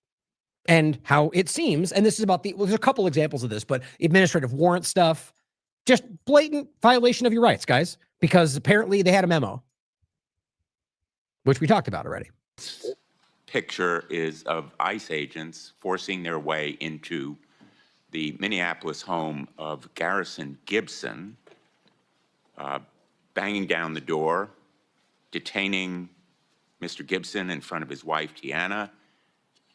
and how it seems, and this is about there's a couple examples of this, but administrative warrant stuff, just blatant violation of your rights, guys, because apparently they had a memo, which we talked about already. Picture is of ICE agents forcing their way into the Minneapolis home of Garrison Gibson, banging down the door, detaining Mr. Gibson in front of his wife, Tiana,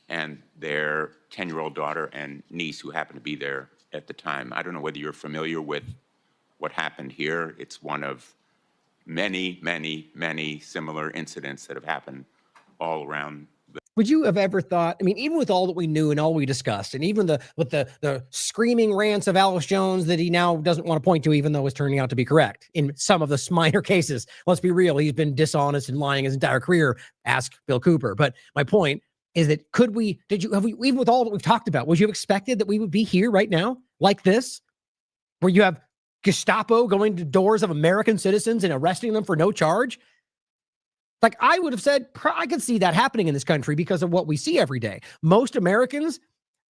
and their 10-year-old daughter and niece who happened to be there at the time. I don't know whether you're familiar with what happened here. It's one of many, many, many similar incidents that have happened all around. Would you have ever thought, even with all that we knew and all we discussed, and even with the screaming rants of Alex Jones that he now doesn't want to point to, even though it's turning out to be correct in some of the minor cases. Let's be real. He's been dishonest and lying his entire career. Ask Bill Cooper. But my even with all that we've talked about, would you have expected that we would be here right now like this, where you have Gestapo going to doors of American citizens and arresting them for no charge? Like, I would have said, I could see that happening in this country because of what we see every day. Most Americans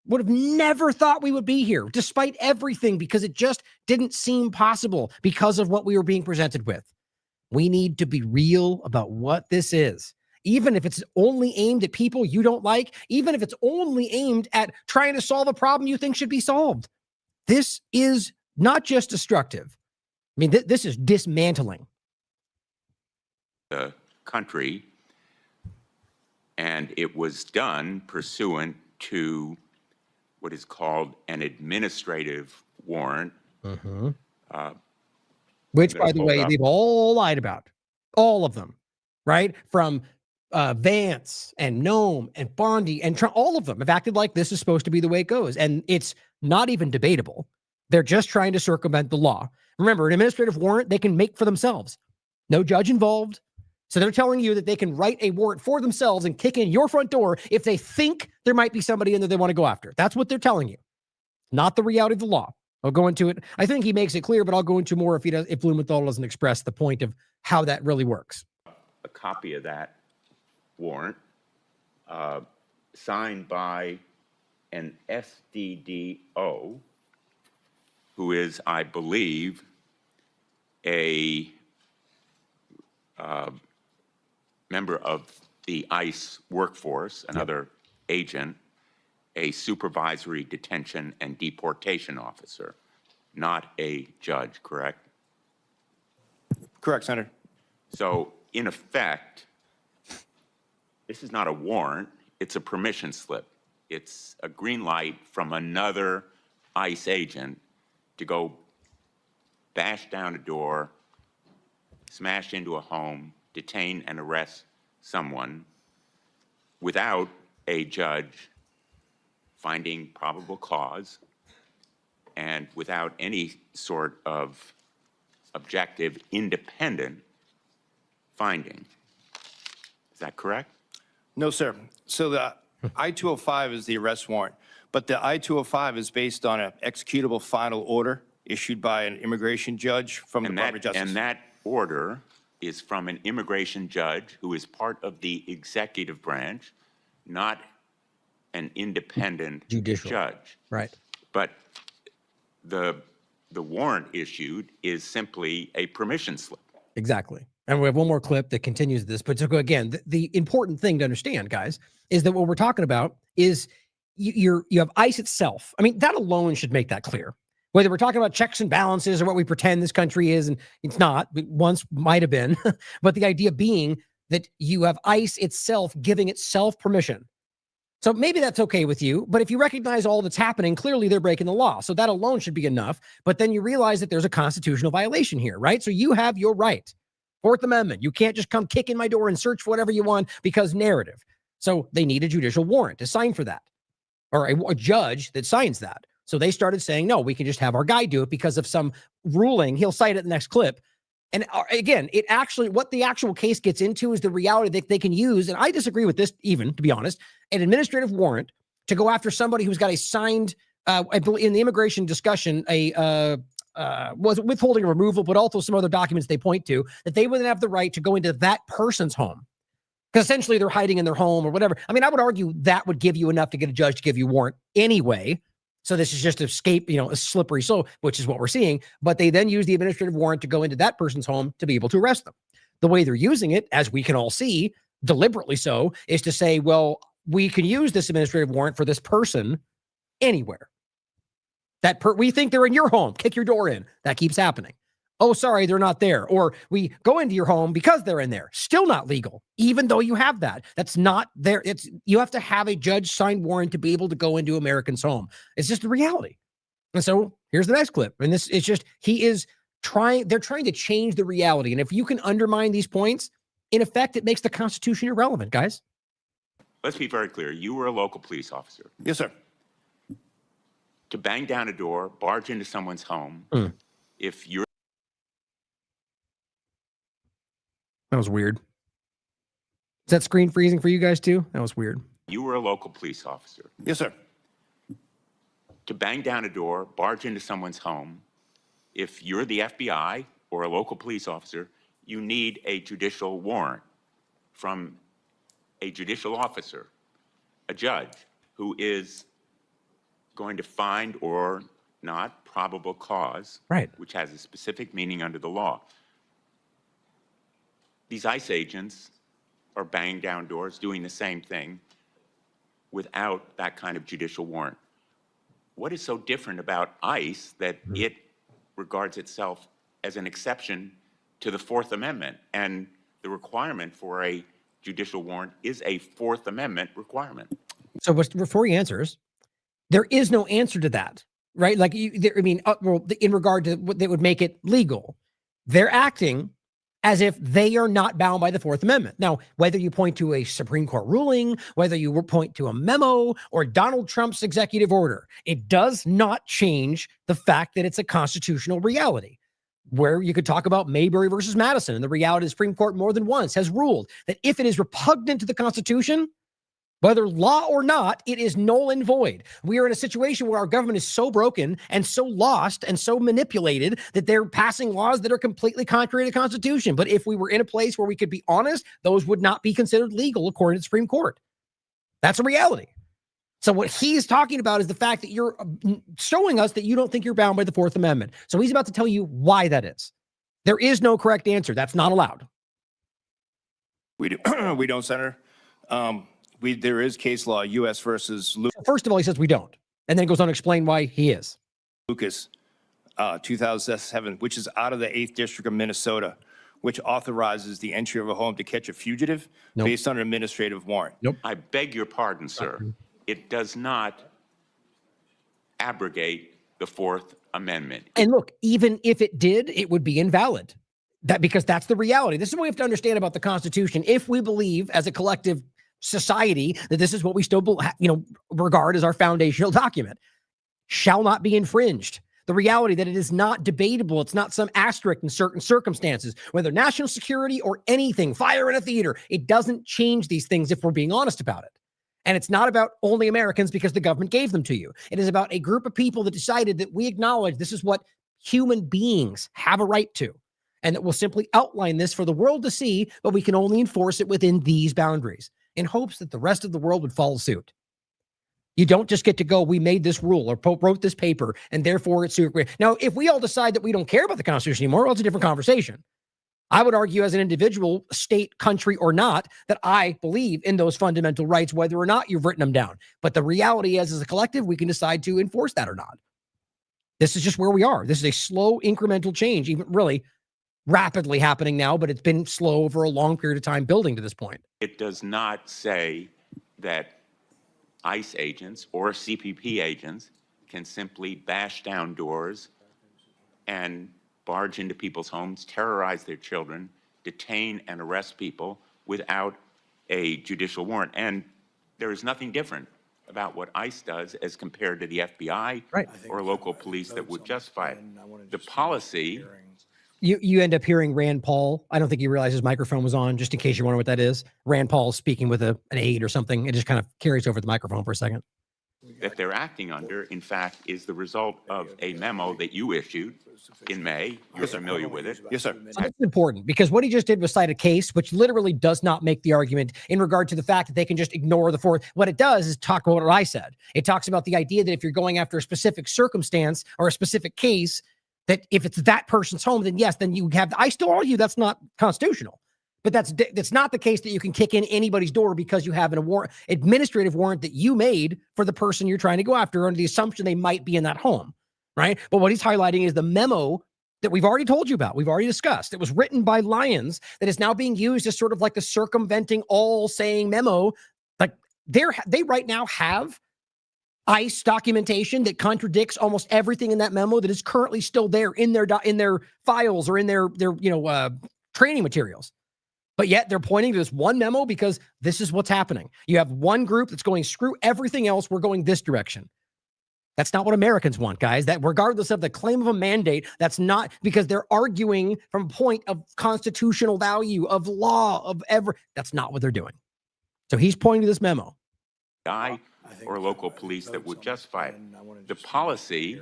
would have never thought we would be here, despite everything, because it just didn't seem possible because of what we were being presented with. We need to be real about what this is. even if it's only aimed at people you don't like, even if it's only aimed at trying to solve a problem you think should be solved. This is not just destructive. I mean, this is dismantling the country, and it was done pursuant to what is called an administrative warrant. Which, by the way, they've all lied about. All of them, right? From Vance and Noem and Bondi and Trump, all of them have acted like this is supposed to be the way it goes. And it's not even debatable. They're just trying to circumvent the law. Remember, an administrative warrant they can make for themselves. No judge involved. So they're telling you that they can write a warrant for themselves and kick in your front door if they think there might be somebody in there they want to go after. That's what they're telling you. Not the reality of the law. I'll go into it. I think he makes it clear, but I'll go into more if Blumenthal doesn't express the point of how that really works. A copy of that warrant signed by an SDDO, who is, I believe, a member of the ICE workforce, another agent, a supervisory detention and deportation officer, not a judge, correct? Correct, Senator. So, in effect, this is not a warrant, it's a permission slip. It's a green light from another ICE agent to go bash down a door, smash into a home, detain and arrest someone without a judge finding probable cause and without any sort of objective, independent finding. Is that correct? No, sir. So the I-205 is the arrest warrant, but the I-205 is based on an executable final order issued by an immigration judge from the Department of Justice. And that order is from an immigration judge who is part of the executive branch, not an independent judicial judge. Right. But the warrant issued is simply a permission slip. Exactly. And we have one more clip that continues this. But so again, the important thing to understand, guys, is that what we're talking about is you have ICE itself. I mean, that alone should make that clear. Whether we're talking about checks and balances or what we pretend this country is, and it's not, it once might have been, but the idea being that you have ICE itself giving itself permission. So maybe that's okay with you, but if you recognize all that's happening, clearly they're breaking the law. So that alone should be enough. But then you realize that there's a constitutional violation here, right? So you have your right. Fourth Amendment. You can't just come kick in my door and search for whatever you want because narrative. So they need a judicial warrant to sign for that, or a judge that signs that. So they started saying, no, we can just have our guy do it because of some ruling. He'll cite it in the next clip. And again, it actually, what the actual case gets into is the reality that they can use. And I disagree with this, even to be honest, an administrative warrant to go after somebody who's got a signed, in the immigration discussion, was withholding removal, but also some other documents they point to, that they wouldn't have the right to go into that person's home because essentially they're hiding in their home or whatever. I mean, I would argue that would give you enough to get a judge to give you a warrant anyway. So this is just escape, a slippery slope, which is what we're seeing. But they then use the administrative warrant to go into that person's home to be able to arrest them. The way they're using it, as we can all see, deliberately so, is to say, well, we can use this administrative warrant for this person anywhere. We think they're in your home. Kick your door in. That keeps happening. Oh, sorry, they're not there. Or we go into your home because they're in there. Still not legal, even though you have that. That's not there. You have to have a judge-signed warrant to be able to go into American's home. It's just the reality. And so here's the next clip. And this is just, they're trying to change the reality. And if you can undermine these points, in effect, it makes the Constitution irrelevant, guys. Let's be very clear. You were a local police officer. Yes, sir. To bang down a door, barge into someone's home, if you're... That was weird. Is that screen freezing for you guys too? That was weird. You were a local police officer. Yes, sir. To bang down a door, barge into someone's home, if you're the FBI or a local police officer, you need a judicial warrant from a judicial officer, a judge, who is going to find or not probable cause, right, which has a specific meaning under the law. These ICE agents are banging down doors, doing the same thing without that kind of judicial warrant. What is so different about ICE that it regards itself as an exception to the Fourth Amendment? And the requirement for a judicial warrant is a Fourth Amendment requirement. So before he answers, there is no answer to that, right? Like, well, in regard to what they would make it legal, they're acting as if they are not bound by the Fourth Amendment. Now, whether you point to a Supreme Court ruling, whether you point to a memo or Donald Trump's executive order, it does not change the fact that it's a constitutional reality. Where you could talk about Mayberry versus Madison, and the reality the Supreme Court more than once has ruled that if it is repugnant to the Constitution, whether law or not, it is null and void. We are in a situation where our government is so broken and so lost and so manipulated that they're passing laws that are completely contrary to the Constitution. But if we were in a place where we could be honest, those would not be considered legal according to the Supreme Court. That's a reality. So what he's talking about is the fact that you're showing us that you don't think you're bound by the Fourth Amendment. So he's about to tell you why that is. There is no correct answer. That's not allowed. We don't, Senator. There is case law, U.S. versus First of all, he says we don't, and then goes on to explain why he is. Lucas, 2007, which is out of the 8th District of Minnesota, which authorizes the entry of a home to catch a fugitive based on an administrative warrant. I beg your pardon, sir. It does not abrogate the Fourth Amendment. And look, even if it did, it would be invalid. Because that's the reality. This is what we have to understand about the Constitution. If we believe as a collective society that this is what we still regard as our foundational document, shall not be infringed. The reality that it is not debatable, it's not some asterisk in certain circumstances, whether national security or anything, fire in a theater, it doesn't change these things if we're being honest about it. And it's not about only Americans because the government gave them to you. It is about a group of people that decided that we acknowledge this is what human beings have a right to, and that we'll simply outline this for the world to see, but we can only enforce it within these boundaries, in hopes that the rest of the world would follow suit. You don't just get to go, we made this rule or wrote this paper, and therefore it's super. Now, if we all decide that we don't care about the Constitution anymore, well, it's a different conversation. I would argue as an individual, state, country, or not, that I believe in those fundamental rights, whether or not you've written them down. But the reality is, as a collective, we can decide to enforce that or not. This is just where we are. This is a slow incremental change, even really rapidly happening now, but it's been slow over a long period of time building to this point. It does not say that ICE agents or CPP agents can simply bash down doors and barge into people's homes, terrorize their children, detain and arrest people without a judicial warrant. And there is nothing different about what ICE does as compared to the FBI or local police that would justify it. The policy... You end up hearing Rand Paul. I don't think you realize his microphone was on, just in case you wonder what that is. Rand Paul speaking with an aide or something. It just kind of carries over the microphone for a second. That they're acting under, in fact, is the result of a memo that you issued in May. You're familiar with it. Yes, sir. So that's important, because what he just did was cite a case which literally does not make the argument in regard to the fact that they can just ignore the Fourth. What it does is talk about what I said. It talks about the idea that if you're going after a specific circumstance or a specific case, that if it's that person's home, then yes, then you have, I still argue that's not constitutional, but that's not the case that you can kick in anybody's door because you have an administrative warrant that you made for the person you're trying to go after under the assumption they might be in that home, right? But what he's highlighting is the memo that we've already told you about, we've already discussed. It was written by Lyons that is now being used as sort of like the circumventing all saying memo. Like they right now have ICE documentation that contradicts almost everything in that memo that is currently still there in their files or in their training materials. But yet they're pointing to this one memo because this is what's happening. You have one group that's going, screw everything else, we're going this direction. That's not what Americans want, guys. That regardless of the claim of a mandate, that's not, because they're arguing from a point of constitutional value, of law, that's not what they're doing. So he's pointing to this memo. Or local police that would justify it. The policy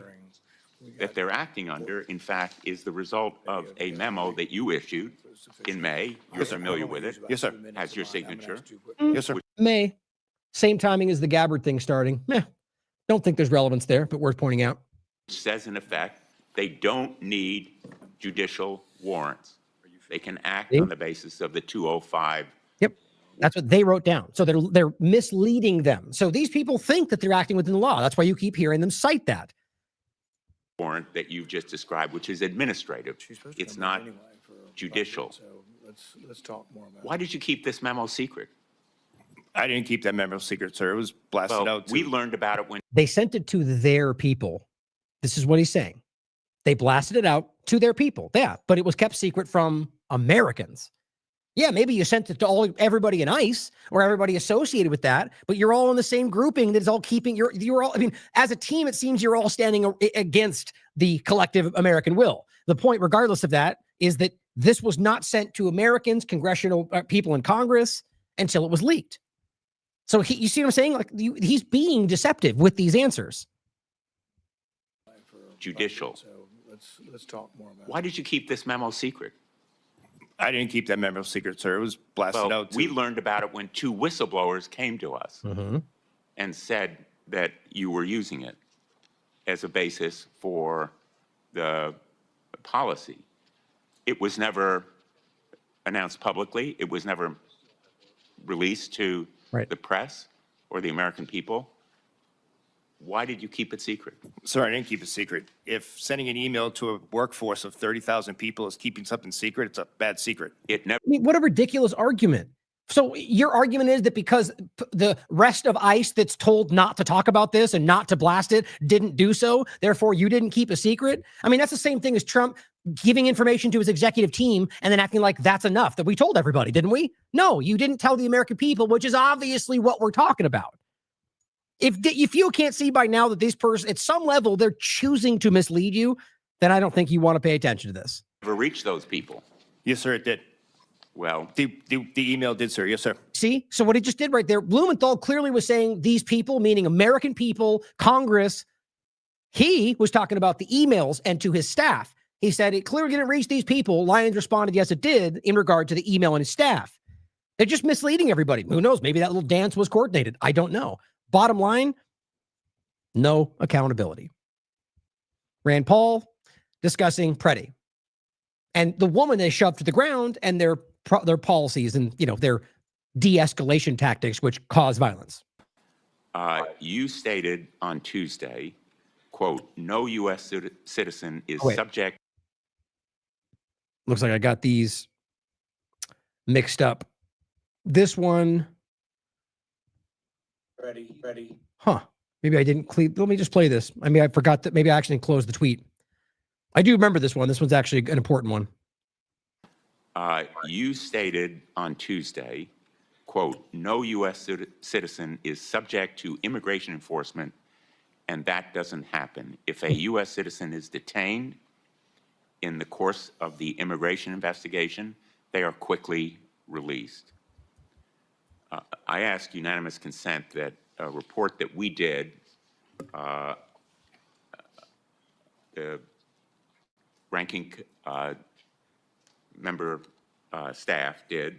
that they're acting under, in fact, is the result of a memo that you issued in May. You're familiar with it. Yes, sir. Has your signature. Yes, sir. May. Same timing as the Gabbard thing starting. Don't think there's relevance there, but worth pointing out. Says, in effect, they don't need judicial warrants. They can act on the basis of the 205 That's what they wrote down. So they're misleading them. So these people think that they're acting within the law. That's why you keep hearing them cite that. Warrant that you've just described, which is administrative. It's not judicial. So let's talk more about Why did you keep this memo secret? I didn't keep that memo secret, sir. It was blasted out. We learned about it when They sent it to their people. This is what he's saying. They blasted it out to their people. Yeah, but it was kept secret from Americans. Yeah, maybe you sent it to everybody in ICE or everybody associated with that, but you're all in the same grouping that's all keeping you're all, I mean, as a team, it seems you're all standing against the collective American will. The point, regardless of that, is that this was not sent to Americans, congressional people in Congress until it was leaked. So you see what I'm saying? Like he's being deceptive with these answers. judicial. So let's talk more about Why did you keep this memo secret? I didn't keep that memo secret, sir. It was blasted out. We learned about it when 2 whistleblowers came to us and said that you were using it as a basis for the policy. It was never announced publicly. It was never released to the press or the American people. Why did you keep it secret? Sir, I didn't keep it secret. If sending an email to a workforce of 30,000 people is keeping something secret, it's a bad secret. It never. I mean, what a ridiculous argument. So your argument is that because the rest of ICE that's told not to talk about this and not to blast it didn't do so, therefore you didn't keep a secret? I mean, that's the same thing as Trump giving information to his executive team and then acting like that's enough, that we told everybody, didn't we? No, you didn't tell the American people, which is obviously what we're talking about. If you can't see by now that these person at some level they're choosing to mislead you, then I don't think you want to pay attention to this. Never reached those people. Yes, sir, it did. Well, the email did, sir. Yes, sir. See, so what he just did right there, Blumenthal clearly was saying these people, meaning American people, Congress. He was talking about the emails and to his staff. He said it clearly didn't reach these people. Lyons responded, yes, it did, in regard to the email and his staff. They're just misleading everybody. Who knows? Maybe that little dance was coordinated. I don't know. Bottom line, no accountability. Rand Paul discussing Preddy. And the woman they shoved to the ground and their policies and, you know, their de-escalation tactics, which cause violence. You stated on Tuesday, quote, no U.S. citizen is subject. Looks like I got these mixed up. This one. Ready. Huh. Maybe I didn't let me just play this. I mean, I forgot that maybe I actually closed the tweet. I do remember this one. This one's actually an important one. You stated on Tuesday, quote, no U.S. citizen is subject to immigration enforcement, and that doesn't happen. If a U.S. citizen is detained in the course of the immigration investigation, they are quickly released. I ask unanimous consent that a report that we did, the ranking member staff did,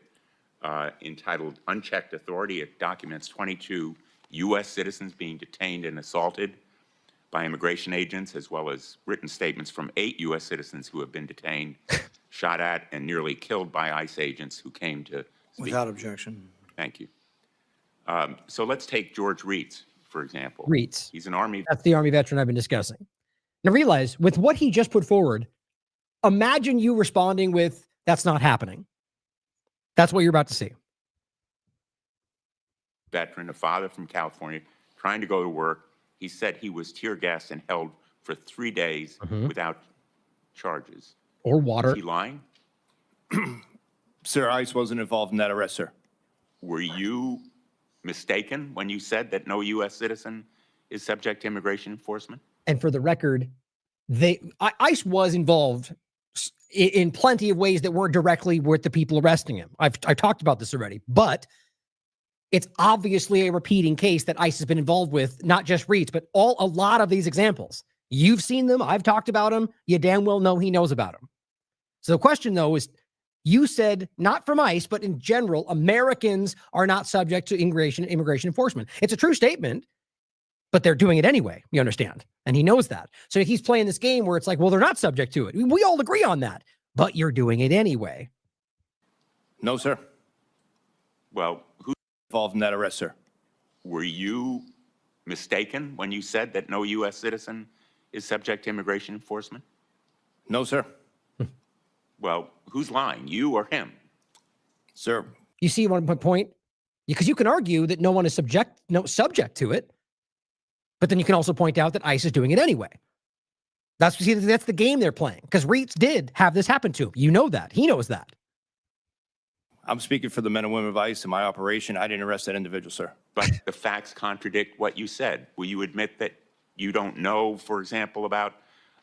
entitled Unchecked Authority. It documents 22 U.S. citizens being detained and assaulted by immigration agents, as well as written statements from 8 U.S. citizens who have been detained, shot at, and nearly killed by ICE agents who came to speak. Without objection. Thank you. So let's take George Reitz, for example. Reitz. He's an Army. That's the Army veteran I've been discussing. Now realize, with what he just put forward, imagine you responding with, that's not happening. That's what you're about to see. Veteran, a father from California, trying to go to work. He said he was tear gassed and held for 3 days without charges. Or water. Is he lying? Sir, ICE wasn't involved in that arrest, sir. Were you mistaken when you said that no U.S. citizen is subject to immigration enforcement? And for the record, ICE was involved in plenty of ways that weren't directly with the people arresting him. I've talked about this already, but it's obviously a repeating case that ICE has been involved with, not just Reitz, but a lot of these examples. You've seen them. I've talked about them. You damn well know he knows about them. So the question, though, is you said, not from ICE, but in general, Americans are not subject to immigration enforcement. It's a true statement, but they're doing it anyway. You understand? And he knows that. So he's playing this game where it's like, well, they're not subject to it. We all agree on that, but you're doing it anyway. No, sir. Well, who involved in that arrest, sir? were you mistaken when you said that no U.S. citizen is subject to immigration enforcement? No, sir. Well, who's lying, you or him? Sir. You see one point? Because you can argue that no one is subject to it, but then you can also point out that ICE is doing it anyway. That's the game they're playing. Because Reitz did have this happen to him. You know that. He knows that. I'm speaking for the men and women of ICE in my operation. I didn't arrest that individual, sir. But the facts contradict what you said. Will you admit that you don't know, for example, about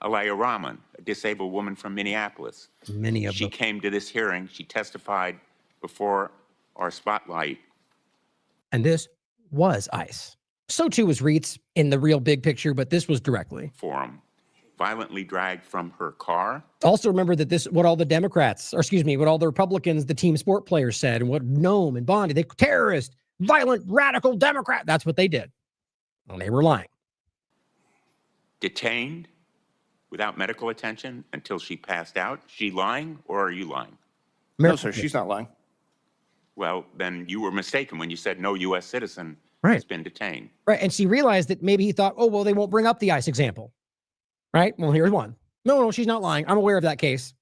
Alaya Rahman, a disabled woman from Minneapolis? Many of them. She came to this hearing. She testified before our spotlight. And this was ICE. So too was Reitz in the real big picture, but this was directly. Forum. Violently dragged from her car. Also remember that what all the Democrats, or excuse me, what all the Republicans, the team sport players said, and what Noam and Bondi, they terrorist, violent, radical Democrat. That's what they did. And they were lying. Detained without medical attention until she passed out. She lying, or are you lying? No, sir, she's not lying. Well, then you were mistaken when you said no U.S. citizen has been detained. Right. And she realized that maybe he thought, oh, well, they won't bring up the ICE example. Right? Well, here's one. No, she's not lying. I'm aware of that case.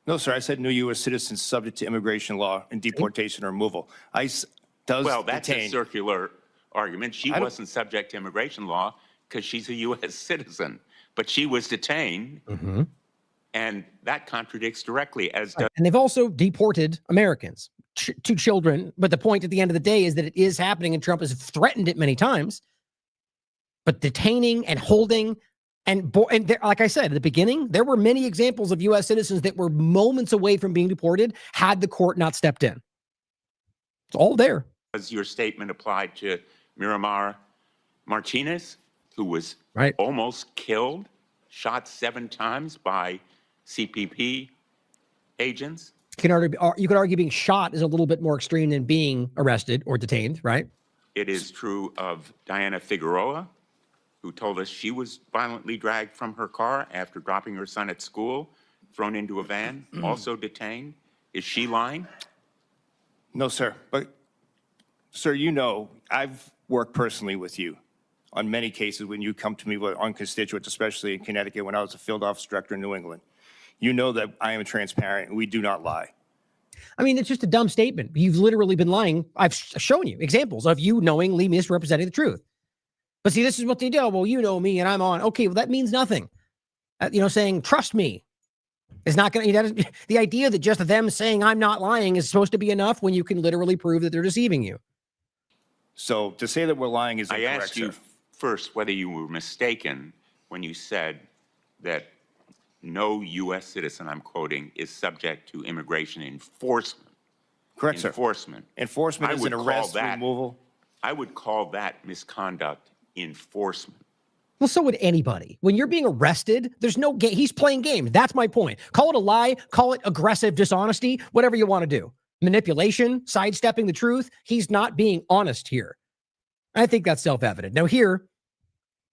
No, sir, I said no U.S. citizens subject to immigration law and deportation or removal. ICE does Well, that's detain. a circular argument. She wasn't subject to immigration law because she's a U.S. citizen, but she was detained, and that contradicts directly as does. And they've also deported Americans, to children. But the point at the end of the day is that it is happening, and Trump has threatened it many times. But detaining and holding, and like I said at the beginning, there were many examples of U.S. citizens that were moments away from being deported had the court not stepped in. It's all there. Does your statement apply to Miramar Martinez, who was almost killed, shot 7 times by CPP agents? You could argue being shot is a little bit more extreme than being arrested or detained, right? It is true of Diana Figueroa, who told us she was violently dragged from her car after dropping her son at school, thrown into a van, also detained. Is she lying? No, sir. But, sir, you know, I've worked personally with you on many cases when you come to me on constituents, especially in Connecticut when I was a field office director in New England. You know that I am transparent and we do not lie. I mean, it's just a dumb statement. You've literally been lying. I've shown you examples of you knowingly misrepresenting the truth. But see, this is what they do. Well, you know me and I'm on. Okay, well, that means nothing. Saying, trust me is not going to, the idea that just them saying I'm not lying is supposed to be enough when you can literally prove that they're deceiving you. So to say that we're lying is incorrect, I asked you first whether you were mistaken when you said that no U.S. citizen, I'm quoting, is subject to immigration enforcement. Correct, sir. Enforcement. Enforcement is an arrest, removal. I would call that misconduct enforcement. Well, so would anybody. When you're being arrested, there's no game. He's playing games. That's my point. Call it a lie. Call it aggressive dishonesty, whatever you want to do. Manipulation, sidestepping the truth. He's not being honest here. I think that's self-evident. Now, here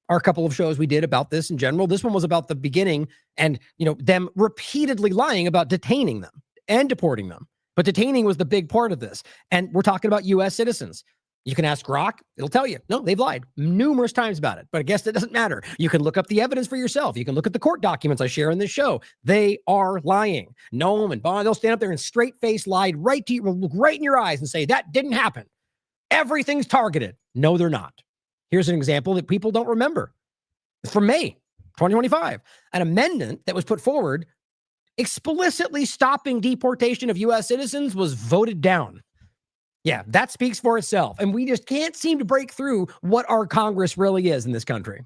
are a couple of shows we did about this in general. This one was about the beginning and, them repeatedly lying about detaining them and deporting them. But detaining was the big part of this. And we're talking about U.S. citizens. You can ask Grok. It'll tell you. No, they've lied numerous times about it. But I guess that doesn't matter. You can look up the evidence for yourself. You can look at the court documents I share in this show. They are lying. Noam and Bond, they'll stand up there and straight face lied right to you, look right in your eyes and say, that didn't happen. Everything's targeted. No, they're not. Here's an example that people don't remember. It's from May 2025. An amendment that was put forward explicitly stopping deportation of U.S. citizens was voted down. Yeah, that speaks for itself. And we just can't seem to break through what our Congress really is in this country.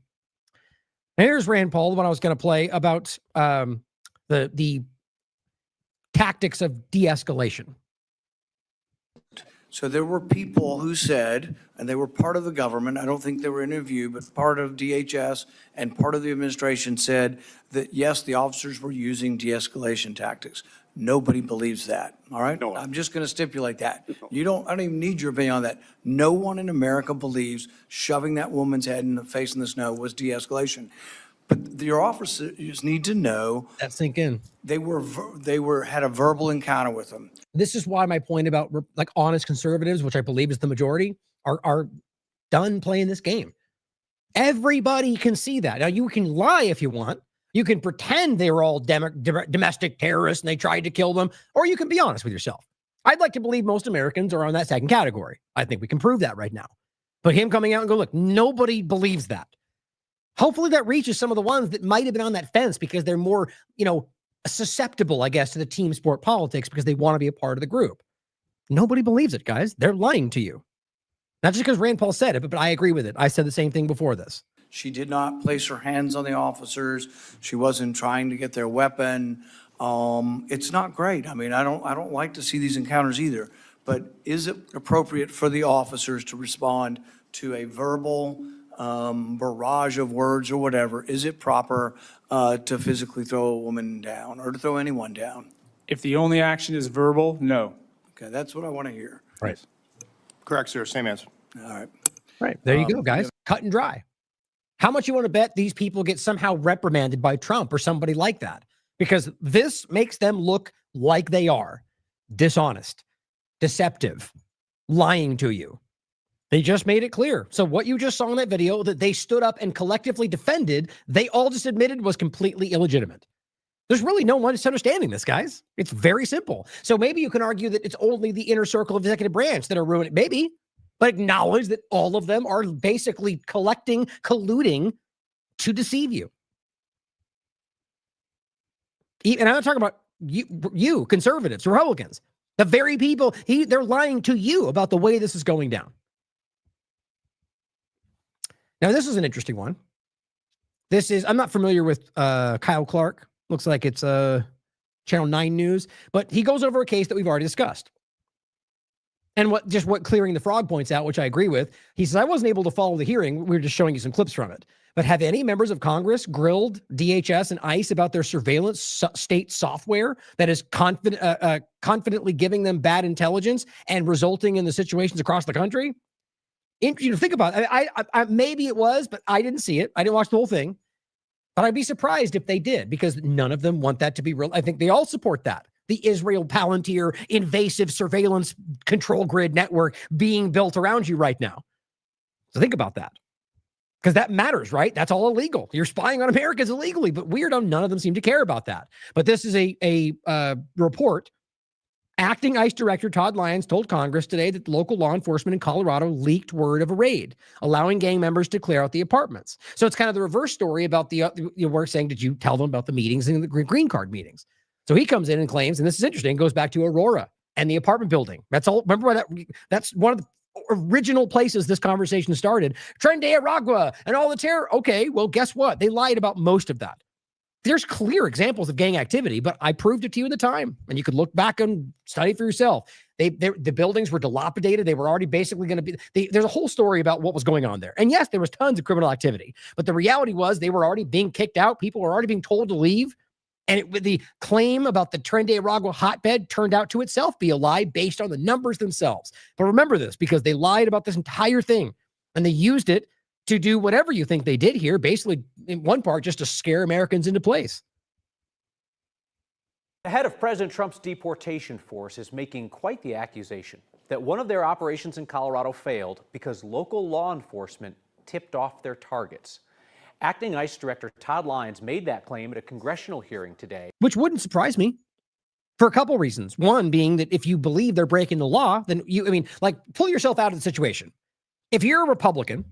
And here's Rand Paul, the one I was going to play about the tactics of de-escalation. So there were people who said, and they were part of the government, I don't think they were interviewed, but part of DHS and part of the administration said that, yes, the officers were using de-escalation tactics. Nobody believes that, all right? No. I'm just going to stipulate that. I don't even need your opinion on that. No one in America believes shoving that woman's head in the face in the snow was de-escalation. But your officers need to know that sink in. They had a verbal encounter with them. This is why my point about like honest conservatives, which I believe is the majority, are done playing this game. Everybody can see that. Now you can lie if you want. You can pretend they were all domestic terrorists and they tried to kill them, or you can be honest with yourself. I'd like to believe most Americans are on that second category. I think we can prove that right now. But him coming out and go, look, nobody believes that. Hopefully that reaches some of the ones that might have been on that fence because they're more, susceptible, I guess, to the team sport politics because they want to be a part of the group. Nobody believes it, guys. They're lying to you. Not just because Rand Paul said it, but I agree with it. I said the same thing before this. She did not place her hands on the officers. She wasn't trying to get their weapon. It's not great. I mean, I don't like to see these encounters either. But is it appropriate for the officers to respond to a verbal barrage of words or whatever? Is it proper to physically throw a woman down or to throw anyone down? If the only action is verbal, no. Okay, that's what I want to hear. Right. Correct, sir. Same answer. All right. Right. There you go, guys. Cut and dry. How much you want to bet these people get somehow reprimanded by Trump or somebody like that? Because this makes them look like they are dishonest, deceptive, lying to you. They just made it clear. So what you just saw in that video that they stood up and collectively defended, they all just admitted was completely illegitimate. There's really no one misunderstanding this, guys. It's very simple. So maybe you can argue that it's only the inner circle of the executive branch that are ruining it. Maybe. But acknowledge that all of them are basically colluding to deceive you. And I'm not talking about you conservatives, Republicans. The very people, they're lying to you about the way this is going down. Now, this is an interesting one. I'm not familiar with Kyle Clark. Looks like it's Channel 9 News, but he goes over a case that we've already discussed. And what Clearing the Frog points out, which I agree with, he says, I wasn't able to follow the hearing. We were just showing you some clips from it. But have any members of Congress grilled DHS and ICE about their surveillance state software that is confidently giving them bad intelligence and resulting in the situations across the country? Think about it. I maybe it was, but I didn't see it. I didn't watch the whole thing. But I'd be surprised if they did, because none of them want that to be real. I think they all support that. The Israel Palantir invasive surveillance control grid network being built around you right now. So think about that. Because that matters, right? That's all illegal. You're spying on Americans illegally, but weird, none of them seem to care about that. But this is a report. Acting ICE Director Todd Lyons told Congress today that local law enforcement in Colorado leaked word of a raid, allowing gang members to clear out the apartments. So it's kind of the reverse story about we're saying, did you tell them about the meetings and the green card meetings? So he comes in and claims, and this is interesting, goes back to Aurora and the apartment building. That's all. Remember why that's one of the original places this conversation started. Tren de Aragua and all the terror. Okay, well, guess what? They lied about most of that. There's clear examples of gang activity, but I proved it to you at the time, and you could look back and study for yourself. The buildings were dilapidated. They were already basically going to be. There's a whole story about what was going on there. And yes, there was tons of criminal activity, but the reality was they were already being kicked out. People were already being told to leave. And the claim about the Tren de Aragua hotbed turned out to itself be a lie based on the numbers themselves. But remember this, because they lied about this entire thing, and they used it to do whatever you think they did here, basically in one part just to scare Americans into place. The head of President Trump's deportation force is making quite the accusation that one of their operations in Colorado failed because local law enforcement tipped off their targets. Acting ICE Director Todd Lyons made that claim at a congressional hearing today. Which wouldn't surprise me for a couple reasons. One being that if you believe they're breaking the law, then pull yourself out of the situation. If you're a Republican,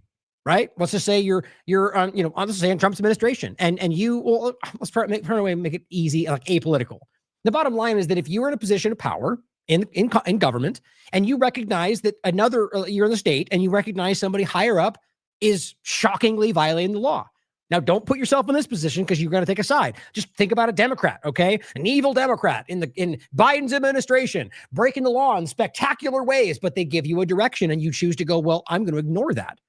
right? Let's just say you're let's say in Trump's administration, and let's try a way to make it easy, like apolitical. The bottom line is that if you're in a position of power in government, and you recognize that you're in the state, and you recognize somebody higher up is shockingly violating the law. Now, don't put yourself in this position because you're going to take a side. Just think about a Democrat, okay? An evil Democrat in Biden's administration, breaking the law in spectacular ways, but they give you a direction and you choose to go, well, I'm going to ignore that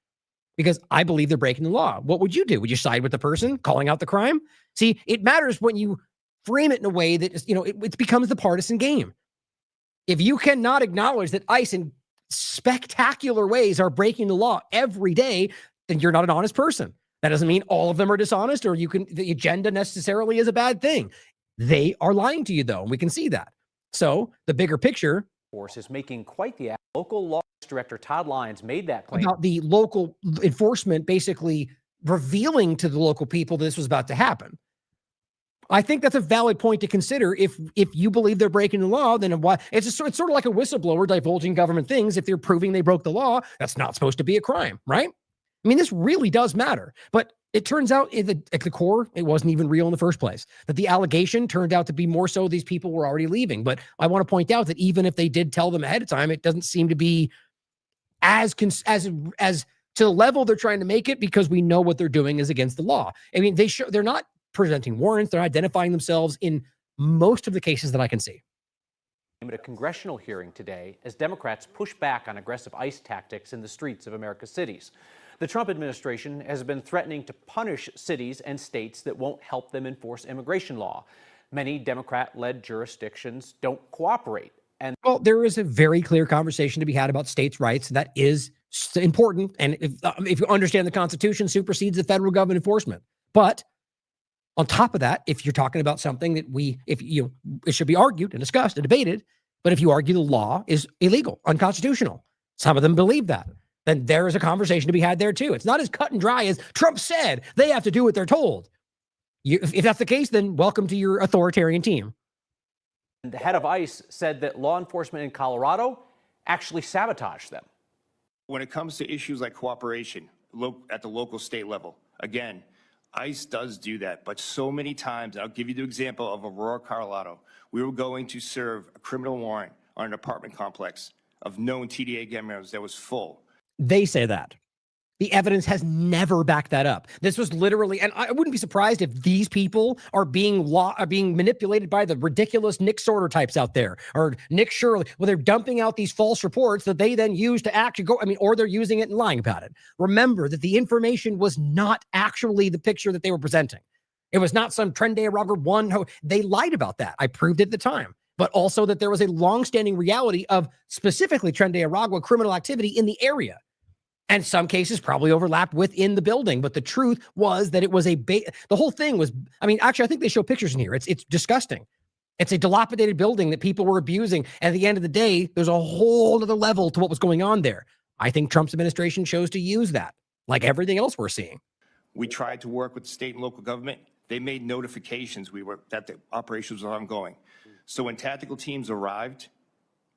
because I believe they're breaking the law. What would you do? Would you side with the person calling out the crime? See, it matters when you frame it in a way that it becomes the partisan game. If you cannot acknowledge that ICE in spectacular ways are breaking the law every day, then you're not an honest person. That doesn't mean all of them are dishonest or the agenda necessarily is a bad thing. They are lying to you, though, and we can see that. So the bigger picture Force is making quite the local law director Todd Lyons made that claim about the local enforcement basically revealing to the local people this was about to happen. I think that's a valid point to consider. If you believe they're breaking the law, then why? It's sort of like a whistleblower divulging government things. If they're proving they broke the law, that's not supposed to be a crime, right? I mean, this really does matter. But it turns out at the core, it wasn't even real in the first place. That the allegation turned out to be more so these people were already leaving. But I want to point out that even if they did tell them ahead of time, it doesn't seem to be as to the level they're trying to make it, because we know what they're doing is against the law. I mean, they're not presenting warrants. They're identifying themselves in most of the cases that I can see. At a congressional hearing today as Democrats push back on aggressive ICE tactics in the streets of America's cities. The Trump administration has been threatening to punish cities and states that won't help them enforce immigration law. Many Democrat-led jurisdictions don't cooperate. And well, there is a very clear conversation to be had about states' rights. That is important. And if you understand the Constitution, supersedes the federal government enforcement. But on top of that, if you're talking about something that it should be argued and discussed and debated, but if you argue the law is illegal, unconstitutional, some of them believe that, then there is a conversation to be had there too. It's not as cut and dry as Trump said. They have to do what they're told. If that's the case, then welcome to your authoritarian team. the head of ICE said that law enforcement in Colorado actually sabotaged them. When it comes to issues like cooperation at the local state level, again, ICE does do that, but so many times, I'll give you the example of Aurora, Colorado. We were going to serve a criminal warrant on an apartment complex of known TDA gang members that was full. They say that. The evidence has never backed that up. This was literally, and I wouldn't be surprised if these people are being manipulated by the ridiculous Nick Sorter types out there, or Nick Shirley, where they're dumping out these false reports that they then use to actually go, or they're using it and lying about it. Remember that the information was not actually the picture that they were presenting. It was not some Tren Aragua one. They lied about that. I proved it at the time. But also that there was a longstanding reality of specifically Tren Aragua criminal activity in the area. And some cases probably overlapped within the building. But the truth was that it was the whole thing was, actually, I think they show pictures in here. It's disgusting. It's a dilapidated building that people were abusing. And at the end of the day, there's a whole other level to what was going on there. I think Trump's administration chose to use that, like everything else we're seeing. We tried to work with the state and local government. They made notifications that the operations were ongoing. So when tactical teams arrived,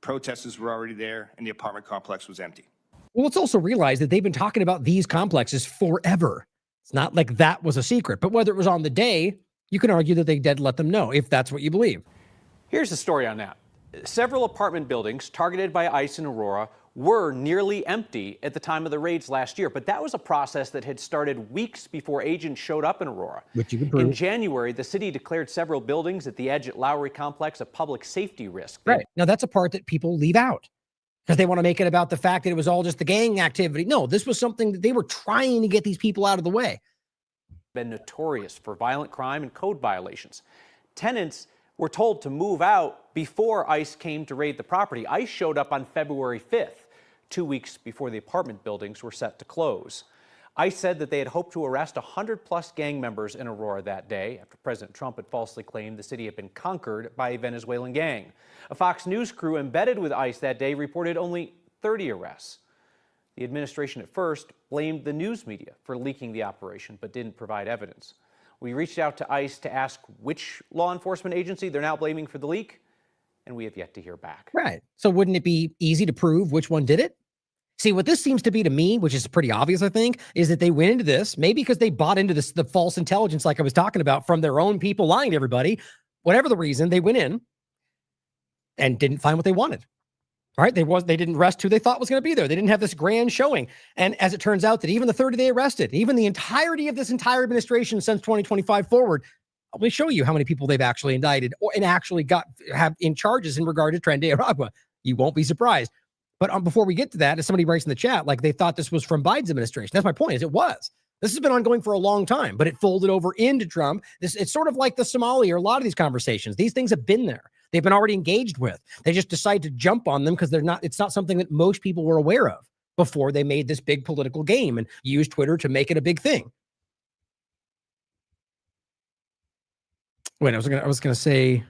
protesters were already there and the apartment complex was empty. Well, let's also realize that they've been talking about these complexes forever. It's not like that was a secret, but whether it was on the day, you can argue that they did let them know, if that's what you believe. Here's the story on that. Several apartment buildings targeted by ICE in Aurora were nearly empty at the time of the raids last year, but that was a process that had started weeks before agents showed up in Aurora. Which you can prove. In January, the city declared several buildings at the edge at Lowry Complex a public safety risk. Right. Now, that's a part that people leave out because they want to make it about the fact that it was all just the gang activity. No, this was something that they were trying to get these people out of the way. Been notorious for violent crime and code violations. Tenants were told to move out before ICE came to raid the property. ICE showed up on February 5th, 2 weeks before the apartment buildings were set to close. ICE said that they had hoped to arrest 100-plus gang members in Aurora that day after President Trump had falsely claimed the city had been conquered by a Venezuelan gang. A Fox News crew embedded with ICE that day reported only 30 arrests. The administration at first blamed the news media for leaking the operation, but didn't provide evidence. We reached out to ICE to ask which law enforcement agency they're now blaming for the leak, and we have yet to hear back. Right. So wouldn't it be easy to prove which one did it? See, what this seems to be to me, which is pretty obvious, I think, is that they went into this, maybe because they bought into this, the false intelligence like I was talking about from their own people lying to everybody. Whatever the reason, they went in and didn't find what they wanted. All right. They didn't arrest who they thought was going to be there. They didn't have this grand showing. And as it turns out that even the 30 they arrested, even the entirety of this entire administration since 2025 forward, let me show you how many people they've actually indicted and actually have in charges in regard to Tren Aragua. You won't be surprised. But before we get to that, as somebody writes in the chat, like they thought this was from Biden's administration. That's my point, is it was. This has been ongoing for a long time, but it folded over into Trump. It's sort of like the Somali or a lot of these conversations. These things have been there. They've been already engaged with. They just decide to jump on them because it's not something that most people were aware of before they made this big political game and used Twitter to make it a big thing. wait, I was gonna say,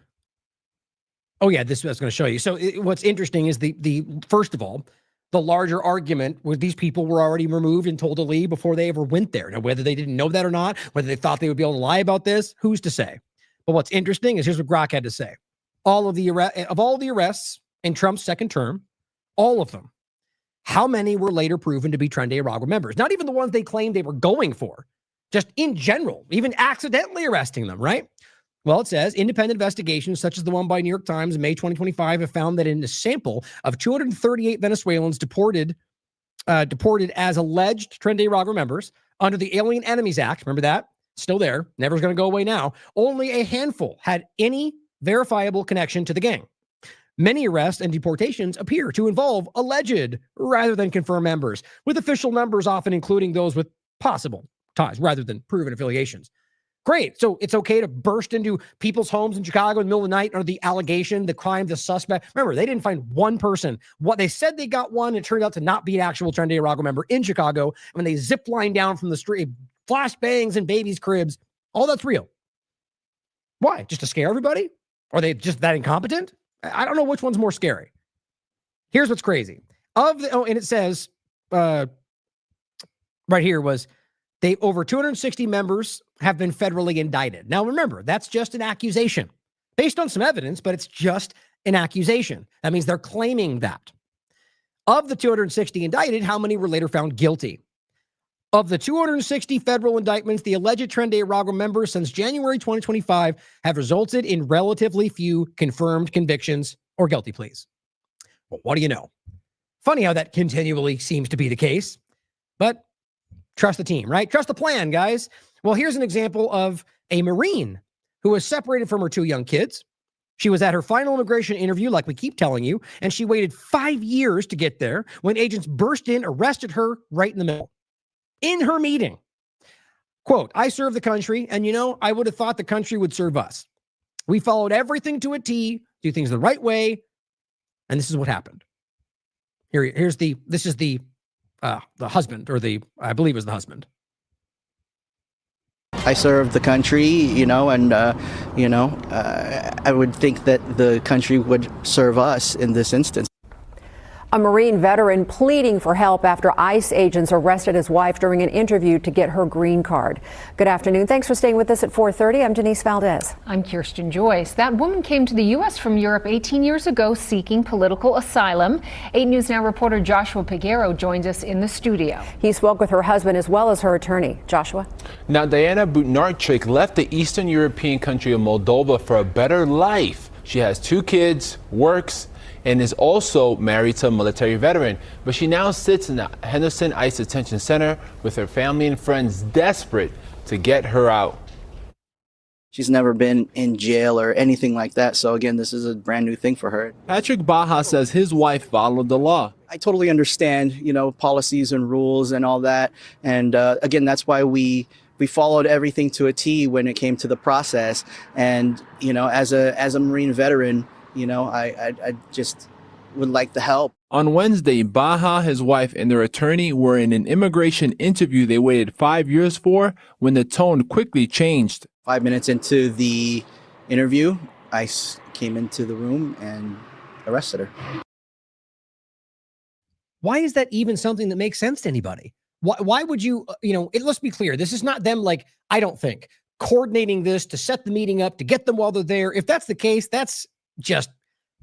oh yeah, this I was gonna show you. So what's interesting is the first of all, the larger argument was these people were already removed and told to leave before they ever went there. Now, whether they didn't know that or not, whether they thought they would be able to lie about this, who's to say? But what's interesting is here's what Grok had to say. All of the arrests in Trump's second term, all of them, how many were later proven to be Tren de Aragua members? Not even the ones they claimed they were going for, just in general, even accidentally arresting them, right? Well, it says independent investigations, such as the one by New York Times in May 2025, have found that in a sample of 238 Venezuelans deported as alleged Tren de Aragua members under the Alien Enemies Act, remember that? Still there, never going to go away now. Only a handful had any verifiable connection to the gang. Many arrests and deportations appear to involve alleged rather than confirmed members, with official numbers often including those with possible ties rather than proven affiliations. Great. So it's okay to burst into people's homes in Chicago in the middle of the night under the allegation, the crime, the suspect. Remember, they didn't find one person. What they said they got one, it turned out to not be an actual Tren de Aragua member in Chicago. When they zip line down from the street, flash bangs in babies' cribs, all that's real. Why? Just to scare everybody? Are they just that incompetent? I don't know which one's more scary. Here's what's crazy. And it says right here was over 260 members have been federally indicted. Now, remember, that's just an accusation based on some evidence, but it's just an accusation. That means they're claiming that. Of the 260 indicted, how many were later found guilty? Of the 260 federal indictments, the alleged Tren de Aragua members since January 2025 have resulted in relatively few confirmed convictions or guilty pleas. Well, what do you know? Funny how that continually seems to be the case, but trust the team, right? Trust the plan, guys. Well, here's an example of a Marine who was separated from her two young kids. She was at her final immigration interview, like we keep telling you, and she waited 5 years to get there when agents burst in, arrested her right in the middle. In her meeting, quote, "I serve the country, and I would have thought the country would serve us. We followed everything to a T, do things the right way, and this is what happened." This is the husband, or I believe it was the husband. I serve the country, and I would think that the country would serve us in this instance. A Marine veteran pleading for help after ICE agents arrested his wife during an interview to get her green card. Good afternoon. Thanks for staying with us at 4:30. I'm Denise Valdez. I'm Kirsten Joyce. That woman came to the U.S. from Europe 18 years ago seeking political asylum. 8 News Now reporter Joshua Peguero joins us in the studio. He spoke with her husband as well as her attorney. Joshua? Now, Diana Butnarczyk left the Eastern European country of Moldova for a better life. She has 2 kids, works, and is also married to a military veteran. But she now sits in the Henderson ICE Detention Center with her family and friends desperate to get her out. She's never been in jail or anything like that. So again, this is a brand new thing for her. Patrick Baja says his wife followed the law. I totally understand, policies and rules and all that. And again, that's why we followed everything to a T when it came to the process. And, as a Marine veteran, I just would like the help. On Wednesday, Baja, his wife, and their attorney were in an immigration interview they waited 5 years for when the tone quickly changed. 5 minutes into the interview, ICE came into the room and arrested her. Why is that even something that makes sense to anybody? Why would you, let's be clear. This is not them, I don't think, coordinating this to set the meeting up, to get them while they're there. If that's the case, that's just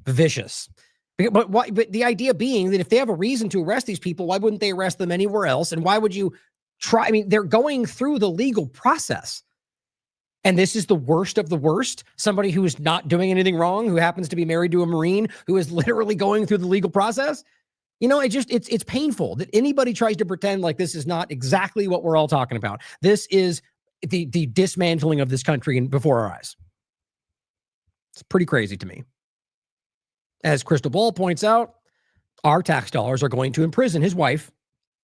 vicious. But the idea being that if they have a reason to arrest these people, why wouldn't they arrest them anywhere else? And why would you try? I mean, they're going through the legal process. And this is the worst of the worst. Somebody who is not doing anything wrong, who happens to be married to a Marine, who is literally going through the legal process. It's painful that anybody tries to pretend like this is not exactly what we're all talking about. This is the dismantling of this country before our eyes. It's pretty crazy to me. As Crystal Ball points out, our tax dollars are going to imprison his wife,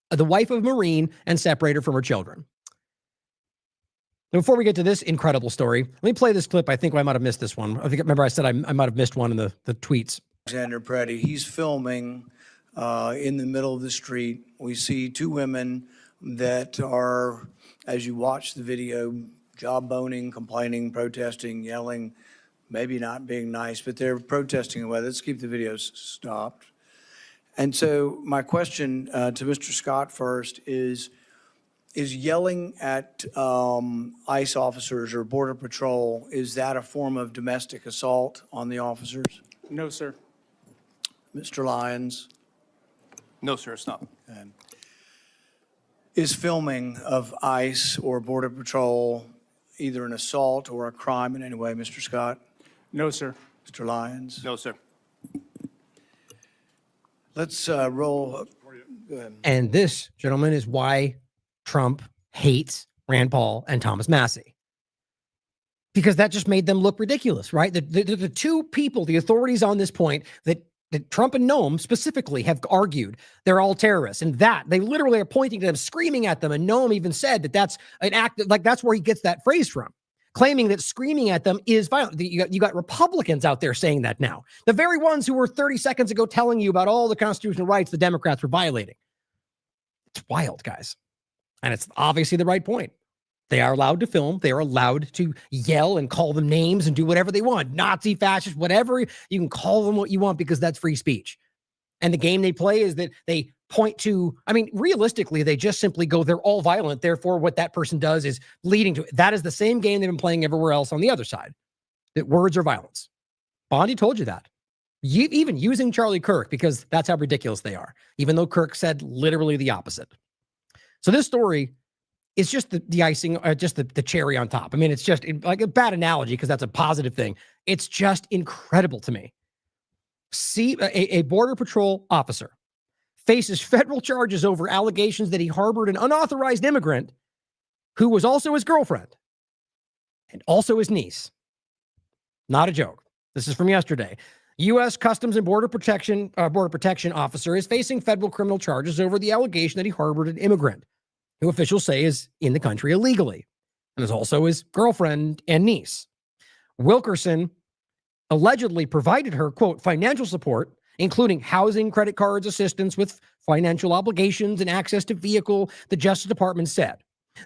the wife of a Marine, and separate her from her children. Now, before we get to this incredible story, let me play this clip. I think I might have missed this one. Remember I said I might have missed one in the tweets. Alexander Preddy, he's filming in the middle of the street. We see 2 women that are, as you watch the video, jawboning, complaining, protesting, yelling, maybe not being nice, but they're protesting away. Let's keep the videos stopped. And so my question to Mr. Scott first is yelling at ICE officers or Border Patrol, is that a form of domestic assault on the officers? No, sir. Mr. Lyons? No, sir, it's not. And is filming of ICE or Border Patrol either an assault or a crime in any way, Mr. Scott? No, sir. Mr. Lyons? No, sir. Let's roll. Go ahead. And this, gentlemen, is why Trump hates Rand Paul and Thomas Massie. Because that just made them look ridiculous, right? The two people, the authorities on this point that Trump and Noam specifically have argued they're all terrorists, and that they literally are pointing to them, screaming at them. And Noam even said that that's an act, like that's where he gets that phrase from, claiming that screaming at them is violent. You got Republicans out there saying that now. The very ones who were 30 seconds ago telling you about all the constitutional rights the Democrats were violating. It's wild, guys. And it's obviously the right point. They are allowed to film. They are allowed to yell and call them names and do whatever they want. Nazi, fascist, whatever. You can call them what you want because that's free speech. And the game they play is that they point to, I mean, realistically, they just simply go, they're all violent. Therefore, what that person does is leading to it. That is the same game they've been playing everywhere else on the other side. That words are violence. Bondi told you that. Even using Charlie Kirk, because that's how ridiculous they are. Even though Kirk said literally the opposite. So this story is just the icing, just the cherry on top. I mean, it's just like a bad analogy because that's a positive thing. It's just incredible to me. See, a Border Patrol officer faces federal charges over allegations that he harbored an unauthorized immigrant who was also his girlfriend and also his niece. Not a joke. This is from yesterday. U.S. Customs and Border Protection officer is facing federal criminal charges over the allegation that he harbored an immigrant who officials say is in the country illegally and is also his girlfriend and niece. Wilkerson allegedly provided her, quote, financial support, including housing, credit cards, assistance with financial obligations, and access to vehicle, the Justice Department said.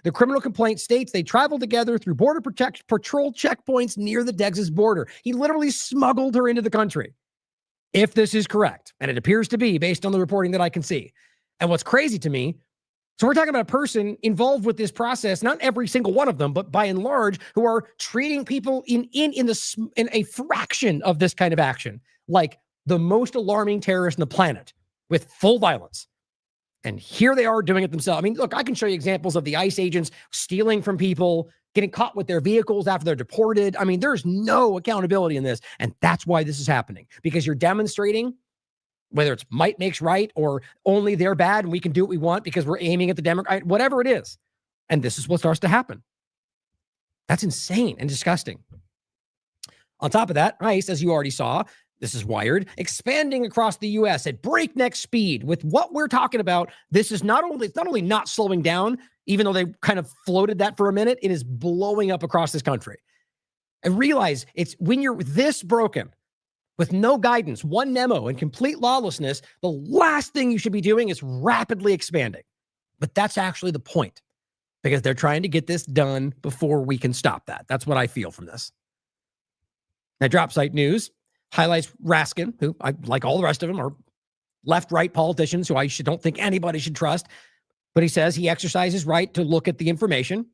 The criminal complaint states they traveled together through Border Patrol checkpoints near the Texas border. He literally smuggled her into the country. If this is correct, and it appears to be based on the reporting that I can see. And what's crazy to me, so we're talking about a person involved with this process, not every single one of them, but by and large, who are treating people in a fraction of this kind of action, like the most alarming terrorist on the planet with full violence. And here they are doing it themselves. I mean, look, I can show you examples of the ICE agents stealing from people, getting caught with their vehicles after they're deported. I mean, there's no accountability in this. And that's why this is happening, because you're demonstrating whether it's might makes right or only they're bad and we can do what we want because we're aiming at the Democrat, whatever it is. And this is what starts to happen. That's insane and disgusting. On top of that, ICE, as you already saw, this is Wired, expanding across the U.S. at breakneck speed with what we're talking about. This is not only not slowing down, even though they kind of floated that for a minute, it is blowing up across this country. And realize it's when you're this broken, with no guidance, one memo, and complete lawlessness, the last thing you should be doing is rapidly expanding. But that's actually the point, because they're trying to get this done before we can stop that. That's what I feel from this. Now, Drop Site News highlights Raskin, who, like all the rest of them, are left-right politicians who I don't think anybody should trust. But he says he exercised his right to look at the information.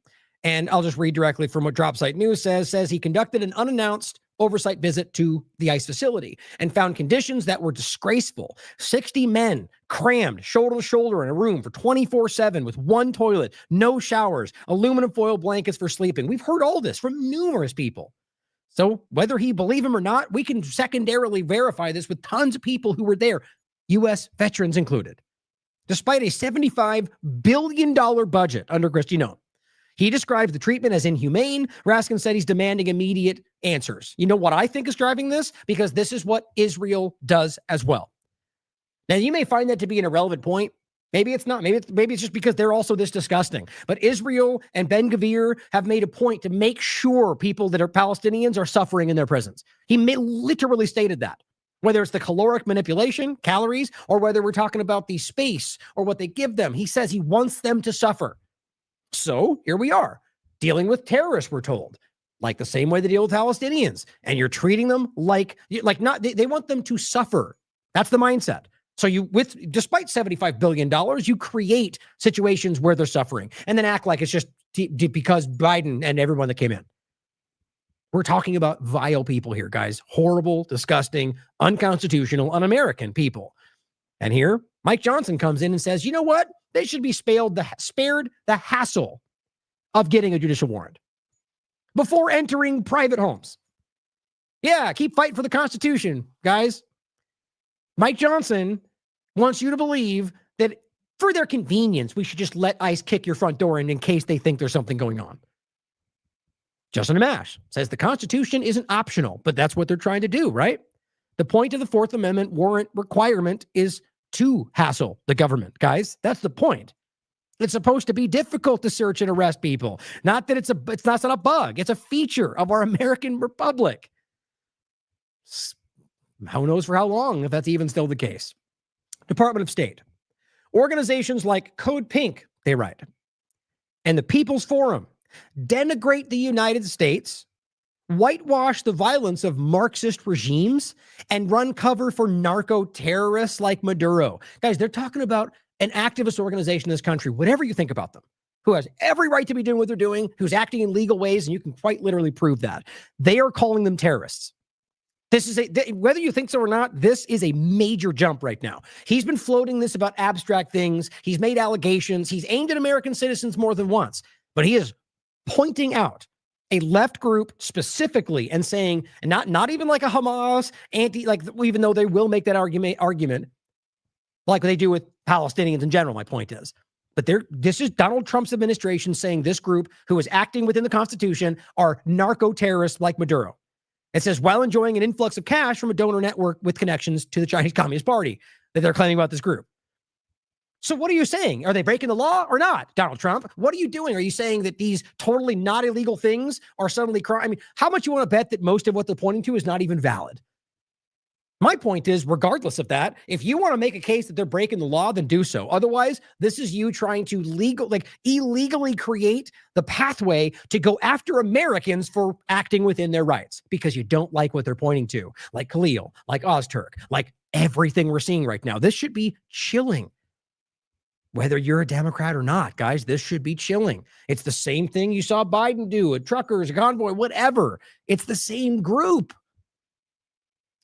And I'll just read directly from what Drop Site News says he conducted an unannounced oversight visit to the ICE facility and found conditions that were disgraceful. 60 men crammed shoulder to shoulder in a room for 24/7 with one toilet, no showers, aluminum foil blankets for sleeping. We've heard all this from numerous people. So whether he believe him or not, we can secondarily verify this with tons of people who were there, U.S. veterans included. Despite a $75 billion budget under Cristian, he describes the treatment as inhumane. Raskin said he's demanding immediate answers. You know what I think is driving this? Because this is what Israel does as well. Now, you may find that to be an irrelevant point. Maybe it's not. Maybe it's just because they're also this disgusting. But Israel and Ben Gvir have made a point to make sure people that are Palestinians are suffering in their prisons. He literally stated that. Whether it's the caloric manipulation, calories, or whether we're talking about the space or what they give them, he says he wants them to suffer. So here we are. dealing with terrorists, we're told, like the same way they deal with Palestinians. And you're treating them like not, they want them to suffer. That's the mindset. So despite $75 billion, you create situations where they're suffering and then act like it's just because Biden and everyone that came in. We're talking about vile people here, guys. Horrible, disgusting, unconstitutional, un-American people. And here, Mike Johnson comes in and says, you know what? They should be spared the hassle of getting a judicial warrant before entering private homes. Yeah, keep fighting for the Constitution, guys. Mike Johnson wants you to believe that for their convenience, we should just let ICE kick your front door in case they think there's something going on. Justin Amash says the Constitution isn't optional, but that's what they're trying to do, right? The point of the Fourth Amendment warrant requirement is to hassle the government, guys. That's the point. It's supposed to be difficult to search and arrest people. Not that it's not a bug. It's a feature of our American republic. Who knows for how long, if that's even still the case. Department of State. Organizations like Code Pink, they write, and the People's Forum denigrate the United States, whitewash the violence of Marxist regimes, and run cover for narco-terrorists like Maduro. Guys, they're talking about an activist organization in this country, whatever you think about them, who has every right to be doing what they're doing, who's acting in legal ways, and you can quite literally prove that. They are calling them terrorists. This is whether you think so or not, this is a major jump right now. He's been floating this about abstract things. He's made allegations. He's aimed at American citizens more than once, but he is pointing out a left group specifically and saying, and not even like a Hamas even though they will make that argument like they do with Palestinians in general, my point is. But this is Donald Trump's administration saying this group who is acting within the Constitution are narco-terrorists like Maduro. It says, while enjoying an influx of cash from a donor network with connections to the Chinese Communist Party that they're claiming about this group. So what are you saying? Are they breaking the law or not, Donald Trump? What are you doing? Are you saying that these totally not illegal things are suddenly crime? I mean, how much you want to bet that most of what they're pointing to is not even valid? My point is, regardless of that, if you want to make a case that they're breaking the law, then do so. Otherwise, this is you trying to illegally create the pathway to go after Americans for acting within their rights because you don't like what they're pointing to, like Khalil, like Ozturk, like everything we're seeing right now. This should be chilling. Whether you're a Democrat or not, guys, this should be chilling. It's the same thing you saw Biden do, a truckers, a convoy, whatever. It's the same group.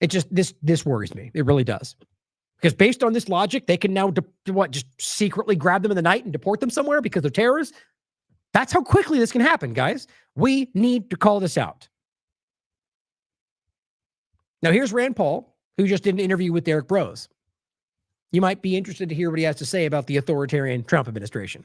It just, this worries me. It really does. Because based on this logic, they can now, just secretly grab them in the night and deport them somewhere because they're terrorists? That's how quickly this can happen, guys. We need to call this out. Now, here's Rand Paul, who just did an interview with Derek Brose. You might be interested to hear what he has to say about the authoritarian Trump administration.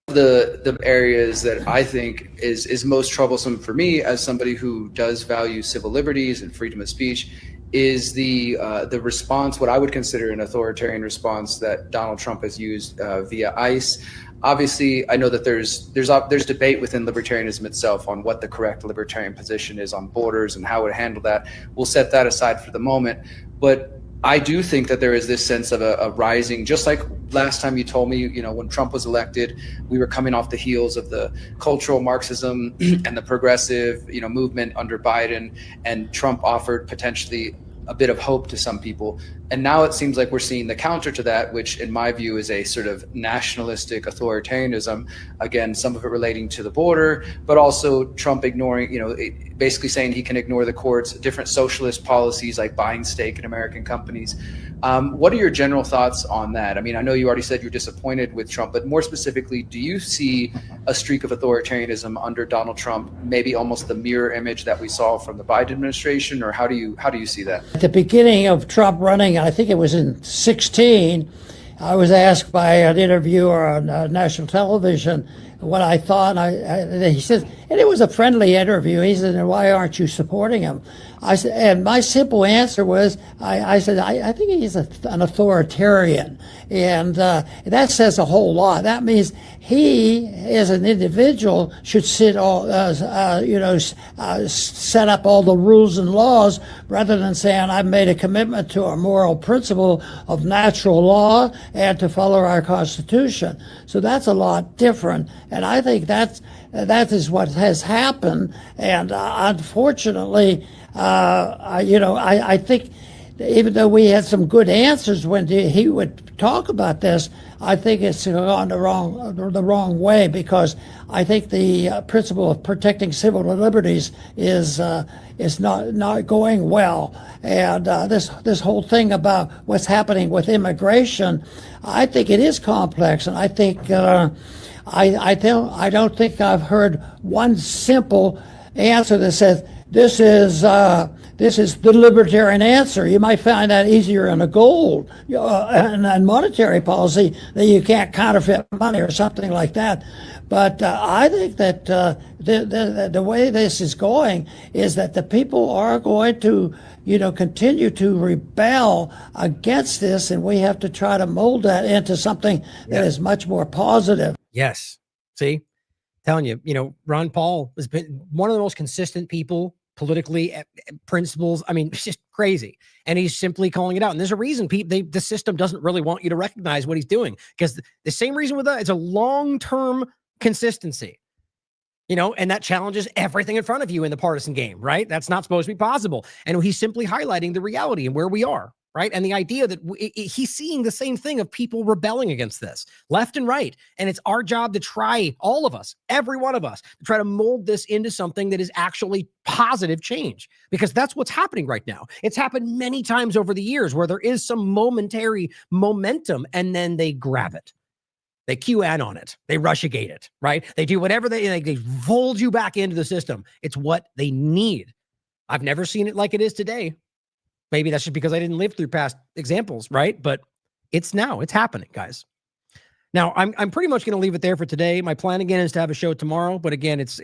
The areas that I think is most troublesome for me as somebody who does value civil liberties and freedom of speech is the response, what I would consider an authoritarian response that Donald Trump has used via ICE. Obviously, I know that there's debate within libertarianism itself on what the correct libertarian position is on borders and how to handle that. We'll set that aside for the moment, but I do think that there is this sense of a rising, just like last time you told me, when Trump was elected, we were coming off the heels of the cultural Marxism and the progressive, movement under Biden, and Trump offered potentially a bit of hope to some people. And now it seems like we're seeing the counter to that, which in my view is a sort of nationalistic authoritarianism. Again, some of it relating to the border, but also Trump ignoring, basically saying he can ignore the courts, different socialist policies like buying stake in American companies. What are your general thoughts on that? I mean, I know you already said you're disappointed with Trump, but more specifically, do you see a streak of authoritarianism under Donald Trump, maybe almost the mirror image that we saw from the Biden administration, or how do you see that? At the beginning of Trump running, I think it was in 2016, I was asked by an interviewer on national television what I thought, and he said, and it was a friendly interview. He said, "Why aren't you supporting him?" I said, and my simple answer was, I said, I think he's an authoritarian, and that says a whole lot. That means he, as an individual, should set up all the rules and laws rather than saying, "I've made a commitment to a moral principle of natural law and to follow our Constitution." So that's a lot different. And I think that is what has happened. And unfortunately, I think even though we had some good answers when he would talk about this, I think it's gone the wrong way, because I think the principle of protecting civil liberties is not going well. And this whole thing about what's happening with immigration, I think it is complex, and I think I don't think I've heard one simple answer that says this is the libertarian answer. You might find that easier in a gold and monetary policy, that you can't counterfeit money or something like that. But I think that the way this is going is that the people are going to, continue to rebel against this, and we have to try to mold that into something that is much more positive. Yes. See, telling you, Ron Paul has been one of the most consistent people politically, principles. I mean, it's just crazy. And he's simply calling it out. And there's a reason the system doesn't really want you to recognize what he's doing, because the same reason with that, it's a long-term consistency, and that challenges everything in front of you in the partisan game, right? That's not supposed to be possible. And he's simply highlighting the reality and where we are, right? And the idea that he's seeing the same thing of people rebelling against this left and right. And it's our job to try, all of us, every one of us, to try to mold this into something that is actually positive change, because that's what's happening right now. It's happened many times over the years where there is some momentary momentum and then they grab it. They QAnon on it. They Russiagate it, right? They do whatever they fold you back into the system. It's what they need. I've never seen it like it is today. Maybe that's just because I didn't live through past examples, right? But it's happening, guys. Now, I'm pretty much going to leave it there for today. My plan again is to have a show tomorrow, but again, it's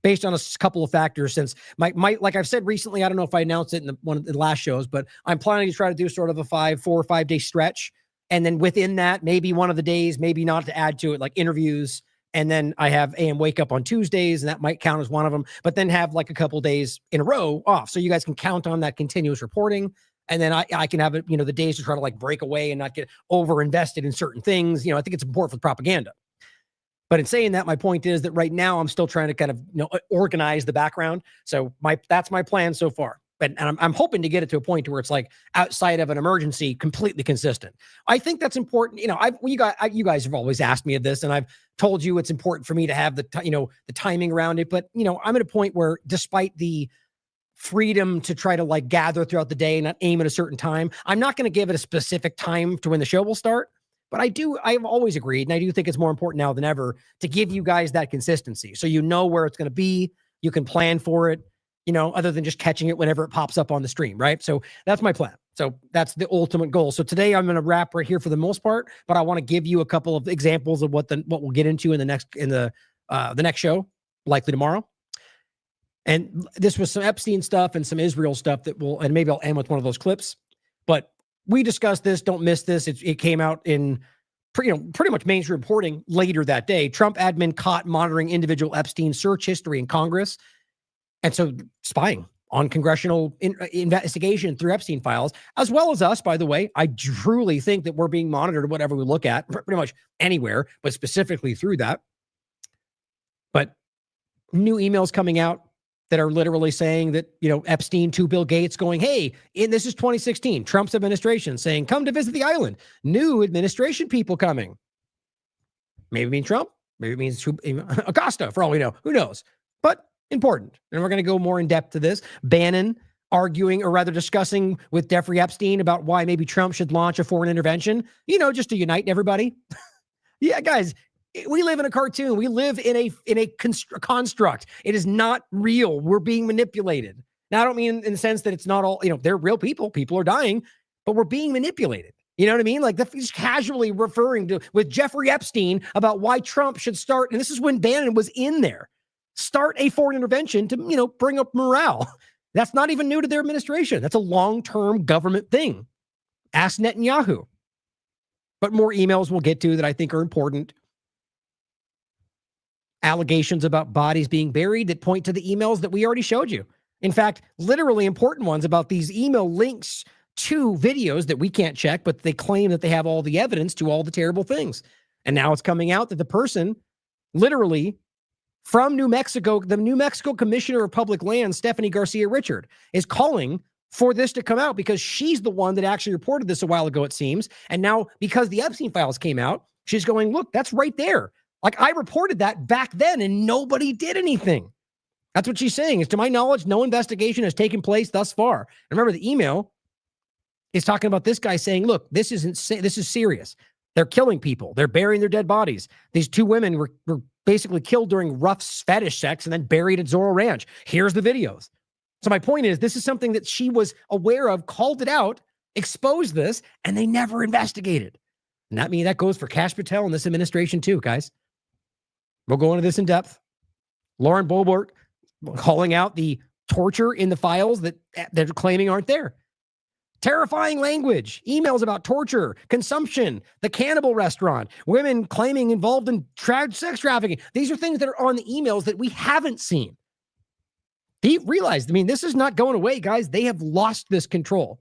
based on a couple of factors. Since my like I've said recently, I don't know if I announced it in one of the last shows, but I'm planning to try to do sort of a 4 or 5 day stretch, and then within that, maybe one of the days, maybe not, to add to it, like interviews. And then I have AM Wake Up on Tuesdays, and that might count as one of them, but then have like a couple days in a row off. So you guys can count on that continuous reporting. And then I can have it, the days to try to like break away and not get over invested in certain things. I think it's important for propaganda. But in saying that, my point is that right now I'm still trying to kind of, organize the background. So that's my plan so far. And I'm hoping to get it to a point where it's like outside of an emergency, completely consistent. I think that's important. You guys have always asked me of this, and I've told you it's important for me to have the timing around it. But I'm at a point where, despite the freedom to try to like gather throughout the day and not aim at a certain time, I'm not going to give it a specific time to when the show will start. But I've always agreed, and I do think it's more important now than ever to give you guys that consistency, so where it's going to be. You can plan for it. Other than just catching it whenever it pops up on the stream, right? So that's my plan. So that's the ultimate goal. So today I'm going to wrap right here for the most part, but I want to give you a couple of examples of what we'll get into in the next show, likely tomorrow. And this was some Epstein stuff and some Israel stuff and maybe I'll end with one of those clips. But we discussed this. Don't miss this. It came out in pretty much mainstream reporting later that day. Trump admin caught monitoring individual Epstein search history in Congress. And so spying on congressional investigation through Epstein files, as well as us, by the way. I truly think that we're being monitored whatever we look at, pretty much anywhere, but specifically through that. But new emails coming out that are literally saying that, Epstein to Bill Gates going, hey, this is 2016, Trump's administration saying, come to visit the island. New administration people coming. Maybe it means Trump. Maybe it means Acosta, for all we know. Who knows? But important. And we're going to go more in depth to this. Bannon arguing, or rather discussing with Jeffrey Epstein about why maybe Trump should launch a foreign intervention, just to unite everybody. Yeah, guys, we live in a cartoon. We live in a construct. It is not real. We're being manipulated. Now, I don't mean in the sense that it's not all, they're real people. People are dying, but we're being manipulated. You know what I mean? Like he's casually referring to with Jeffrey Epstein about why Trump should start. And this is when Bannon was in there. Start a foreign intervention to, bring up morale. That's not even new to their administration. That's a long-term government thing. Ask Netanyahu. But more emails we'll get to that I think are important. Allegations about bodies being buried that point to the emails that we already showed you. In fact, literally important ones about these email links to videos that we can't check, but they claim that they have all the evidence to all the terrible things. And now it's coming out that the person literally from New Mexico, the New Mexico Commissioner of Public Lands, Stephanie Garcia Richard, is calling for this to come out because she's the one that actually reported this a while ago, it seems. And now because the Epstein files came out, she's going, look, that's right there. Like, I reported that back then and nobody did anything. That's what she's saying. Is, to my knowledge, no investigation has taken place thus far. And remember, the email is talking about this guy saying, look, this is serious. They're killing people. They're burying their dead bodies. These two women were basically killed during rough fetish sex and then buried at Zorro Ranch. Here's the videos. So my point is, this is something that she was aware of, called it out, exposed this, and they never investigated. And that goes for Kash Patel and this administration too, guys. We'll go into this in depth. Lauren Boebert calling out the torture in the files that they're claiming aren't there. Terrifying language, emails about torture, consumption, the cannibal restaurant, women claiming involved in sex trafficking. These are things that are on the emails that we haven't seen. He realized, this is not going away, guys. They have lost this control.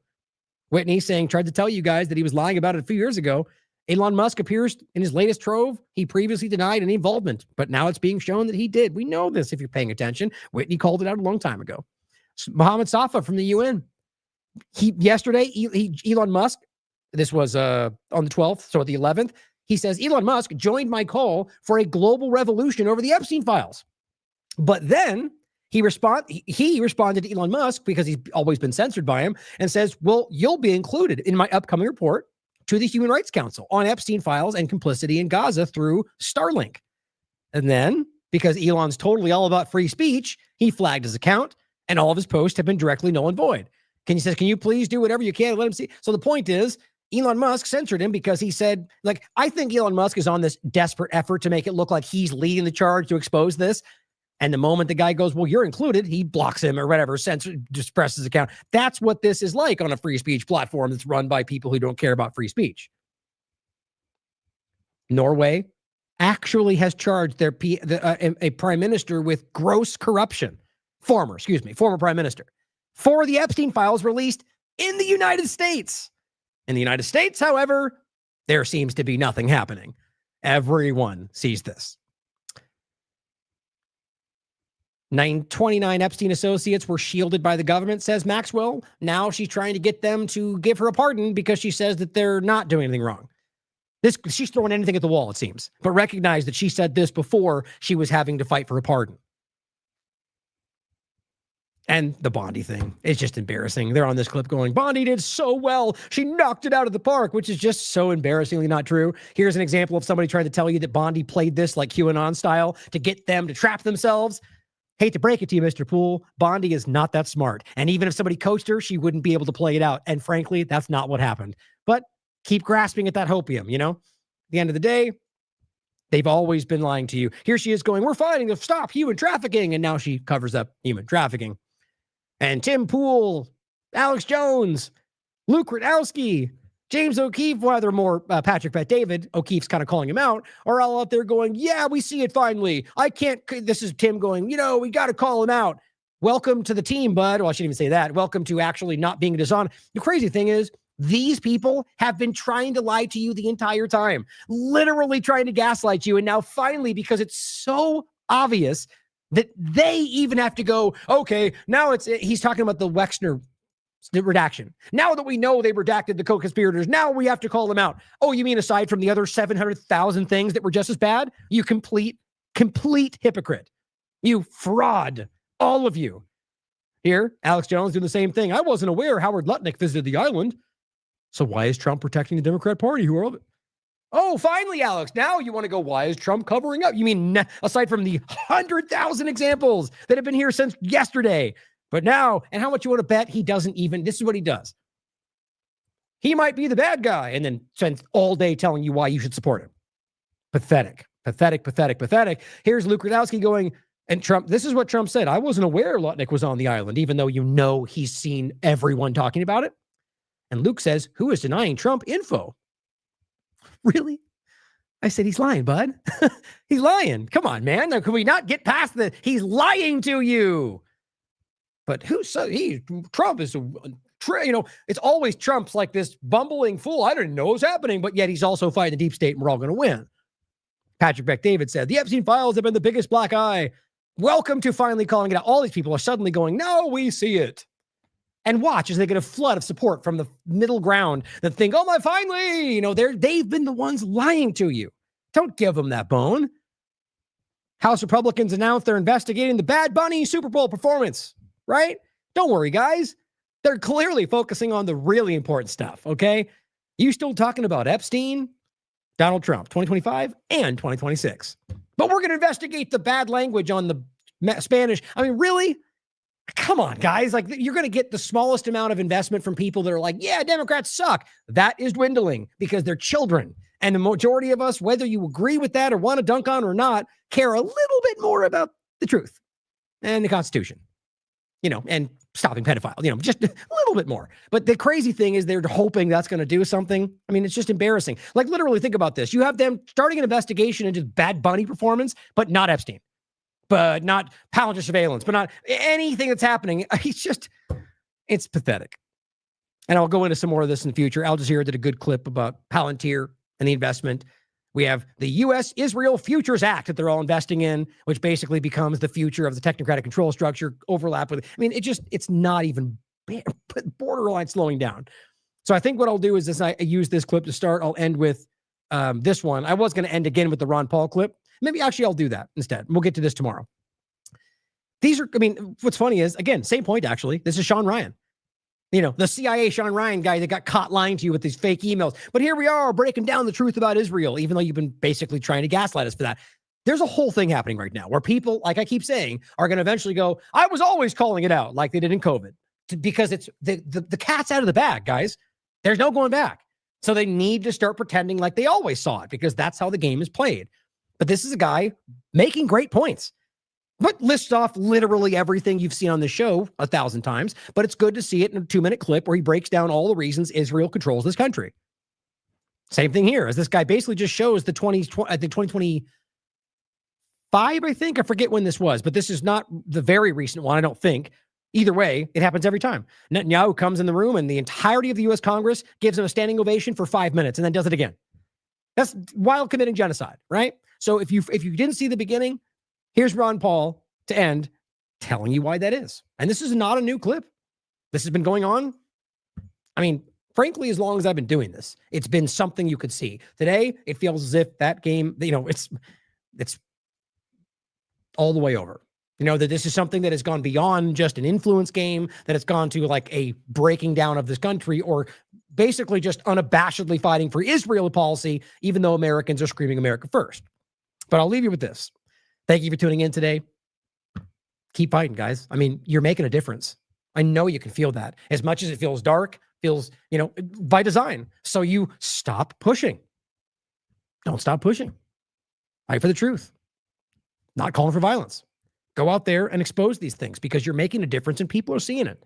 Whitney tried to tell you guys that he was lying about it a few years ago. Elon Musk appears in his latest trove. He previously denied any involvement, but now it's being shown that he did. We know this if you're paying attention. Whitney called it out a long time ago. Mohammed Safa from the UN. Yesterday, Elon Musk, this was on the 12th, so at the 11th, he says, Elon Musk joined my call for a global revolution over the Epstein files. But then he responded to Elon Musk, because he's always been censored by him, and says, well, you'll be included in my upcoming report to the Human Rights Council on Epstein files and complicity in Gaza through Starlink. And then, because Elon's totally all about free speech, he flagged his account, and all of his posts have been directly null and void. Can you please do whatever you can to let him see? So the point is, Elon Musk censored him because he said, I think Elon Musk is on this desperate effort to make it look like he's leading the charge to expose this. And the moment the guy goes, well, you're included, he blocks him or whatever, suppresses his account. That's what this is like on a free speech platform that's run by people who don't care about free speech. Norway actually has charged a prime minister with gross corruption. Former prime minister. For the Epstein files released in the United States. In the United States, however, there seems to be nothing happening. Everyone sees this. 29 Epstein associates were shielded by the government, says Maxwell. Now she's trying to get them to give her a pardon because she says that they're not doing anything wrong. She's throwing anything at the wall, it seems. But recognize that she said this before she was having to fight for a pardon. And the Bondi thing is just embarrassing. They're on this clip going, Bondi did so well. She knocked it out of the park, which is just so embarrassingly not true. Here's an example of somebody trying to tell you that Bondi played this like QAnon style to get them to trap themselves. Hate to break it to you, Mr. Poole. Bondi is not that smart. And even if somebody coached her, she wouldn't be able to play it out. And frankly, that's not what happened. But keep grasping at that hopium, At the end of the day, they've always been lying to you. Here she is going, we're fighting to stop human trafficking. And now she covers up human trafficking. And Tim Poole, Alex Jones, Luke Rudkowski, James O'Keefe, rather more Patrick Bet-David, O'Keefe's kind of calling him out, are all out there going, yeah, we see it finally. This is Tim going, we got to call him out. Welcome to the team, bud. Well, I shouldn't even say that. Welcome to actually not being dishonest. The crazy thing is, these people have been trying to lie to you the entire time, literally trying to gaslight you. And now finally, because it's so obvious that they even have to go, okay, now he's talking about the Wexner redaction. Now that we know they redacted the co-conspirators, now we have to call them out. Oh, you mean aside from the other 700,000 things that were just as bad? You complete hypocrite. You fraud. All of you. Here, Alex Jones doing the same thing. I wasn't aware Howard Lutnick visited the island. So why is Trump protecting the Democrat Party? Who are all of it? Oh, finally, Alex. Now you want to go, why is Trump covering up? You mean aside from the 100,000 examples that have been here since yesterday? But now, and how much you want to bet he doesn't even, this is what he does. He might be the bad guy and then spends all day telling you why you should support him. Pathetic. Here's Luke Rudkowski going, and Trump, this is what Trump said. I wasn't aware Lutnick was on the island, even though he's seen everyone talking about it. And Luke says, who is denying Trump info? Really? I said, he's lying, bud. He's lying. Come on, man. Now, can we not get past he's lying to you? But Trump is, it's always Trump's like this bumbling fool. I didn't know what was happening, but yet he's also fighting the deep state and we're all going to win. Patrick Bet-David said, the Epstein files have been the biggest black eye. Welcome to finally calling it out. All these people are suddenly going, no, we see it. And watch as they get a flood of support from the middle ground that think, oh my, finally, they've been the ones lying to you. Don't give them that bone. House Republicans announced they're investigating the Bad Bunny Super Bowl performance, right? Don't worry, guys. They're clearly focusing on the really important stuff, okay? You still talking about Epstein, Donald Trump, 2025 and 2026. But we're going to investigate the bad language on the Spanish. I mean, really? Come on, guys. Like, you're going to get the smallest amount of investment from people that are like, yeah, Democrats suck. That is dwindling because they're children. And the majority of us, whether you agree with that or want to dunk on or not, care a little bit more about the truth and the Constitution, and stopping pedophiles, just a little bit more. But the crazy thing is they're hoping that's going to do something. I mean, it's just embarrassing. Like, literally think about this. You have them starting an investigation into Bad Bunny performance, but not Epstein, but not Palantir surveillance, but not anything that's happening. It's pathetic. And I'll go into some more of this in the future. Al Jazeera did a good clip about Palantir and the investment. We have the U.S.-Israel Futures Act that they're all investing in, which basically becomes the future of the technocratic control structure, overlap with, it's not even borderline slowing down. So I think what I'll do is this, I use this clip to start. I'll end with this one. I was going to end again with the Ron Paul clip. Maybe actually I'll do that instead. We'll get to this tomorrow. What's funny is, again, same point actually. This is Sean Ryan. The CIA Sean Ryan guy that got caught lying to you with these fake emails. But here we are breaking down the truth about Israel, even though you've been basically trying to gaslight us for that. There's a whole thing happening right now where people, like I keep saying, are going to eventually go, I was always calling it out like they did in COVID, because it's the cat's out of the bag, guys. There's no going back. So they need to start pretending like they always saw it, because that's how the game is played. But this is a guy making great points. But lists off literally everything you've seen on the show 1,000 times, but it's good to see it in a 2-minute clip where he breaks down all the reasons Israel controls this country. Same thing here, as this guy basically just shows the 2025, I think. I forget when this was, but this is not the very recent one, I don't think. Either way, it happens every time. Netanyahu comes in the room and the entirety of the U.S. Congress gives him a standing ovation for 5 minutes and then does it again. That's while committing genocide, right? So if you didn't see the beginning, here's Ron Paul to end, telling you why that is. And this is not a new clip. This has been going on. Frankly, as long as I've been doing this, it's been something you could see. Today, it feels as if that game, it's all the way over. That this is something that has gone beyond just an influence game, that it's gone to like a breaking down of this country, or basically just unabashedly fighting for Israel policy, even though Americans are screaming America first. But I'll leave you with this. Thank you for tuning in today. Keep fighting, guys. You're making a difference. I know you can feel that. As much as it feels dark, feels, by design. So you stop pushing. Don't stop pushing. Fight for the truth. Not calling for violence. Go out there and expose these things, because you're making a difference and people are seeing it.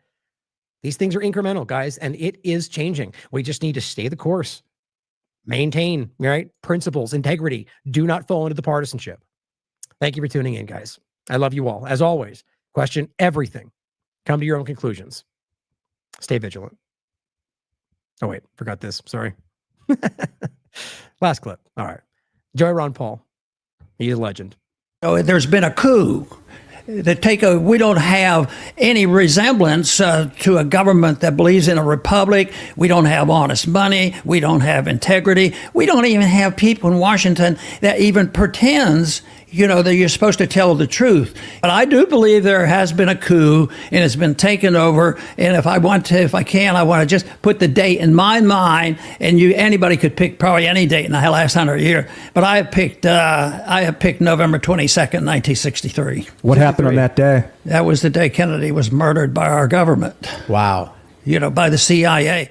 These things are incremental, guys, and it is changing. We just need to stay the course. Maintain, right? Principles, integrity. Do not fall into the partisanship. Thank you for tuning in, guys. I love you all. As always, question everything. Come to your own conclusions. Stay vigilant. Oh, wait, forgot this. Sorry. Last clip. All right. Enjoy Ron Paul. He's a legend. There's been a coup. We don't have any resemblance to a government that believes in a republic. We don't have honest money. We don't have integrity. We don't even have people in Washington that even pretends, that you're supposed to tell the truth. But I do believe there has been a coup and it's been taken over. And if I want to just put the date in my mind, and anybody could pick probably any date in the last 100 years. But I have picked November 22nd, 1963. What happened on that day? That was the day Kennedy was murdered by our government. Wow. By the CIA.